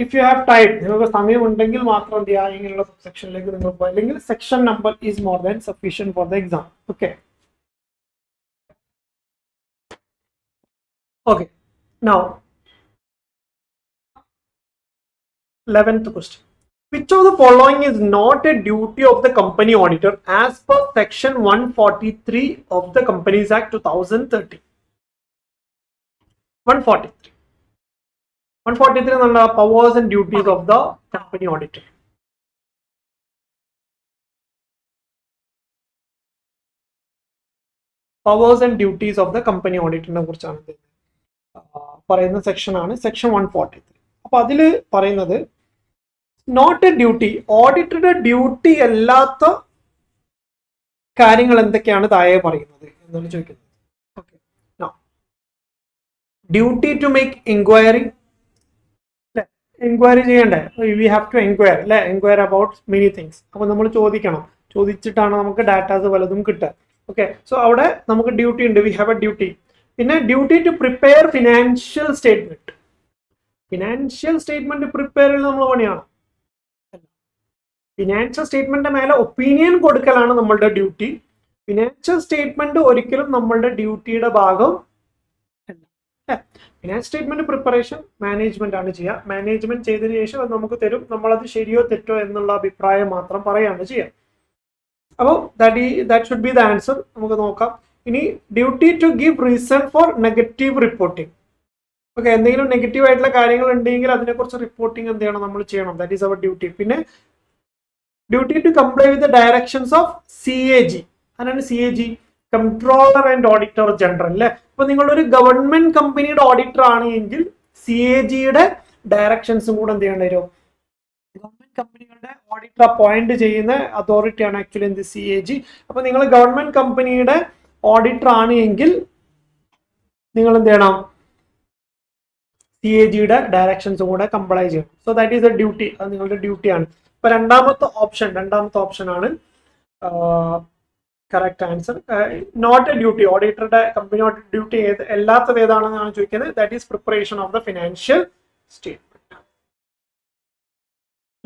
ഇഫ് യു ഹാവ് ടൈം, നിങ്ങൾക്ക് സമയം ഉണ്ടെങ്കിൽ മാത്രം എന്ത് ചെയ്യുക, ഇങ്ങനെയുള്ള സബ്സെക്ഷനിലേക്ക് നിങ്ങൾ പോകുക. അല്ലെങ്കിൽ section number is more than sufficient for the exam. Okay, okay, now 11th question. Which of the following is not a duty of the company auditor as per section 143 of the Companies Act 2013? 143 എന്നുള്ള powers and duties of the company auditor. Powers and duties of the company auditor നെ കുറിച്ചാണ് പറയുന്ന section ആണ് section 143. അപ്പൊ അതില് പറയുന്നത് not a duty, ഓഡിറ്ററുടെ duty അല്ലാത്ത കാര്യങ്ങൾ എന്തൊക്കെയാണ് താഴെ പറയുന്നത് എന്നാണ് ചോദിക്കുന്നത്. Okay, duty to make enquiry, അല്ലെ, എൻക്വയറി ചെയ്യണ്ടേ, വി ഹാവ് ടു എൻക്വയർ അല്ലെ, എൻക്വയർ അബൌട്ട് മെനി തിങ്സ്. അപ്പൊ നമ്മൾ ചോദിക്കണം, ചോദിച്ചിട്ടാണ് നമുക്ക് ഡാറ്റാസ് പലതും കിട്ടുക. ഓക്കെ, സോ അവിടെ നമുക്ക് ഡ്യൂട്ടി ഉണ്ട്, വി ഹാവ് എ ഡ്യൂട്ടി. പിന്നെ duty to prepare financial statement. Financial statement prepare ചെയ്യുന്നത് നമ്മൾ പണിയാണ്. ഫിനാൻഷ്യൽ സ്റ്റേറ്റ്മെന്റ് മേലെ ഒപ്പീനിയൻ കൊടുക്കലാണ് നമ്മളുടെ ഡ്യൂട്ടി. ഫിനാൻഷ്യൽ സ്റ്റേറ്റ്മെന്റ് ഒരിക്കലും നമ്മളുടെ ഡ്യൂട്ടിയുടെ ഭാഗം അല്ല. ഫിനാൻഷ്യൽ സ്റ്റേറ്റ്മെന്റ് പ്രിപ്പറേഷൻ മാനേജ്മെന്റ് ആണ് ചെയ്യുക. മാനേജ്മെന്റ് ചെയ്തതിനു ശേഷം അത് നമുക്ക് തരും, നമ്മളത് ശരിയോ തെറ്റോ എന്നുള്ള അഭിപ്രായം മാത്രം പറയാണ് ചെയ്യുക. അപ്പോൾ that should be the answer. നമുക്ക് നോക്കാം. ഇനി duty to give reason for negative reporting. Okay, എന്തെങ്കിലും നെഗറ്റീവ് ആയിട്ടുള്ള കാര്യങ്ങൾ ഉണ്ടെങ്കിൽ അതിനെക്കുറിച്ച് റിപ്പോർട്ടിംഗ് എന്ത് ചെയ്യണം, നമ്മൾ ചെയ്യണം. That is our duty. പിന്നെ duty to comply with the directions of CAG. അതാണ് CAG, controller and auditor general അല്ലെ. അപ്പൊ നിങ്ങളൊരു ഗവൺമെന്റ് കമ്പനിയുടെ ഓഡിറ്റർ ആണ് എങ്കിൽ CAGയുടെ ഡയറക്ഷൻസും കൂടെ എന്ത് ചെയ്യേണ്ടി വരും. ഗവൺമെന്റ് കമ്പനികളുടെ ഓഡിറ്റർ അപ്പോയിന്റ് ചെയ്യുന്ന അതോറിറ്റിയാണ് ആക്ച്വലി എന്ത്, CAG. അപ്പൊ നിങ്ങൾ ഗവൺമെന്റ് കമ്പനിയുടെ ഓഡിറ്റർ ആണ് എങ്കിൽ നിങ്ങൾ എന്ത് ചെയ്യണം, CAGയുടെ ഡയറക്ഷൻസും കൂടെ കംപ്ലൈ ചെയ്യണം. So that is a duty, അത് നിങ്ങളുടെ ഡ്യൂട്ടിയാണ്. അപ്പൊ രണ്ടാമത്തെ ഓപ്ഷൻ ആണ് correct answer. Not a duty, ഓഡിറ്ററുടെ കമ്പനി ഓഡിറ്റ് ഡ്യൂട്ടി അല്ലാത്തത് ഏതാണെന്നാണ് ചോദിക്കുന്നത്. That is preparation of the financial statement.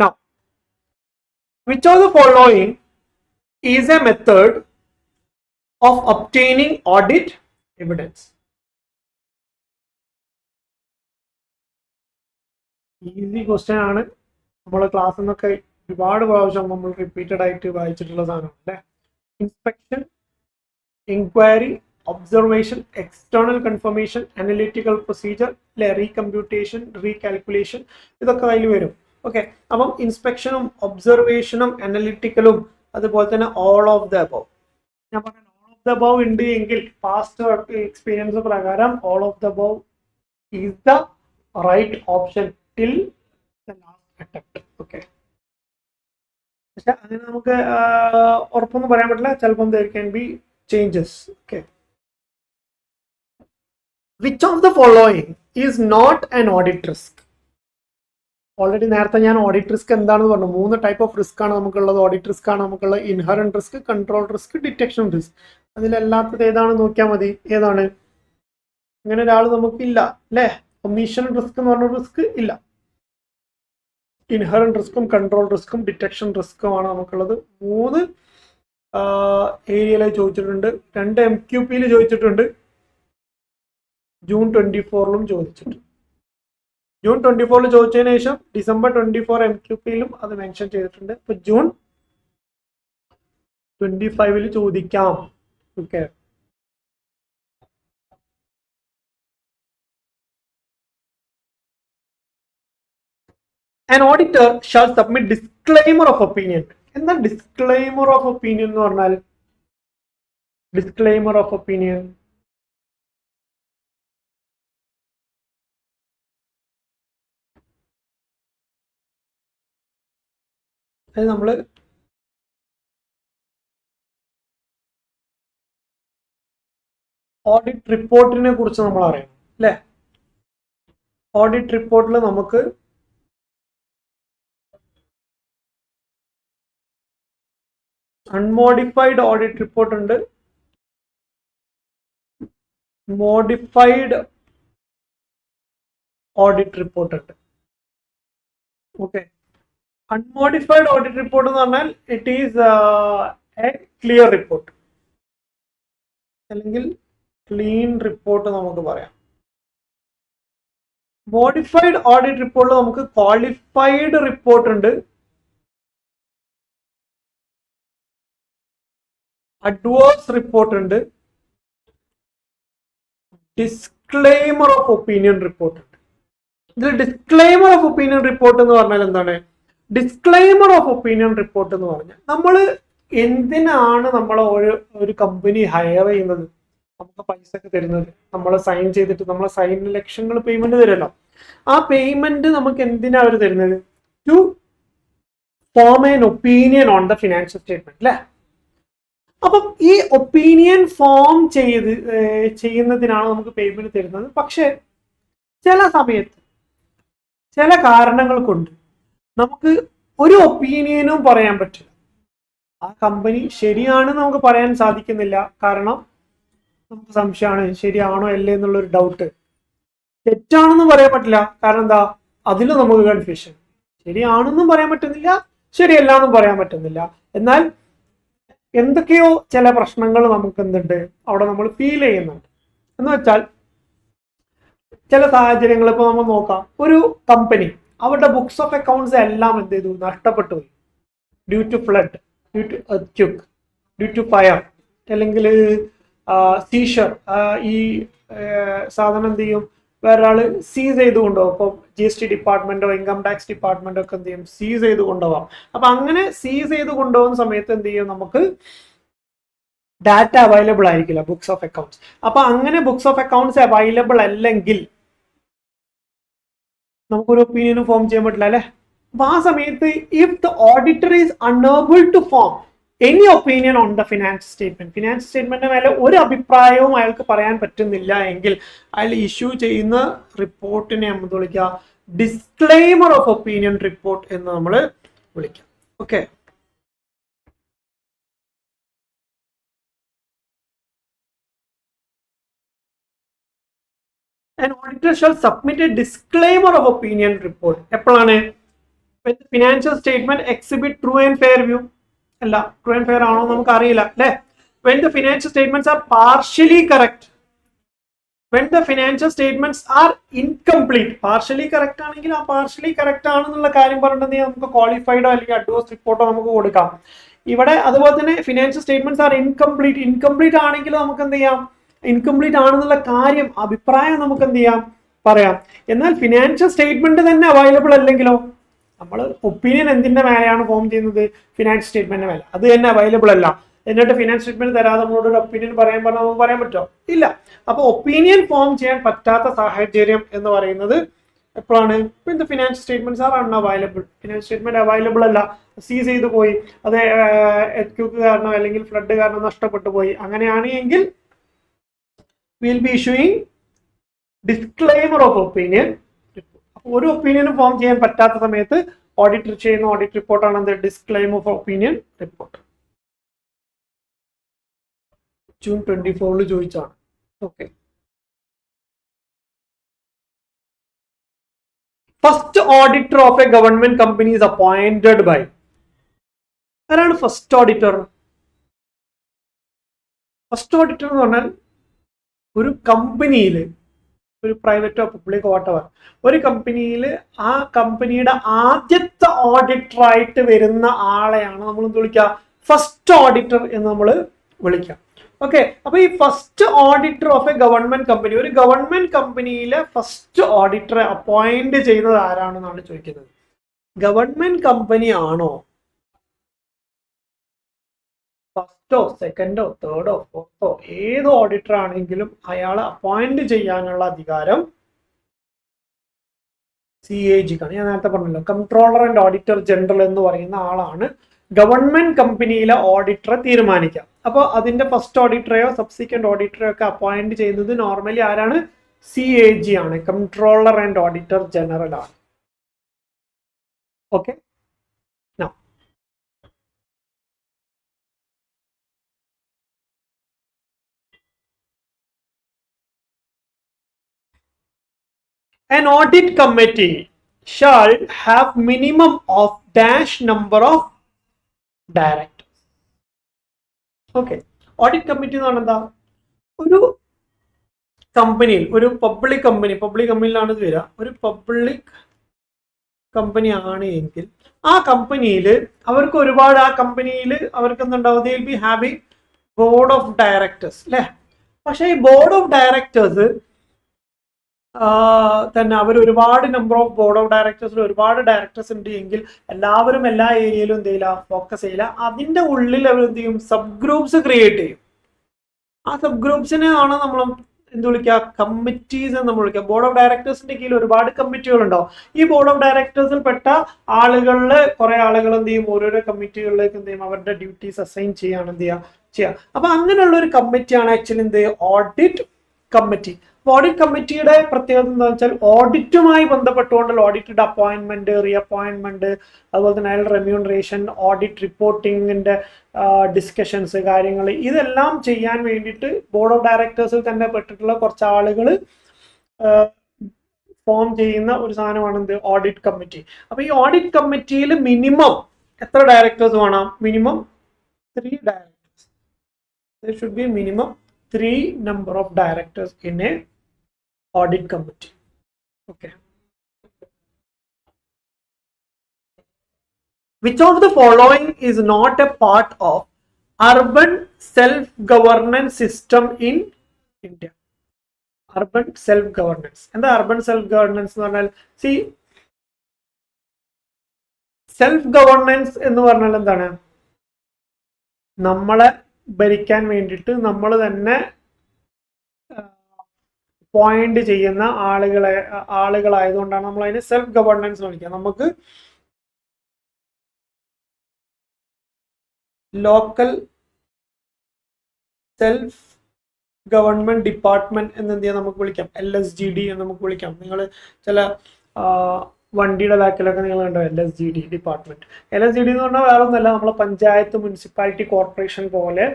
Now which of the following is a method of obtaining audit evidence. Easy question ആണ്. നമ്മളെ ക്ലാസ്സിൽ നിന്നൊക്കെ ഒരുപാട് പ്രാവശ്യം നമ്മൾ റിപ്പീറ്റഡ് ആയിട്ട് വായിച്ചിട്ടുള്ള സാധനമാണ് അല്ലേ. Inspection, inquiry, observation, external confirmation, analytical procedure, അല്ലെ, റീകമ്പ്യൂട്ടേഷൻ, റീകാൽക്കുലേഷൻ, ഇതൊക്കെ അതിൽ വരും. ഓക്കെ, അപ്പം ഇൻസ്പെക്ഷനും ഒബ്സർവേഷനും അനലിറ്റിക്കലും അതുപോലെ തന്നെ ഓൾ ഓഫ് ദ അബവ്. ഞാൻ പറഞ്ഞ ഓൾ ഓഫ് ദ അബവ് ഉണ്ട് എങ്കിൽ പാസ്റ്റ് എക്സ്പീരിയൻസ് പ്രകാരം all of the above is the right option till the last attempt. Okay, പക്ഷെ അങ്ങനെ നമുക്ക് ഉറപ്പൊന്നും പറയാൻ പറ്റില്ല. ചിലപ്പം there can be changes. Okay, which of the following is not an audit risk? Already നേരത്തെ ഞാൻ ഓഡിറ്റ് റിസ്ക് എന്താണെന്ന് പറഞ്ഞു. 3 ടൈപ്പ് ഓഫ് റിസ്ക് ആണ് നമുക്കുള്ളത്. ഓഡിറ്റ് റിസ്ക് ആണ് നമുക്കുള്ളത്, inherent risk, control risk, detection risk. അതിലെല്ലാത്തത് ഏതാണെന്ന് നോക്കിയാൽ മതി. ഏതാണ്? അങ്ങനെ ഒരാൾ നമുക്കില്ല അല്ലേ. ഒമീഷൻ റിസ്ക് എന്ന് പറഞ്ഞ റിസ്ക് ഇല്ല. ഇൻഹറന്റ് റിസ്ക്കും കൺട്രോൾ റിസ്ക്കും ഡിറ്റക്ഷൻ റിസ്ക്കുമാണ് നമുക്കുള്ളത്. 3 ഏരിയയിലായി ചോദിച്ചിട്ടുണ്ട്. 2 MQP ചോദിച്ചിട്ടുണ്ട്, ജൂൺ 24 ചോദിച്ചിട്ടുണ്ട്. ജൂൺ 24 ചോദിച്ചതിന് ശേഷം ഡിസംബർ 24 MQP അത് മെൻഷൻ ചെയ്തിട്ടുണ്ട്. ഇപ്പൊ ജൂൺ 25 ചോദിക്കാം. Okay, an auditor shall submit disclaimer of opinion. എന്താ ഡിസ്ക്ലെയിമർ ഓഫ് ഒപ്പീനിയൻ എന്ന് പറഞ്ഞാൽ? ഡിസ്ക്ലെയിമർ ഓഫ് ഒപ്പീനിയൻ അത് നമ്മൾ ഓഡിറ്റ് റിപ്പോർട്ടിനെ കുറിച്ച് നമ്മൾ അറിയണം അല്ലേ. ഓഡിറ്റ് റിപ്പോർട്ടിൽ നമുക്ക് അൺമോഡിഫൈഡ് ഓഡിറ്റ് റിപ്പോർട്ട് ഉണ്ട്, മോഡിഫൈഡ് ഓഡിറ്റ് റിപ്പോർട്ട് ഉണ്ട്. ഓക്കെ, അൺമോഡിഫൈഡ് ഓഡിറ്റ് റിപ്പോർട്ട് എന്ന് പറഞ്ഞാൽ it is A clear report അല്ലെങ്കിൽ ക്ലീൻ റിപ്പോർട്ട് നമുക്ക് പറയാം. മോഡിഫൈഡ് ഓഡിറ്റ് റിപ്പോർട്ടിൽ നമുക്ക് ക്വാളിഫൈഡ് റിപ്പോർട്ട് ഉണ്ട്, അഡ്വേഴ്സ് റിപ്പോർട്ട് ഉണ്ട്, ഡിസ്ക്ലെയിമർ ഓഫ് ഒപ്പീനിയൻ റിപ്പോർട്ട് ഉണ്ട്. ഇതിൽ ഡിസ്ക്ലെയിമർ ഓഫ് ഒപ്പീനിയൻ റിപ്പോർട്ട് എന്ന് പറഞ്ഞാൽ എന്താണ്? ഡിസ്ക്ലെയിമർ ഓഫ് ഒപ്പീനിയൻ റിപ്പോർട്ട് എന്ന് പറഞ്ഞാൽ നമ്മൾ എന്തിനാണ് നമ്മളെ ഒരു കമ്പനി ഹയർ ചെയ്യുന്നത്, നമുക്ക് പൈസ ഒക്കെ തരുന്നത്, നമ്മൾ സൈൻ ചെയ്തിട്ട് നമ്മൾ സൈൻ ലക്ഷങ്ങൾ പേയ്മെന്റ് തരുമല്ലോ. ആ പേയ്മെന്റ് നമുക്ക് എന്തിനാണ് അവർ തരുന്നത്? To form an opinion on the financial statement അല്ലേ. അപ്പം ഈ ഒപ്പീനിയൻ ഫോം ചെയ്യുന്നതിനാണ് നമുക്ക് പേയ്മെന്റ് തരുന്നത്. പക്ഷെ ചില സമയത്ത് ചില കാരണങ്ങൾ കൊണ്ട് നമുക്ക് ഒരു ഒപ്പീനിയനും പറയാൻ പറ്റില്ല. ആ കമ്പനി ശരിയാണെന്ന് നമുക്ക് പറയാൻ സാധിക്കുന്നില്ല. കാരണം നമുക്ക് സംശയമാണ്, ശരിയാണോ അല്ലേ എന്നുള്ളൊരു ഡൗട്ട്. തെറ്റാണെന്ന് പറയാൻ പറ്റില്ല, കാരണം എന്താ, അതിലും നമുക്ക് കൺഫ്യൂഷൻ. ശരിയാണെന്നും പറയാൻ പറ്റുന്നില്ല, ശരിയല്ല എന്നും പറയാൻ പറ്റുന്നില്ല. എന്നാൽ എന്തൊക്കെയോ ചില പ്രശ്നങ്ങൾ നമുക്ക് എന്തുണ്ട് അവിടെ നമ്മൾ ഫീൽ ചെയ്യുന്നുണ്ട്. എന്ന് വെച്ചാൽ ചില സാഹചര്യങ്ങൾ ഇപ്പോൾ നമ്മൾ നോക്കാം, ഒരു കമ്പനി അവരുടെ ബുക്സ് ഓഫ് അക്കൗണ്ട്സ് എല്ലാം എന്ത് ചെയ്തു, നഷ്ടപ്പെട്ടു പോയി. Due to flood, due to earthquake, due to fire, അല്ലെങ്കിൽ സീഷർ. ഈ സാധനം എന്ത് ചെയ്യും, വേറൊരാൾ സീസ് ചെയ്ത് കൊണ്ടുപോകും. ഇപ്പോൾ GST ഡിപ്പാർട്ട്മെന്റോ ഇൻകം ടാക്സ് ഡിപ്പാർട്ട്മെന്റോ ഒക്കെ എന്ത് ചെയ്യും, സീസ് ചെയ്ത് കൊണ്ടുപോകാം. അപ്പൊ അങ്ങനെ സീസ് ചെയ്ത് കൊണ്ടുപോകുന്ന സമയത്ത് എന്ത് ചെയ്യും, നമുക്ക് ഡാറ്റ അവൈലബിൾ ആയിരിക്കില്ല, ബുക്സ് ഓഫ് അക്കൗണ്ട്സ്. അപ്പൊ അങ്ങനെ ബുക്സ് ഓഫ് അക്കൗണ്ട്സ് അവൈലബിൾ അല്ലെങ്കിൽ നമുക്കൊരു ഒപ്പീനിയനും ഫോം ചെയ്യാൻ പറ്റില്ല അല്ലെ. അപ്പൊ ആ സമയത്ത് if the auditor is unable to form any opinion on the finance statement, finance സ്റ്റേറ്റ്മെന്റിന്റെ മേലെ ഒരു അഭിപ്രായവും അയാൾക്ക് പറയാൻ പറ്റുന്നില്ല എങ്കിൽ അയാൾ ഇഷ്യൂ ചെയ്യുന്ന റിപ്പോർട്ടിനെ നമ്മൾ വിളിക്കുക ഡിസ്ക്ലെയിമർ ഓഫ് ഒപ്പീനിയൻ റിപ്പോർട്ട് എന്ന് നമ്മൾ വിളിക്കാം. Okay, an auditor shall submit a disclaimer of opinion report. എപ്പോഴാണ്? when the financial statement exhibit true and fair view, അല്ല, ട്രൂ ആൻഡ് ഫെയർ ആണോ നമുക്ക് അറിയില്ല അല്ലെ. when the financial statements are partially correct, when the financial statements are incomplete, partially correct ആണെങ്കിൽ ആ partially correct ആണെന്നുള്ള കാര്യം പറഞ്ഞിട്ടുണ്ടെങ്കിൽ നമുക്ക് ക്വാളിഫൈഡോ അല്ലെങ്കിൽ അഡ്വാൻസ് റിപ്പോർട്ടോ നമുക്ക് കൊടുക്കാം. ഇവിടെ അതുപോലെ തന്നെ ഫിനാൻഷ്യൽ സ്റ്റേറ്റ്മെന്റ്സ് ആർ ഇൻകംപ്ലീറ്റ് ആണെങ്കിൽ നമുക്ക് എന്ത് ചെയ്യാം, ഇൻകംപ്ലീറ്റ് ആണെന്നുള്ള കാര്യം അഭിപ്രായം നമുക്ക് എന്ത് ചെയ്യാം, പറയാം. എന്നാൽ ഫിനാൻഷ്യൽ സ്റ്റേറ്റ്മെന്റ് തന്നെ അവൈലബിൾ അല്ലെങ്കിലോ, നമ്മൾ ഒപ്പീനിയൻ എന്തിന്റെ മേലെയാണ് ഫോം ചെയ്യുന്നത്, ഫിനാൻഷ്യൽ സ്റ്റേറ്റ്മെന്റിന്റെ മേലെ, അത് തന്നെ അവൈലബിൾ അല്ല. എന്നിട്ട് ഫിനാൻഷ്യൽ സ്റ്റേറ്റ്മെന്റ് തരാതെ നമ്മളോട് ഒരു ഒപ്പീനിയൻ പറയാൻ പറഞ്ഞാൽ നമുക്ക് പറയാൻ പറ്റുമോ, ഇല്ല. അപ്പൊ ഒപ്പീനിയൻ ഫോം ചെയ്യാൻ പറ്റാത്ത സാഹചര്യം എന്ന് പറയുന്നത് എപ്പോഴാണ്, the financial statements are unavailable, financial statement available അല്ല, സീസ് ചെയ്തു പോയി, അത് എർത്ത്ക്വേക്ക് കാരണം അല്ലെങ്കിൽ ഫ്ലഡ് കാരണം നഷ്ടപ്പെട്ടു പോയി, അങ്ങനെയാണെങ്കിൽ will be issuing disclaimer of opinion. ഒരു ഒപ്പീനിയനും ഫോം ചെയ്യാൻ പറ്റാത്ത സമയത്ത് ഓഡിറ്റർ ചെയ്യുന്ന ഓഡിറ്റ് റിപ്പോർട്ടാണ് എന്ത്, disclaimer of opinion report. June 24 ചോദിച്ചാണ്. Okay, first auditor of a government company is appointed by. ആരാണ് ഫസ്റ്റ് ഓഡിറ്റർ? ഫസ്റ്റ് ഓഡിറ്റർ എന്ന് പറഞ്ഞാൽ ഒരു കമ്പനിയിൽ, ഒരു പ്രൈവറ്റോ പബ്ലിക്കോ വാട്ടവർ, ഒരു കമ്പനിയിൽ ആ കമ്പനിയുടെ ആദ്യത്തെ ഓഡിറ്റർ ആയിട്ട് വരുന്ന ആളെയാണ് നമ്മൾ എന്ത് വിളിക്കുക, ഫസ്റ്റ് ഓഡിറ്റർ എന്ന് നമ്മൾ വിളിക്കാം. ഓക്കെ, അപ്പൊ ഈ first auditor of a government company, ഒരു ഗവൺമെന്റ് കമ്പനിയിലെ ഫസ്റ്റ് ഓഡിറ്ററെ അപ്പോയിന്റ് ചെയ്യുന്നത് ആരാണെന്നാണ് ചോദിക്കുന്നത്. ഗവൺമെന്റ് കമ്പനി ആണോ, ഫസ്റ്റോ സെക്കൻഡോ തേർഡോ ഫോർത്തോ ഏത് ഓഡിറ്റർ ആണെങ്കിലും അയാളെ അപ്പോയിന്റ് ചെയ്യാനുള്ള അധികാരം CAG ക്കാണ്. ഞാൻ നേരത്തെ പറഞ്ഞല്ലോ, കൺട്രോളർ ആൻഡ് ഓഡിറ്റർ ജനറൽ എന്ന് പറയുന്ന ആളാണ് ഗവൺമെന്റ് കമ്പനിയിലെ ഓഡിറ്ററെ തീരുമാനിക്കാം. അപ്പോൾ അതിന്റെ ഫസ്റ്റ് ഓഡിറ്ററെയോ സബ്സിക്വന്റ് ഓഡിറ്ററെയോ ഒക്കെ അപ്പോയിന്റ് ചെയ്യുന്നത് നോർമലി ആരാണ്, CAG ആണ്, കൺട്രോളർ ആൻഡ് ഓഡിറ്റർ ജനറൽ ആണ്. Okay, an audit committee shall have minimum of dash number of directors. Okay, audit committee എന്ന് പറഞ്ഞാൽ എന്താ, ഒരു കമ്പനിയിൽ, ഒരു പബ്ലിക് കമ്പനിയിലാണ് ഇത് വരിക, ഒരു പബ്ലിക് കമ്പനി ആണ് എങ്കിൽ ആ കമ്പനിയിൽ അവർക്ക് ഒരുപാട്, ആ കമ്പനിയിൽ അവർക്ക് എന്തുണ്ടാവും, they will be having board of directors അല്ലെ. പക്ഷെ ഈ ബോർഡ് ഓഫ് ഡയറക്ടേഴ്സ് തന്നെ അവർ ഒരുപാട് നമ്പർ ഓഫ് ബോർഡ് ഓഫ് ഡയറക്ടേഴ്സിൽ ഒരുപാട് ഡയറക്ടേഴ്സ് ഉണ്ട് എങ്കിൽ എല്ലാവരും എല്ലാ ഏരിയയിലും എന്ത് ചെയ്യില്ല, ഫോക്കസ് ചെയ്യില്ല. അതിന്റെ ഉള്ളിൽ അവർ എന്ത് ചെയ്യും, സബ് ഗ്രൂപ്പ്സ് ക്രിയേറ്റ് ചെയ്യും. ആ സബ് ഗ്രൂപ്പ്സിനെ ആണ് നമ്മൾ എന്ത് വിളിക്കുക, കമ്മിറ്റീസ് എന്ന് നമ്മൾ വിളിക്കുക. ബോർഡ് ഓഫ് ഡയറക്ടേഴ്സിന്റെ കീഴിൽ ഒരുപാട് കമ്മിറ്റികൾ ഉണ്ടാവും. ഈ ബോർഡ് ഓഫ് ഡയറക്ടേഴ്സിൽ പെട്ട ആളുകളിൽ കുറെ ആളുകൾ എന്ത് ചെയ്യും, ഓരോരോ കമ്മിറ്റികളിലേക്ക് എന്ത് ചെയ്യും, അവരുടെ ഡ്യൂട്ടീസ് അസൈൻ ചെയ്യാണ് എന്ത് ചെയ്യുക. അപ്പൊ അങ്ങനെയുള്ള ഒരു കമ്മിറ്റിയാണ് ആക്ച്വലി എന്ത്, ഓഡിറ്റ് കമ്മിറ്റി. ഓഡിറ്റ് കമ്മിറ്റിയുടെ പ്രത്യേകത എന്താ വെച്ചാൽ, ഓഡിറ്റുമായി ബന്ധപ്പെട്ടുകൊണ്ടുള്ള ഓഡിറ്റഡ് അപ്പോയിന്റ്മെന്റ്, റീഅപ്പോയിന്റ്മെന്റ്, അതുപോലെ തന്നെ അയാൾ റെമ്യൂണറേഷൻ, ഓഡിറ്റ് റിപ്പോർട്ടിങ്ങിന്റെ ഡിസ്കഷൻസ്, കാര്യങ്ങൾ ഇതെല്ലാം ചെയ്യാൻ വേണ്ടിയിട്ട് ബോർഡ് ഓഫ് ഡയറക്ടേഴ്സിൽ തന്നെ പെട്ടിട്ടുള്ള കുറച്ച് ആളുകൾ ഫോം ചെയ്യുന്ന ഒരു സാധനമാണ് എന്ത്, ഓഡിറ്റ് കമ്മിറ്റി. അപ്പൊ ഈ ഓഡിറ്റ് കമ്മിറ്റിയിൽ മിനിമം എത്ര ഡയറക്ടേഴ്സ് വേണം, minimum 3 directors. there should be minimum 3 number of directors in a audit committee. Okay, which of the following is not a part of urban self-governance system in India? Urban self-governance. And the urban self-governance എന്ന് പറഞ്ഞാൽ, see, self-governance എന്ന് പറഞ്ഞാൽ എന്താണ്, നമ്മളെ ഭരിക്കാൻ വേണ്ടിയിട്ട് നമ്മൾ തന്നെ പോയിന്റ് ചെയ്യുന്ന ആളുകളായതുകൊണ്ടാണ് നമ്മൾ അതിനെ സെൽഫ് ഗവർണൻസ് വിളിക്കുക. നമുക്ക് ലോക്കൽ സെൽഫ് ഗവൺമെന്റ് ഡിപ്പാർട്ട്മെന്റ് എന്ന് എന്ത് ചെയ്യാം നമുക്ക് വിളിക്കാം, LSGD എന്ന് നമുക്ക് വിളിക്കാം. നിങ്ങൾ ചില വണ്ടിയുടെ ബാക്കിലൊക്കെ നിങ്ങൾ കണ്ടോ LSGD ഡിപ്പാർട്ട്മെന്റ്. LSGD എന്ന് പറഞ്ഞാൽ വേറെ ഒന്നല്ല, നമ്മളെ പഞ്ചായത്ത്, മുനിസിപ്പാലിറ്റി, കോർപ്പറേഷൻ പോലെ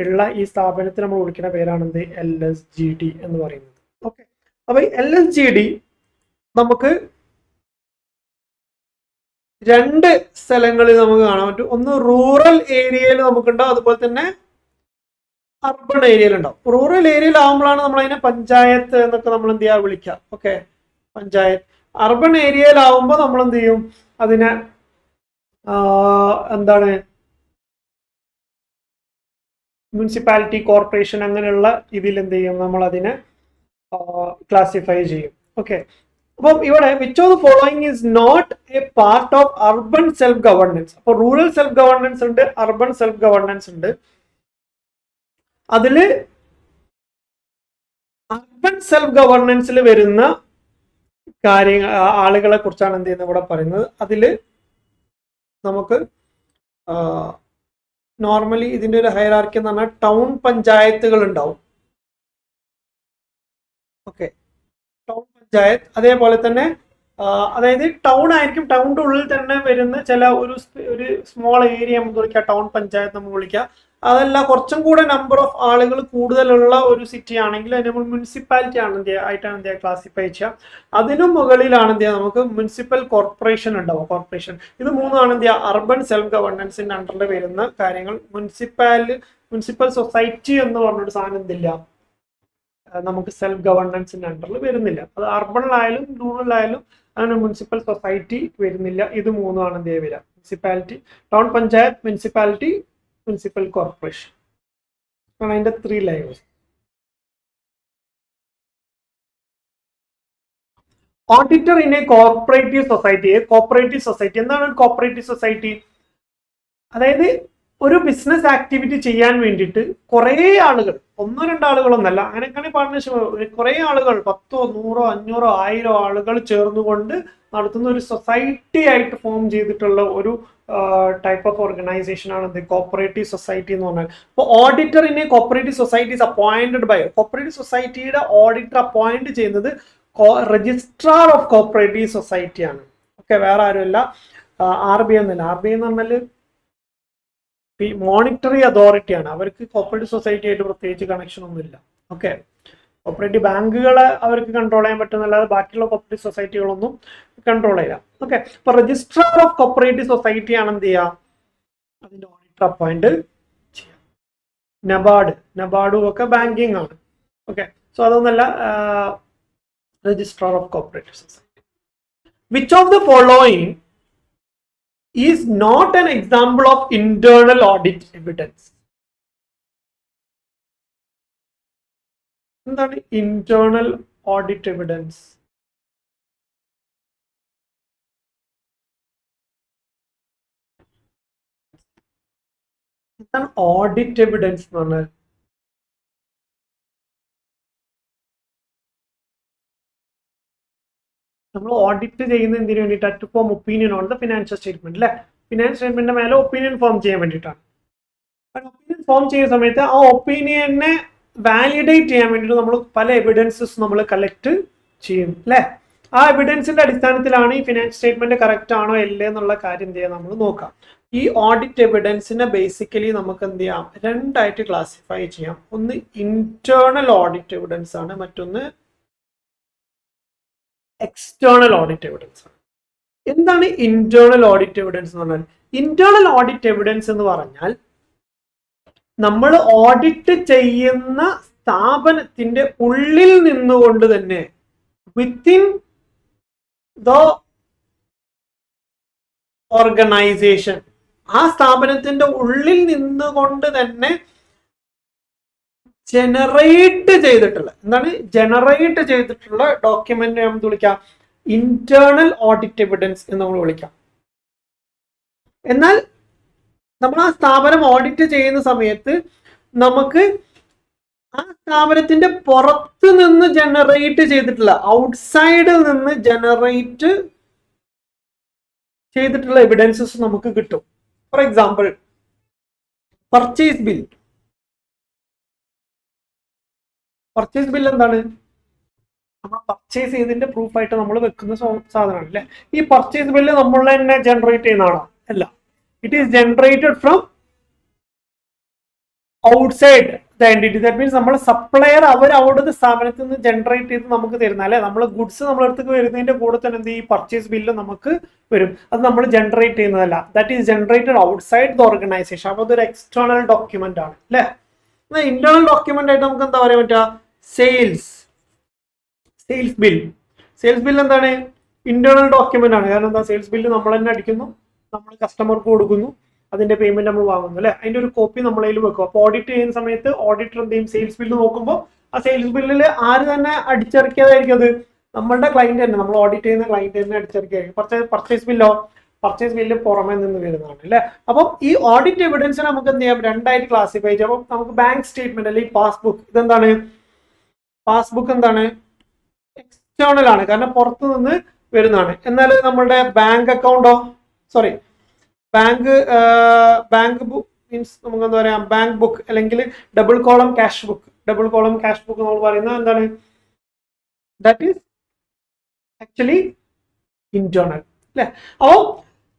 ഉള്ള ഈ സ്ഥാപനത്തിന് നമ്മൾ വിളിക്കുന്ന പേരാണെന്ത്, LSGD എന്ന് പറയുന്നത്. ഓക്കെ, അപ്പൊ LSGD നമുക്ക് രണ്ട് സ്ഥലങ്ങളിൽ നമുക്ക് കാണാൻ പറ്റും. ഒന്ന് റൂറൽ ഏരിയയിൽ നമുക്കുണ്ടാവും, അതുപോലെ തന്നെ അർബൺ ഏരിയയിൽ ഉണ്ടാവും. റൂറൽ ഏരിയയിൽ ആകുമ്പോഴാണ് നമ്മൾ അതിനെ പഞ്ചായത്ത് എന്നൊക്കെ നമ്മൾ എന്ത് ചെയ്യാ വിളിക്കുക. ഓക്കെ, പഞ്ചായത്ത്. അർബൺ ഏരിയയിലാവുമ്പോൾ നമ്മൾ എന്ത് ചെയ്യും, അതിനെ എന്താണ് മുനിസിപ്പാലിറ്റി, കോർപ്പറേഷൻ അങ്ങനെയുള്ള ഇതിൽ എന്ത് ചെയ്യും, നമ്മൾ അതിനെ ക്ലാസിഫൈ ചെയ്യും. ഓക്കെ, അപ്പം ഇവിടെ which of the following is not a part of urban self governance. അപ്പൊ റൂറൽ സെൽഫ് ഗവർണൻസ് ഉണ്ട്, അർബൻ സെൽഫ് ഗവർണൻസ് ഉണ്ട്. അതില് അർബൻ സെൽഫ് ഗവർണൻസിൽ വരുന്ന ആളുകളെ കുറിച്ചാണ് എന്ത് ചെയ്യുന്നത് ഇവിടെ പറയുന്നത്. അതില് നമുക്ക് നോർമലി ഇതിന്റെ ഒരു ഹൈറാർക്കി എന്ന് പറഞ്ഞാൽ ടൗൺ പഞ്ചായത്തുകൾ ഉണ്ടാവും. Okay, town panchayat. അതേപോലെ തന്നെ അതായത് ടൗൺ ആയിരിക്കും, ടൗണിന്റെ ഉള്ളിൽ തന്നെ വരുന്ന ചില ഒരു സ്മോൾ ഏരിയ നമുക്ക് വിളിക്കാം ടൗൺ പഞ്ചായത്ത് നമുക്ക് വിളിക്കാം. അതല്ല കുറച്ചും കൂടെ നമ്പർ ഓഫ് ആളുകൾ കൂടുതലുള്ള ഒരു സിറ്റി ആണെങ്കിൽ അതിന് നമ്മൾ മുനിസിപ്പാലിറ്റി ആയിട്ടാണ് എന്ത് ചെയ്യുക ക്ലാസിഫൈ ചെയ്യുക. അതിനും മുകളിലാണ് എന്ത് ചെയ്യുക നമുക്ക് മുനിസിപ്പൽ കോർപ്പറേഷൻ ഉണ്ടാവും. കോർപ്പറേഷൻ, ഇത് മൂന്നാണ് എന്ത് ചെയ്യുക അർബൻ സെൽഫ് ഗവർണൻസിന്റെ അണ്ടറിൽ വരുന്ന കാര്യങ്ങൾ. മുനിസിപ്പൽ സൊസൈറ്റി എന്ന് പറഞ്ഞൊരു സാധനം എന്തില്ല നമുക്ക് സെൽഫ് ഗവർണൻസിന്റെ അണ്ടറിൽ വരുന്നില്ല. അത് അർബണിലായാലും റൂറലായാലും അങ്ങനെ മുനിസിപ്പൽ സൊസൈറ്റി വരുന്നില്ല. ഇത് മൂന്നാണ് എന്ത് ചെയ്യുക വരിക, municipality, town panchayat, municipality, municipal corporation ആണ് അതിന്റെ 3 layers. Auditor in A corporative society. Corporative society എന്താണ് ഒരു കോർപ്പറേറ്റീവ് സൊസൈറ്റി? അതായത് ഒരു ബിസിനസ് ആക്ടിവിറ്റി ചെയ്യാൻ വേണ്ടിയിട്ട് കുറേ ആളുകൾ, 1-2 ആളുകളൊന്നല്ല, അങ്ങനെയൊക്കെയാണ് പാർട്ണർഷിപ്പ്, കുറേ ആളുകൾ 10, 100, 500, 1000 ആളുകൾ ചേർന്നുകൊണ്ട് നടത്തുന്ന ഒരു സൊസൈറ്റി ആയിട്ട് ഫോം ചെയ്തിട്ടുള്ള ഒരു ടൈപ്പ് ഓഫ് ഓർഗനൈസേഷൻ ആണ് ദി കോപ്പറേറ്റീവ് സൊസൈറ്റി എന്ന് പറഞ്ഞാൽ. അപ്പോൾ auditor in a cooperative society is appointed by, cooperative സൊസൈറ്റിയുടെ ഓഡിറ്റർ അപ്പോയിന്റ് ചെയ്യുന്നത് രജിസ്ട്രാർ ഓഫ് കോപ്പറേറ്റീവ് സൊസൈറ്റി ആണ്. ഓക്കെ, വേറെ ആരുമല്ല, RBI എന്നല്ല. RBI എന്ന് പറഞ്ഞാൽ മോണിറ്ററി അതോറിറ്റി ആണ്. അവർക്ക് കോപ്പറേറ്റീവ് സൊസൈറ്റി ആയിട്ട് പ്രത്യേകിച്ച് കണക്ഷൻ ഒന്നുമില്ല. ഓക്കെ, കോപ്പറേറ്റീവ് ബാങ്കുകളെ അവർക്ക് കൺട്രോൾ ചെയ്യാൻ പറ്റുന്നല്ലാതെ ബാക്കിയുള്ള കോപ്പറേറ്റീവ് സൊസൈറ്റികളൊന്നും കൺട്രോൾ ചെയ്യാം. ഓക്കെ, അപ്പൊ രജിസ്ട്രാർ ഓഫ് കോപ്പറേറ്റീവ് സൊസൈറ്റി ആണ് എന്ത് ചെയ്യുക അതിന്റെ ഓഡിറ്റർ അപ്പോയിന്റ് ചെയ്യാം. നബാർഡും ഒക്കെ ബാങ്കിങ് ആണ്. ഓക്കെ, സോ അതൊന്നല്ല registrar of cooperative society. Which of the following is not an example of internal audit evidence. എന്താണ് internal audit evidence? എന്താണ് audit evidence എന്ന് പറഞ്ഞാൽ? നമ്മൾ ഓഡിറ്റ് ചെയ്യുന്ന എന്തിനു വേണ്ടിയിട്ടാണ്? To form opinion on the financial statement അല്ലെ. ഫിനാൻഷ്യൽ സ്റ്റേറ്റ്മെന്റിന്റെ മേലെ ഒപ്പീനിയൻ ഫോം ചെയ്യാൻ വേണ്ടിയിട്ടാണ്. ഒപ്പീനിയൻ ഫോം ചെയ്യുന്ന സമയത്ത് ആ ഒപ്പീനിയനെ വാലിഡേറ്റ് ചെയ്യാൻ വേണ്ടിയിട്ട് നമ്മൾ പല എവിഡൻസസ് നമ്മൾ കളക്ട് ചെയ്യും അല്ലെ. ആ എവിഡൻസിന്റെ അടിസ്ഥാനത്തിലാണ് ഈ ഫിനാൻഷ്യൽ സ്റ്റേറ്റ്മെന്റ് കറക്റ്റ് ആണോ അല്ലേ എന്നുള്ള കാര്യം എന്ത് ചെയ്യാം നമ്മൾ നോക്കാം. ഈ ഓഡിറ്റ് എവിഡൻസിനെ ബേസിക്കലി നമുക്ക് എന്ത് ചെയ്യാം രണ്ടായിട്ട് ക്ലാസിഫൈ ചെയ്യാം. ഒന്ന് ഇന്റേണൽ ഓഡിറ്റ് എവിഡൻസ് ആണ്, മറ്റൊന്ന് എക്സ്റ്റേണൽ ഓഡിറ്റ് എവിഡൻസ്. എന്താണ് ഇന്റേണൽ ഓഡിറ്റ് എവിഡൻസ് എന്ന് പറഞ്ഞാൽ? ഇന്റേണൽ ഓഡിറ്റ് എവിഡൻസ് എന്ന് പറഞ്ഞാൽ നമ്മൾ ഓഡിറ്റ് ചെയ്യുന്ന സ്ഥാപനത്തിന്റെ ഉള്ളിൽ നിന്നുകൊണ്ട് തന്നെ, വിത്തിൻ ദ ഓർഗനൈസേഷൻ, ആ സ്ഥാപനത്തിന്റെ ഉള്ളിൽ നിന്നുകൊണ്ട് തന്നെ ജനറേറ്റ് ചെയ്തിട്ടുള്ള, എന്താണ് ജനറേറ്റ് ചെയ്തിട്ടുള്ള ഡോക്യുമെന്റ് നമുക്ക് വിളിക്കാം ഇന്റേണൽ ഓഡിറ്റ് എവിഡൻസ് എന്ന് നമ്മൾ വിളിക്കാം. എന്നാൽ നമ്മൾ ആ സ്ഥാപനം ഓഡിറ്റ് ചെയ്യുന്ന സമയത്ത് നമുക്ക് ആ സ്ഥാപനത്തിന്റെ പുറത്ത് നിന്ന് ജനറേറ്റ് ചെയ്തിട്ടുള്ള, ഔട്ട്സൈഡിൽ നിന്ന് ജനറേറ്റ് ചെയ്തിട്ടുള്ള എവിഡൻസസ് നമുക്ക് കിട്ടും. For example, purchase bill. Purchase bill എന്താണ്? നമ്മൾ പർച്ചേസ് ചെയ്തതിന്റെ പ്രൂഫായിട്ട് നമ്മൾ വെക്കുന്ന സാധനമാണ് അല്ലെ. ഈ പർച്ചേസ് ബില്ല് നമ്മൾ തന്നെ ജനറേറ്റ് ചെയ്യുന്നതാണോ? അല്ല, it is generated from outside. The entity. That means നമ്മൾ സപ്ലയർ അവർ അവിടുത്തെ സ്ഥാപനത്തിൽ നിന്ന് ജനറേറ്റ് ചെയ്ത് നമുക്ക് തരുന്ന അല്ലെ, നമ്മൾ ഗുഡ്സ് നമ്മുടെ അടുത്തേക്ക് വരുന്നതിന്റെ കൂടെ തന്നെ എന്ത് ഈ പർച്ചേസ് ബില്ല് നമുക്ക് വരും. അത് നമ്മൾ ജനറേറ്റ് ചെയ്യുന്നതല്ല, that is generated outside the organisation. അപ്പോൾ അതൊരു എക്സ്റ്റേണൽ ഡോക്യുമെന്റ് ആണ് അല്ലെ. ഇന്റേണൽ ഡോക്യുമെന്റ് ആയിട്ട് നമുക്ക് എന്താ പറയാൻ പറ്റുക? Sales bill. സെയിൽസ് ബിൽ എന്താണ്? ഇന്റേണൽ ഡോക്യുമെന്റ് ആണ്. കാരണം എന്താ? സെയിൽസ് ബില്ല് നമ്മൾ തന്നെ അടിക്കുന്നു, നമ്മൾ കസ്റ്റമർക്ക് കൊടുക്കുന്നു, അതിന്റെ പേയ്മെന്റ് നമ്മൾ വാങ്ങുന്നു അല്ലെ. അതിന്റെ ഒരു കോപ്പി നമ്മളതിൽ വെക്കും. അപ്പോൾ ഓഡിറ്റ് ചെയ്യുന്ന സമയത്ത് ഓഡിറ്റർ എന്ത് ചെയ്യും? സെയിൽസ് ബില്ല് നോക്കുമ്പോൾ ആ സെയിൽസ് ബില്ലിൽ ആര് തന്നെ അടിച്ചിറക്കിയതായിരിക്കും? അത് നമ്മളുടെ ക്ലയന്റ് തന്നെ, നമ്മൾ ഓഡിറ്റ് ചെയ്യുന്ന ക്ലയന്റ് തന്നെ അടിച്ചിറക്കിയായിരിക്കും. പർച്ചേസ് ബില്ല് പുറമെ നിന്ന് വരുന്നതാണ് അല്ലെ. അപ്പം ഈ ഓഡിറ്റ് എവിഡൻസിനെ നമുക്ക് എന്ത് ചെയ്യാം? രണ്ടായിട്ട് ക്ലാസിഫൈ ചെയ്യാം. അപ്പം നമുക്ക് ബാങ്ക് സ്റ്റേറ്റ്മെന്റ് അല്ലെങ്കിൽ പാസ്ബുക്ക്, ഇതെന്താണ്? പാസ്ബുക്ക് എന്താണ്? എക്സ്റ്റേണൽ ആണ്, കാരണം പുറത്തു നിന്ന് വരുന്നതാണ്. എന്നാൽ നമ്മളുടെ ബാങ്ക് അക്കൗണ്ടോ, സോറി ബാങ്ക് ബുക്ക് മീൻസ് നമുക്ക് എന്താ പറയാ, ബാങ്ക് ബുക്ക് അല്ലെങ്കിൽ ഡബിൾ കോളം ക്യാഷ് ബുക്ക് നമ്മൾ പറയുന്നത് എന്താണ്? ദാറ്റ് ഈസ് ആക്ച്വലി ഇന്റേണൽ അല്ലെ. അപ്പോൾ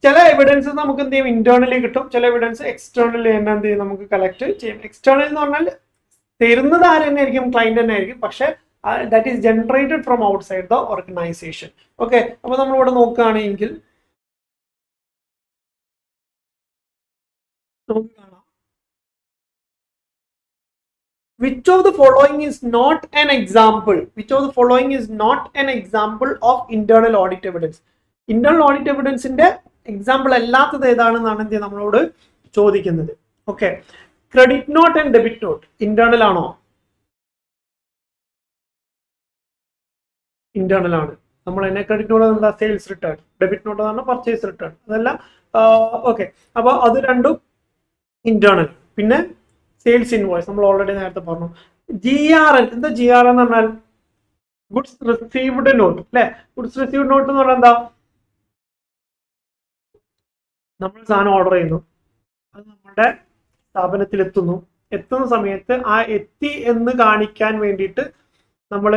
ചില എവിഡൻസ് നമുക്ക് എന്ത് ചെയ്യും? ഇന്റേണലി കിട്ടും. ചില എവിഡൻസ് എക്സ്റ്റേണലി തന്നെ എന്ത് ചെയ്യും? നമുക്ക് കളക്ട് ചെയ്യും. എക്സ്റ്റേണൽ എന്ന് പറഞ്ഞാൽ തരുന്നത് ആര് തന്നെ ആയിരിക്കും? ക്ലയന്റ് തന്നെ ആയിരിക്കും. പക്ഷെ that is generated from outside the organisation. Okay, അപ്പൊ നമ്മളിവിടെ നോക്കുകയാണെങ്കിൽ നമുക്ക് കാണാം, which of the following is not an example of internal audit evidence? Internal audit എവിഡൻസിന്റെ എക്സാമ്പിൾ അല്ലാത്തത് ഏതാണെന്നാണ് എന്ത് നമ്മളോട് ചോദിക്കുന്നത്. Okay, credit note and debit note internal ആണോ? ഇന്റേണൽ ആണ്. നമ്മൾ തന്നെ ക്രെഡിറ്റ് നോട്ട് എന്താ? Sales return. ഡെബിറ്റ് നോട്ട് എന്ന് പറഞ്ഞാൽ പർച്ചേസ് റിട്ടേൺ. അതെല്ലാം ഓക്കെ. അപ്പൊ അത് രണ്ടും ഇന്റേണൽ. പിന്നെ സെയിൽസ് ഇൻവോയ്സ് നമ്മൾ ഓൾറെഡി നേരത്തെ പറഞ്ഞു. GRN എന്താ? GRN എന്ന് പറഞ്ഞാൽ ഗുഡ്സ് റിസീവ്ഡ് നോട്ട് അല്ലെ. ഗുഡ്സ് റിസീവ്ഡ് നോട്ട് എന്ന് പറഞ്ഞാൽ എന്താ? നമ്മൾ സാധനം ഓർഡർ ചെയ്യുന്നു, അത് നമ്മുടെ സ്ഥാപനത്തിൽ എത്തുന്ന സമയത്ത് ആ എത്തി എന്ന് കാണിക്കാൻ വേണ്ടിയിട്ട് നമ്മൾ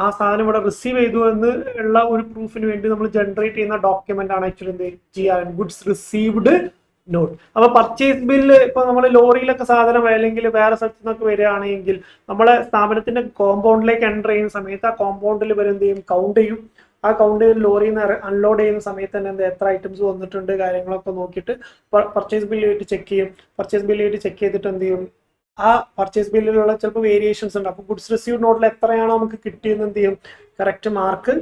ആ സാധനം ഇവിടെ റിസീവ് ചെയ്തു എന്ന് ഉള്ള ഒരു പ്രൂഫിന് വേണ്ടി നമ്മൾ ജനറേറ്റ് ചെയ്യുന്ന ഡോക്യുമെന്റ് ആണ് ആക്ച്വലി എന്ത്? GRN, goods received note. അപ്പൊ പർച്ചേസ് ബില്ല് ഇപ്പൊ നമ്മൾ ലോറിയിലൊക്കെ സാധനം അല്ലെങ്കിൽ വേറെ സ്ഥലത്തു നിന്നൊക്കെ വരികയാണെങ്കിൽ നമ്മളെ സ്ഥാപനത്തിന്റെ കോമ്പൗണ്ടിലേക്ക് എൻ്റർ ചെയ്യുന്ന സമയത്ത് ആ കോമ്പൗണ്ടിൽ ഇവർ എന്ത് ചെയ്യും? കൗണ്ട് ചെയ്യും. ആ കൗണ്ട് ലോറിയിൽ നിന്ന് അൺലോഡ് ചെയ്യുന്ന സമയത്ത് തന്നെ എന്ത് എത്ര ഐറ്റംസ് വന്നിട്ടുണ്ട് കാര്യങ്ങളൊക്കെ നോക്കിയിട്ട് പർച്ചേസ് ബില്ലായിട്ട് ചെക്ക് ചെയ്യും. പർച്ചേസ് ബില്ലായിട്ട് ചെക്ക് ചെയ്തിട്ട് എന്ത് ചെയ്യും? ആ പർച്ചേസ് ബില്ലിലുള്ള ചിലപ്പോൾ വേരിയേഷൻസ് ഉണ്ട്. അപ്പൊ ഗുഡ്സ് റിസീവ്ഡ് നോട്ടിൽ എത്രയാണോ നമുക്ക് കിട്ടിയെന്ന് എന്ത് ചെയ്യും? കറക്റ്റ് മാർക്ക്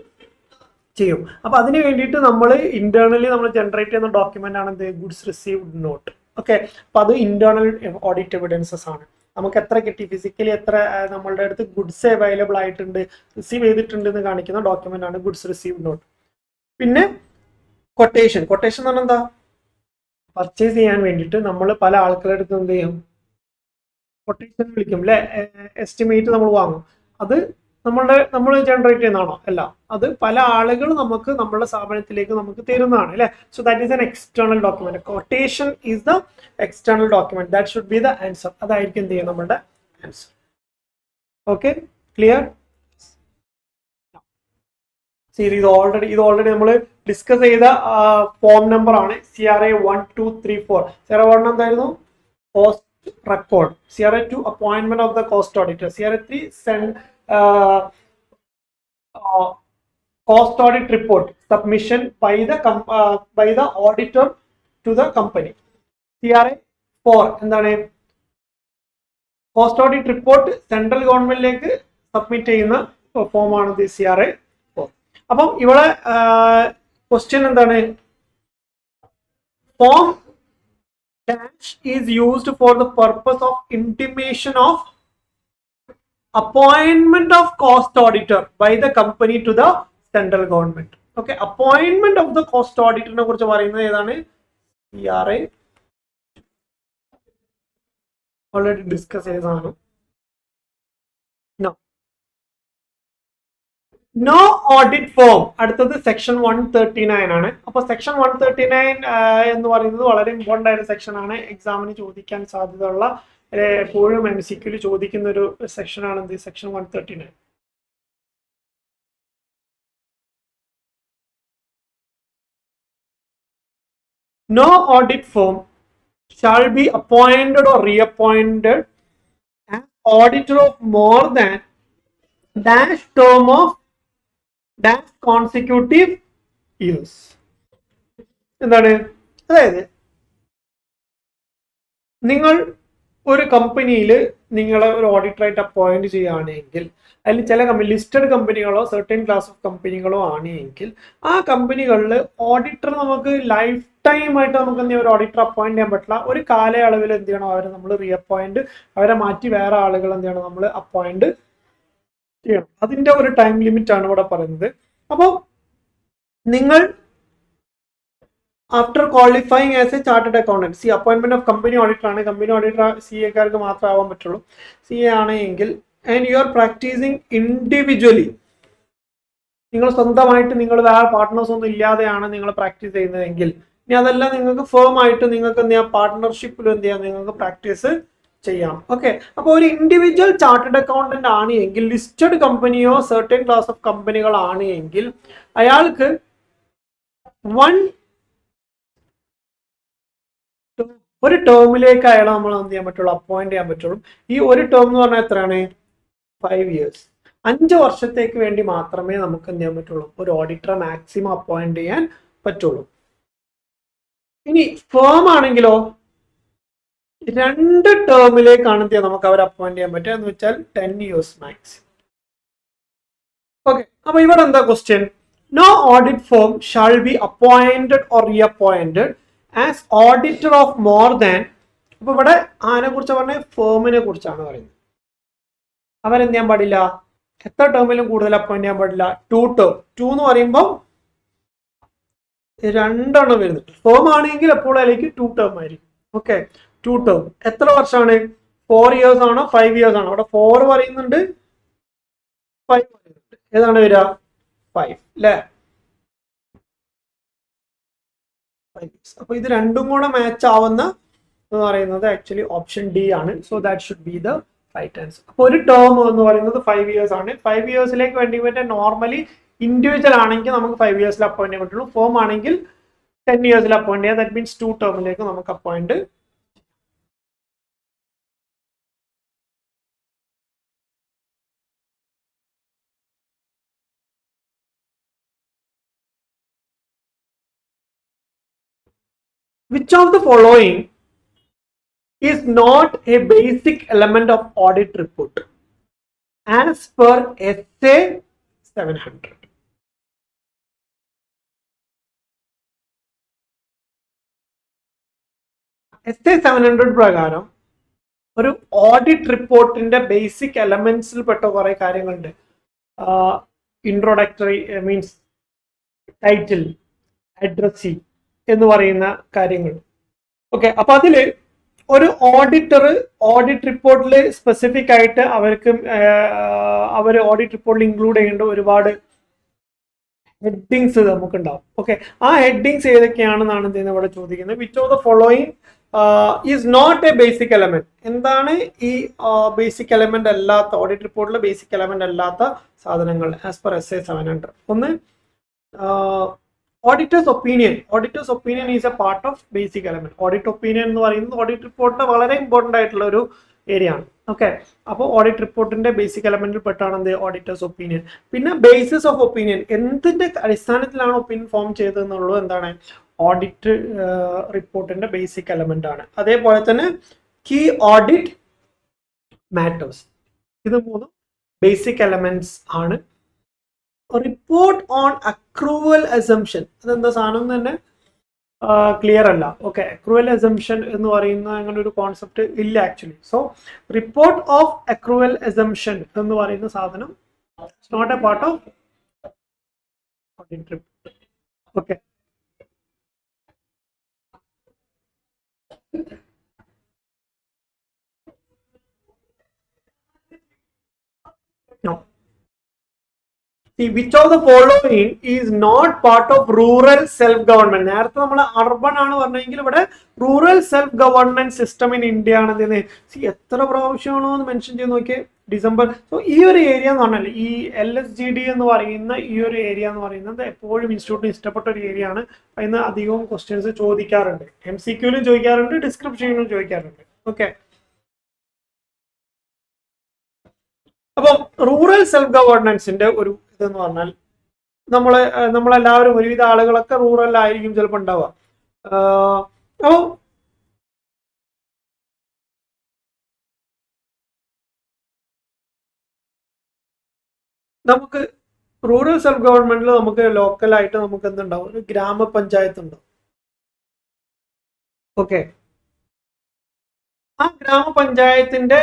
ചെയ്യും. അപ്പൊ അതിന് വേണ്ടിയിട്ട് നമ്മൾ ഇന്റേണലി നമ്മൾ ജനറേറ്റ് ചെയ്യുന്ന ഡോക്യുമെന്റ് ആണ് എന്ത്? Goods received not. ഓക്കെ, അപ്പൊ അത് ഇന്റേണൽ ഓഡിറ്റ് എവിഡൻസസ് ആണ്. നമുക്ക് എത്ര കിട്ടി, ഫിസിക്കലി എത്ര നമ്മളുടെ അടുത്ത് ഗുഡ്സ് അവൈലബിൾ ആയിട്ടുണ്ട്, റിസീവ് ചെയ്തിട്ടുണ്ട് എന്ന് കാണിക്കുന്ന ഡോക്യുമെന്റ് ആണ് ഗുഡ്സ് റിസീവ്ഡ് നോട്ട്. പിന്നെ കൊട്ടേഷൻ എന്ന് പറഞ്ഞാൽ എന്താ? പർച്ചേസ് ചെയ്യാൻ വേണ്ടിയിട്ട് നമ്മൾ പല ആൾക്കാരുടെ അടുത്ത് എന്ത് ചെയ്യും? കൊട്ടേഷൻ വിളിക്കും അല്ലെ. എസ്റ്റിമേറ്റ് നമ്മൾ വാങ്ങും. അത് നമ്മൾ ജനറേറ്റ് ചെയ്യുന്നതാണോ? അല്ല, അത് പല ആളുകൾ നമുക്ക് നമ്മുടെ സ്ഥാപനത്തിലേക്ക് നമുക്ക് തരുന്നതാണ് അല്ലെ. So that is an external document. Quotation is the external document. That should be the answer. അതായിരിക്കും എന്ത് ചെയ്യുക? നമ്മുടെ ആൻസർ. Okay, clear? ഇത് ഓൾറെഡി നമ്മൾ ഡിസ്കസ് ചെയ്ത ഫോം നമ്പർ ആണ്. CRA 1, 2, 3, 4. CRA 1 എന്തായിരുന്നു? Cost record. CRA 2 appointment of the cost auditor. CRA 3 send cost audit report submission by the auditor to the company. CRA 4 എന്താണ്? കോസ്റ്റ് ഓഡിറ്റ് റിപ്പോർട്ട് സെൻട്രൽ ഗവൺമെന്റിലേക്ക് submit ചെയ്യുന്ന form ആണ് CRA 4. അപ്പം ഇവിടെ question എന്താണ്? Form dash is used for the purpose of intimation of appointment of cost auditor by the company to the central government. Okay, appointment of the cost auditor ne kurichu parayunnathu edana? CRA already discuss cheyidanu. No audit form അടുത്തത് section 139 ആണ്. അപ്പൊ section 139 എന്ന് പറയുന്നത് വളരെ important ആയ section ആണ്. എക്സാമിന് ചോദിക്കാൻ സാധ്യതയുള്ള എപ്പോഴും MCQയിൽ ചോദിക്കുന്ന ഒരു സെക്ഷൻ ആണ് ഇത്, section 139. No audit firm shall be appointed or reappointed as auditor of more than dash term of dash consecutive years. എന്താണ്? അതായത് നിങ്ങൾ ഒരു കമ്പനിയിൽ നിങ്ങളെ ഒരു ഓഡിറ്ററായിട്ട് അപ്പോയിന്റ് ചെയ്യുകയാണെങ്കിൽ, അതിൽ ചില കമ്പനി ലിസ്റ്റഡ് കമ്പനികളോ സെർട്ടൻ ക്ലാസ് ഓഫ് കമ്പനികളോ ആണെങ്കിൽ ആ കമ്പനികളിൽ ഓഡിറ്റർ നമുക്ക് ലൈഫ് ടൈം ആയിട്ട് നമുക്ക് എന്ത് ഒരു ഓഡിറ്റർ അപ്പോയിന്റ് ചെയ്യാൻ പറ്റില്ല. ഒരു കാലയളവിൽ എന്ത് ചെയ്യണം, അവരെ നമ്മൾ റീഅപ്പോയിന്റ്, അവരെ മാറ്റി വേറെ ആളുകൾ എന്ത് ചെയ്യണം, നമ്മൾ അപ്പോയിന്റ് ചെയ്യണം. അതിന്റെ ഒരു ടൈം ലിമിറ്റ് ആണ് ഇവിടെ പറയുന്നത്. അപ്പോൾ നിങ്ങൾ after qualifying as a chartered accountant, see appointment of company auditor ആണ്, കമ്പനി ഓഡിറ്റർ സി എക്കാർക്ക് മാത്രമേ ആവാൻ പറ്റുള്ളൂ. സി എ ആണെങ്കിൽ and you are practising individually, നിങ്ങൾ സ്വന്തമായിട്ട് നിങ്ങൾ വേറെ പാർട്ട്നേഴ്സ് ഒന്നും ഇല്ലാതെയാണ് നിങ്ങൾ പ്രാക്ടീസ് ചെയ്യുന്നതെങ്കിൽ, ഇനി അതെല്ലാം നിങ്ങൾക്ക് ഫേം ആയിട്ട് നിങ്ങൾക്ക് എന്ത് ചെയ്യാം, പാർട്ട്ണർഷിപ്പിൽ എന്ത് ചെയ്യാം, നിങ്ങൾക്ക് പ്രാക്ടീസ് ചെയ്യാം. ഓക്കെ, അപ്പോൾ ഒരു ഇൻഡിവിജ്വൽ ചാർട്ടേഡ് അക്കൗണ്ടന്റ് ആണ് എങ്കിൽ, ലിസ്റ്റഡ് കമ്പനിയോ സെർട്ടൻ ക്ലാസ് ഓഫ് കമ്പനികളാണ് എങ്കിൽ, അയാൾക്ക് ഒരു ടേമിലേക്ക് അയാളെ നമ്മൾ എന്ത് ചെയ്യാൻ പറ്റുള്ളൂ, അപ്പോയിന്റ് ചെയ്യാൻ പറ്റുള്ളൂ. ഈ ഒരു ടേം എന്ന് പറഞ്ഞാൽ എത്രയാണ്? 5 years. 5 വർഷത്തേക്ക് വേണ്ടി മാത്രമേ നമുക്ക് എന്ത് ചെയ്യാൻ പറ്റുള്ളൂ, ഒരു ഓഡിറ്ററെ മാക്സിമം അപ്പോയിന്റ് ചെയ്യാൻ പറ്റുള്ളൂ. ഇനി ഫേം ആണെങ്കിലോ 2 ടേമിലേക്കാണ് എന്ത് ചെയ്യാൻ നമുക്ക് അവരെ അപ്പോയിന്റ് ചെയ്യാൻ പറ്റുക, എന്ന് വെച്ചാൽ 10 years മാക്സ്. ഓക്കെ, അപ്പൊ ഇവിടെ എന്താ question? No audit firm shall be appointed or reappointed as auditor of more than. അപ്പൊ ഇവിടെ ആരെ കുറിച്ചാണ് പറഞ്ഞത്? ഫേമിനെ കുറിച്ചാണ് പറയുന്നത്. അവരെന്ത് ചെയ്യാൻ പാടില്ല, എത്ര ടേമിലും കൂടുതൽ അപ്പോയിന്റ് ചെയ്യാൻ പാടില്ല? 2 ടേം. 2 എന്ന് പറയുമ്പോൾ 2 വരുന്നുണ്ട്. ഫേം ആണെങ്കിൽ എപ്പോഴും അതിലേക്ക് 2 ടേം ആയിരിക്കും. ഓക്കെ, 2 ടേം എത്ര വർഷമാണ്? 4 years ആണോ 5 years ആണോ? അവിടെ 4 പറയുന്നുണ്ട്, 5 പറയുന്നുണ്ട്. ഏതാണ് വരിക? 5 അല്ലേ? അപ്പൊ ഇത് രണ്ടും കൂടെ മാച്ച് ആവുന്ന എന്ന് പറയുന്നത് ആക്ച്വലി ഓപ്ഷൻ ഡി ആണ്. So that should be the right answer. അപ്പൊ ഒരു ടേം എന്ന് പറയുന്നത് 5 years ആണ്. 5 yearsലേക്ക് വേണ്ടി പറ്റാൻ നോർമലി ഇൻഡിവിജ്വൽ ആണെങ്കിൽ നമുക്ക് 5 yearsൽ അപ്പോയിന്റ് ചെയ്യാൻ പറ്റുള്ളൂ. ഫോം ആണെങ്കിൽ 10 yearsൽ അപ്പോയിന്റ് ചെയ്യാം. ദാറ്റ് മീൻസ് 2 ടേമിലേക്ക് നമുക്ക് appoint. Which of the following is not a basic element of audit report as per SA 700? SA 700 പ്രകാരം ഒരു ഓഡിറ്റ് റിപ്പോർട്ടിന്റെ ബേസിക് എലമെന്റ്സിൽ പെട്ട കുറെ കാര്യങ്ങളുണ്ട്. ഇൻട്രോഡക്ടറി മീൻസ് ടൈറ്റിൽ, അഡ്രസ്സി എന്ന് പറയുന്ന കാര്യങ്ങൾ. ഓക്കെ, അപ്പൊ അതില് ഒരു ഓഡിറ്റർ ഓഡിറ്റ് റിപ്പോർട്ടിൽ സ്പെസിഫിക് ആയിട്ട് അവർ ഓഡിറ്റ് റിപ്പോർട്ടിൽ ഇൻക്ലൂഡ് ചെയ്യേണ്ട ഒരുപാട് ഹെഡിങ്സ് നമുക്കുണ്ടാവും. ഓക്കെ, ആ ഹെഡിങ്സ് ഏതൊക്കെയാണെന്നാണ് ഇവിടെ ചോദിക്കുന്നത്. Which of the following is not a basic element? എന്താണ് ഈ ബേസിക് എലമെന്റ് അല്ലാത്ത, ഓഡിറ്റ് റിപ്പോർട്ടിലെ ബേസിക് എലമെന്റ് അല്ലാത്ത സാധനങ്ങൾ ആസ് പെർ SA 700? ഒന്ന്, auditor's opinion. Auditor's opinion is a part of basic element. Audit opinion എന്ന് പറയുന്നത് ഓഡിറ്റ് റിപ്പോർട്ടിന്റെ വളരെ ഇമ്പോർട്ടന്റ് ആയിട്ടുള്ള ഒരു ഏരിയ ആണ്. ഓക്കെ, അപ്പോൾ ഓഡിറ്റ് റിപ്പോർട്ടിന്റെ ബേസിക് എലമെന്റിൽ പെട്ടാണ് എന്ത്? Auditors opinion. പിന്നെ ബേസിസ് ഓഫ് ഒപ്പീനിയൻ, എന്തിന്റെ അടിസ്ഥാനത്തിലാണ് ഒപ്പീനിയൻ ഫോം ചെയ്തതെന്നുള്ളത് എന്താണ്? ഓഡിറ്റ് റിപ്പോർട്ടിന്റെ ബേസിക് എലമെന്റ് ആണ്. അതേപോലെ തന്നെ കീ ഓഡിറ്റ് മാറ്റേഴ്സ്, ഇത് 3 ബേസിക് എലമെന്റ്സ് ആണ്. റിപ്പോർട്ട് ഓൺ അക്രൂവൽ അസംഷൻ, അതെന്താ സാധനം തന്നെ ക്ലിയർ അല്ല. ഓക്കെ, അക്രൂവൽ അസംഷൻ എന്ന് പറയുന്ന അങ്ങനെ ഒരു കോൺസെപ്റ്റ് ഇല്ല actually. So report of accrual assumption എന്ന് പറയുന്ന സാധനം not a part of audit report. Okay, no. See, which of the following is not part of rural self-government? നേരത്തെ നമ്മൾ അർബൺ ആണ് പറഞ്ഞെങ്കിൽ ഇവിടെ rural self government system in India ആണ്. എന്ത് എത്ര പ്രാവശ്യമാണോ എന്ന് മെൻഷൻ ചെയ്ത് നോക്കിയേ, ഡിസംബർ. സോ ഈ ഒരു ഏരിയ എന്ന് പറഞ്ഞാൽ ഈ LSGD എന്ന് പറയുന്ന ഈ ഒരു ഏരിയ എന്ന് പറയുന്നത് എപ്പോഴും ഇൻസ്റ്റിറ്റ്യൂട്ടിന് ഇഷ്ടപ്പെട്ട ഒരു ഏരിയ ആണ്. അതിന് അധികവും ക്വസ്റ്റ്യൻസ് ചോദിക്കാറുണ്ട്, MCQയിലും ചോദിക്കാറുണ്ട്, ഡിസ്ക്രിപ്ഷനിലും ചോദിക്കാറുണ്ട്. ഓക്കെ, അപ്പം റൂറൽ സെൽഫ് ഗവേണൻസിന്റെ ഒരു ഇതെന്ന് പറഞ്ഞാൽ നമ്മളെല്ലാവരും ഒരുവിധ ആളുകളൊക്കെ റൂറലിലായിരിക്കും ചിലപ്പോൾ ഉണ്ടാവുക. അപ്പോൾ നമുക്ക് റൂറൽ സെൽഫ് ഗവൺമെന്റിൽ നമുക്ക് ലോക്കലായിട്ട് നമുക്ക് എന്തുണ്ടാവും, ഒരു ഗ്രാമപഞ്ചായത്ത് ഉണ്ടാവും. ഓക്കെ, ആ ഗ്രാമപഞ്ചായത്തിന്റെ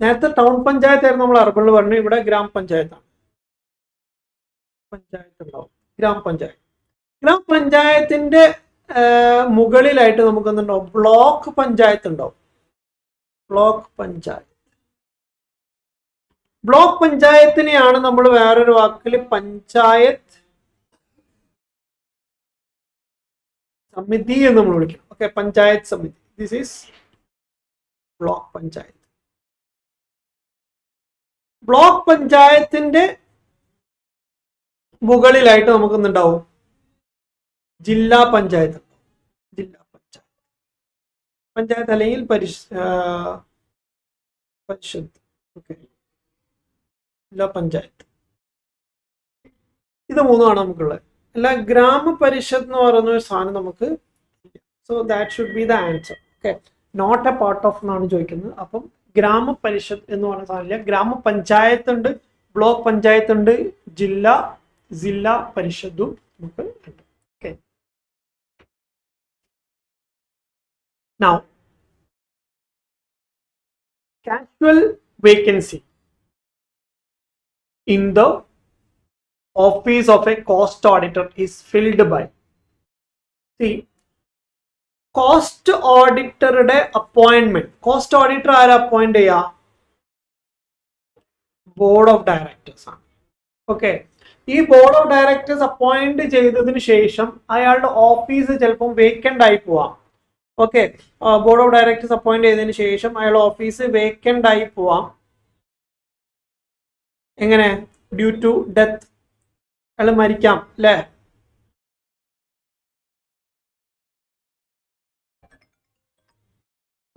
നേരത്തെ ടൗൺ പഞ്ചായത്തായിരുന്നു നമ്മൾ അർബണിൽ പറഞ്ഞു, ഇവിടെ ഗ്രാമപഞ്ചായത്താണ്. പഞ്ചായത്ത് ഉണ്ടാവും, ഗ്രാമപഞ്ചായത്തിന്റെ മുകളിലായിട്ട് നമുക്ക് എന്തുണ്ടാവും, ബ്ലോക്ക് പഞ്ചായത്ത് ഉണ്ടാവും. ബ്ലോക്ക് പഞ്ചായത്തിനെയാണ് നമ്മൾ വേറൊരു വാക്കിൽ പഞ്ചായത്ത് സമിതി എന്ന് നമ്മൾ വിളിക്കണം. ഓക്കെ, പഞ്ചായത്ത് സമിതി. This is block panchayat. Block പഞ്ചായത്തിന്റെ മുകളിലായിട്ട് നമുക്ക് എന്തുണ്ടാവും, ജില്ലാ പഞ്ചായത്ത് അല്ലെങ്കിൽ പരിഷത്ത്. ഓക്കെ, ജില്ലാ പഞ്ചായത്ത്. ഇത് മൂന്നുമാണ് നമുക്കുള്ളത്. അല്ല, ഗ്രാമപരിഷത്ത് എന്ന് പറയുന്ന ഒരു സാധനം നമുക്ക്, so that should be the answer. Okay, not a part of എന്നാണ് ചോദിക്കുന്നത്. അപ്പം ഗ്രാമപരിഷത്ത് എന്ന് പറയുന്ന സാധനമില്ല. ഗ്രാമപഞ്ചായത്ത് ഉണ്ട്, ബ്ലോക്ക് പഞ്ചായത്ത് ഉണ്ട്, ജില്ലാ പരിഷത്തും നമുക്ക് ഉണ്ട്. Okay, now casual vacancy in the office of a cost auditor is filled by, see, cost auditor appointment. Cost auditor ആരെ അപ്പോയിന്റ് ചെയ്യാ, ബോർഡ് ഓഫ് ഡയറക്ടേഴ്സ് ആണ്. ഓക്കെ, ഈ ബോർഡ് ഓഫ് ഡയറക്ടേഴ്സ് അപ്പോയിന്റ് ചെയ്തതിന് ശേഷം അയാളുടെ ഓഫീസ് ചിലപ്പം വേക്കന്റ് ആയി പോവാം. Okay, board of directors appoint ചെയ്തതിന് ശേഷം അയാളുടെ ഓഫീസ് വേക്കന്റ് ആയി പോവാം. എങ്ങനെ? ഡ്യൂ ടു ഡെത്ത്, അയാൾ മരിക്കാം അല്ലേ?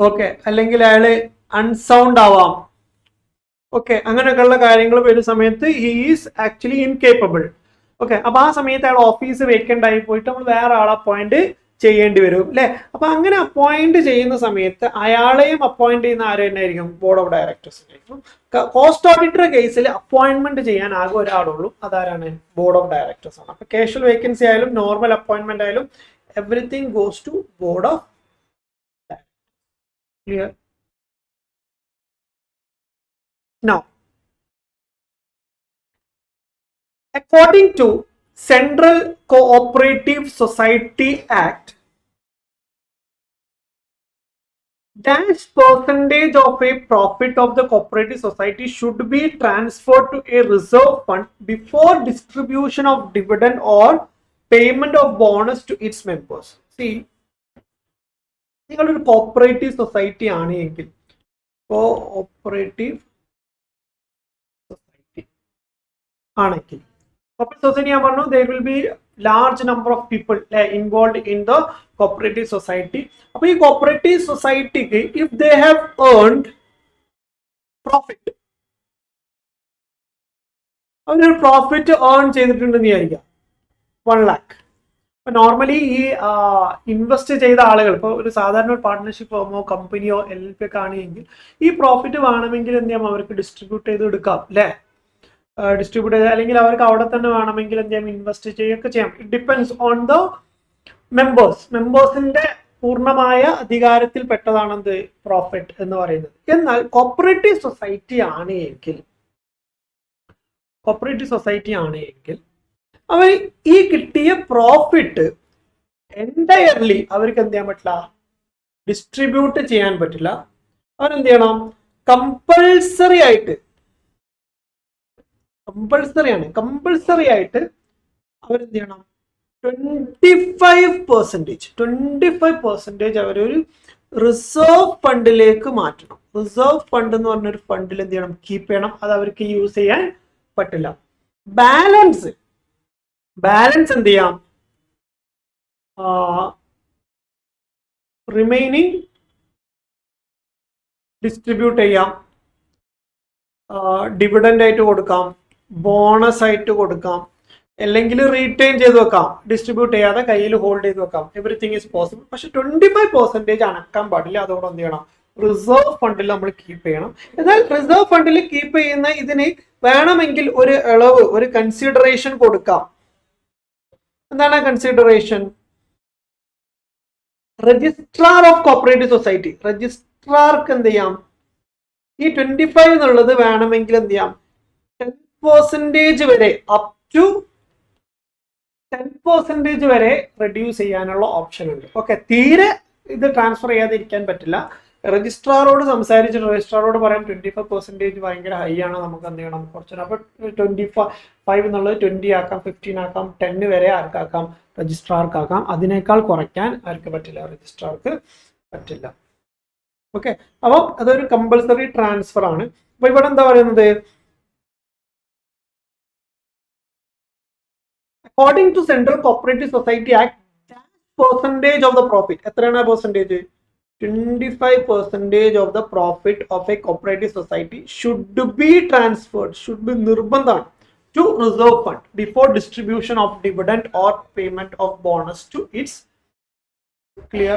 ഓക്കെ, അല്ലെങ്കിൽ അയാള് അൺസൗണ്ട് ആവാം. ഓക്കെ, അങ്ങനെയൊക്കെയുള്ള കാര്യങ്ങൾ വരുന്ന സമയത്ത് he is actually incapable. Okay, അപ്പൊ ആ സമയത്ത് അയാൾ ഓഫീസ് വേക്കന്റ് ആയി പോയിട്ട് നമ്മൾ വേറെ ആളെ അപ്പോയിന്റ് ചെയ്യേണ്ടി വരും അല്ലെ? അപ്പൊ അങ്ങനെ അപ്പോയിന്റ് ചെയ്യുന്ന സമയത്ത് അയാളെയും അപ്പോയിന്റ് ചെയ്യുന്ന ആര് തന്നെ ആയിരിക്കും? ബോർഡ് ഓഫ് ഡയറക്ടേഴ്സ് ആയിരിക്കും. കോസ്റ്റ് ഓഡിറ്റർ കേസിൽ അപ്പോയിന്റ്മെന്റ് ചെയ്യാൻ ആകെ ഒരാളുള്ളൂ, അതാരാണ്? ബോർഡ് ഓഫ് ഡയറക്ടേഴ്സ് ആണ്. അപ്പൊ കാഷ്വൽ വേക്കൻസി ആയാലും നോർമൽ അപ്പോയിന്റ്മെന്റ് ആയാലും everything goes to board of directors. Clear? Now, according to Central Cooperative Society Act, dash percentage of a profit of the cooperative society should be transferred to a reserve fund before distribution of dividend or payment of bonus to its members. See, നിങ്ങളൊരു cooperative society ആണ് എങ്കിൽ, cooperative society ആണെങ്കിൽ, cooperative society ഞാൻ പറഞ്ഞു, there will be large number of people involved in the cooperative society. അപ്പൊ ഈ cooperative സൊസൈറ്റിക്ക് if they have earned profit, അവരൊരു പ്രോഫിറ്റ് ഏൺ ചെയ്തിട്ടുണ്ടെന്ന് വിചാരിക്കാം, 1 lakh. ഇപ്പൊ നോർമലി ഈ ഇൻവെസ്റ്റ് ചെയ്ത ആളുകൾ, ഇപ്പോൾ ഒരു സാധാരണ ഒരു പാർട്ട്ണർഷിപ്പ് ഫേമോ കമ്പനിയോ LLP ഒക്കെ ആണെങ്കിൽ ഈ പ്രോഫിറ്റ് വേണമെങ്കിൽ എന്ത് ചെയ്യാം, അവർക്ക് ഡിസ്ട്രിബ്യൂട്ട് ചെയ്ത് എടുക്കാം അല്ലെ? ഡിസ്ട്രിബ്യൂട്ട് ചെയ്ത്, അല്ലെങ്കിൽ അവർക്ക് അവിടെ തന്നെ വേണമെങ്കിൽ എന്ത് ചെയ്യാം, ഇൻവെസ്റ്റ് ചെയ്യുകയൊക്കെ ചെയ്യാം. ഇറ്റ് ഡിപ്പെൻഡ്സ് ഓൺ ദ മെമ്പേഴ്സിന്റെ പൂർണ്ണമായ അധികാരത്തിൽ പെട്ടതാണ് എന്ത്, പ്രോഫിറ്റ് എന്ന് പറയുന്നത്. എന്നാൽ കോപ്പറേറ്റീവ് സൊസൈറ്റി ആണ് എങ്കിൽ അവർ ഈ കിട്ടിയ പ്രോഫിറ്റ് എൻറ്റയർലി അവർക്ക് എന്ത് ചെയ്യാൻ പറ്റില്ല, ഡിസ്ട്രിബ്യൂട്ട് ചെയ്യാൻ പറ്റില്ല. അവരെന്ത് ചെയ്യണം, കമ്പൾസറി ആയിട്ട് അവരെന്ത് ചെയ്യണം, 25% അവരൊരു റിസർവ് ഫണ്ടിലേക്ക് മാറ്റണം. റിസർവ് ഫണ്ട് എന്ന് പറഞ്ഞൊരു ഫണ്ടിൽ എന്ത് ചെയ്യണം, കീപ്പ് ചെയ്യണം. അത് അവർക്ക് യൂസ് ചെയ്യാൻ പറ്റില്ല. ബാലൻസ് എന്ത് ചെയ്യാം, റിമൈനിങ് ഡിസ്ട്രിബ്യൂട്ട് ചെയ്യാം, ഡിവിഡൻഡ് ആയിട്ട് കൊടുക്കാം, ബോണസ് ആയിട്ട് കൊടുക്കാം, അല്ലെങ്കിൽ റീറ്റെയിൻ ചെയ്ത് വെക്കാം, ഡിസ്ട്രിബ്യൂട്ട് ചെയ്യാതെ കയ്യിൽ ഹോൾഡ് ചെയ്ത് വെക്കാം. Everything is possible. പക്ഷെ 25% അനക്കാൻ പാടില്ല. അതോടെ എന്ത് ചെയ്യണം? റിസർവ് ഫണ്ടിൽ നമ്മൾ കീപ്പ് ചെയ്യണം. എന്നാൽ റിസർവ് ഫണ്ടിൽ കീപ്പ് ചെയ്യുന്ന ഇതിന് വേണമെങ്കിൽ ഒരു ഇളവ്, ഒരു കൺസിഡറേഷൻ കൊടുക്കാം. എന്താണ് consideration? Registrar of cooperative society, രജിസ്ട്രാർക്ക് എന്ത് ചെയ്യാം? ഈ 25 എന്നുള്ളത് വേണമെങ്കിൽ എന്ത് ചെയ്യാം? 10% വരെ, അപ് ടു 10% വരെ റെഡ്യൂസ് ചെയ്യാനുള്ള ഓപ്ഷൻ ഉണ്ട്. ഓക്കെ, തീരെ ഇത് ട്രാൻസ്ഫർ ചെയ്യാതിരിക്കാൻ പറ്റില്ല. രജിസ്ട്രാറോട് സംസാരിച്ചിട്ട് രജിസ്ട്രാറോട് പറയാം 25% ഭയങ്കര ഹൈ ആണ്, നമുക്ക് എന്ത് ചെയ്യണം? കുറച്ച്. അപ്പൊ 25 എന്നുള്ളത് 20 ആക്കാം, 15 ആക്കാം, 10 വരെ ആർക്കാക്കാം? രജിസ്ട്രാർക്കാക്കാം. അതിനേക്കാൾ കുറയ്ക്കാൻ ആർക്ക് പറ്റില്ല? രജിസ്ട്രാർക്ക് പറ്റില്ല. ഓക്കെ, അപ്പം അതൊരു കമ്പൽസറി ട്രാൻസ്ഫർ ആണ്. അപ്പൊ ഇവിടെ എന്താ പറയുന്നത്? According to central cooperative society act, percentage of the profit, എത്രയാണ് percentage? 25% of the profit of a cooperative society should be transferred, should be നിർബന്ധമാണ്, to reserve fund before distribution of dividend or payment of bonus to its clear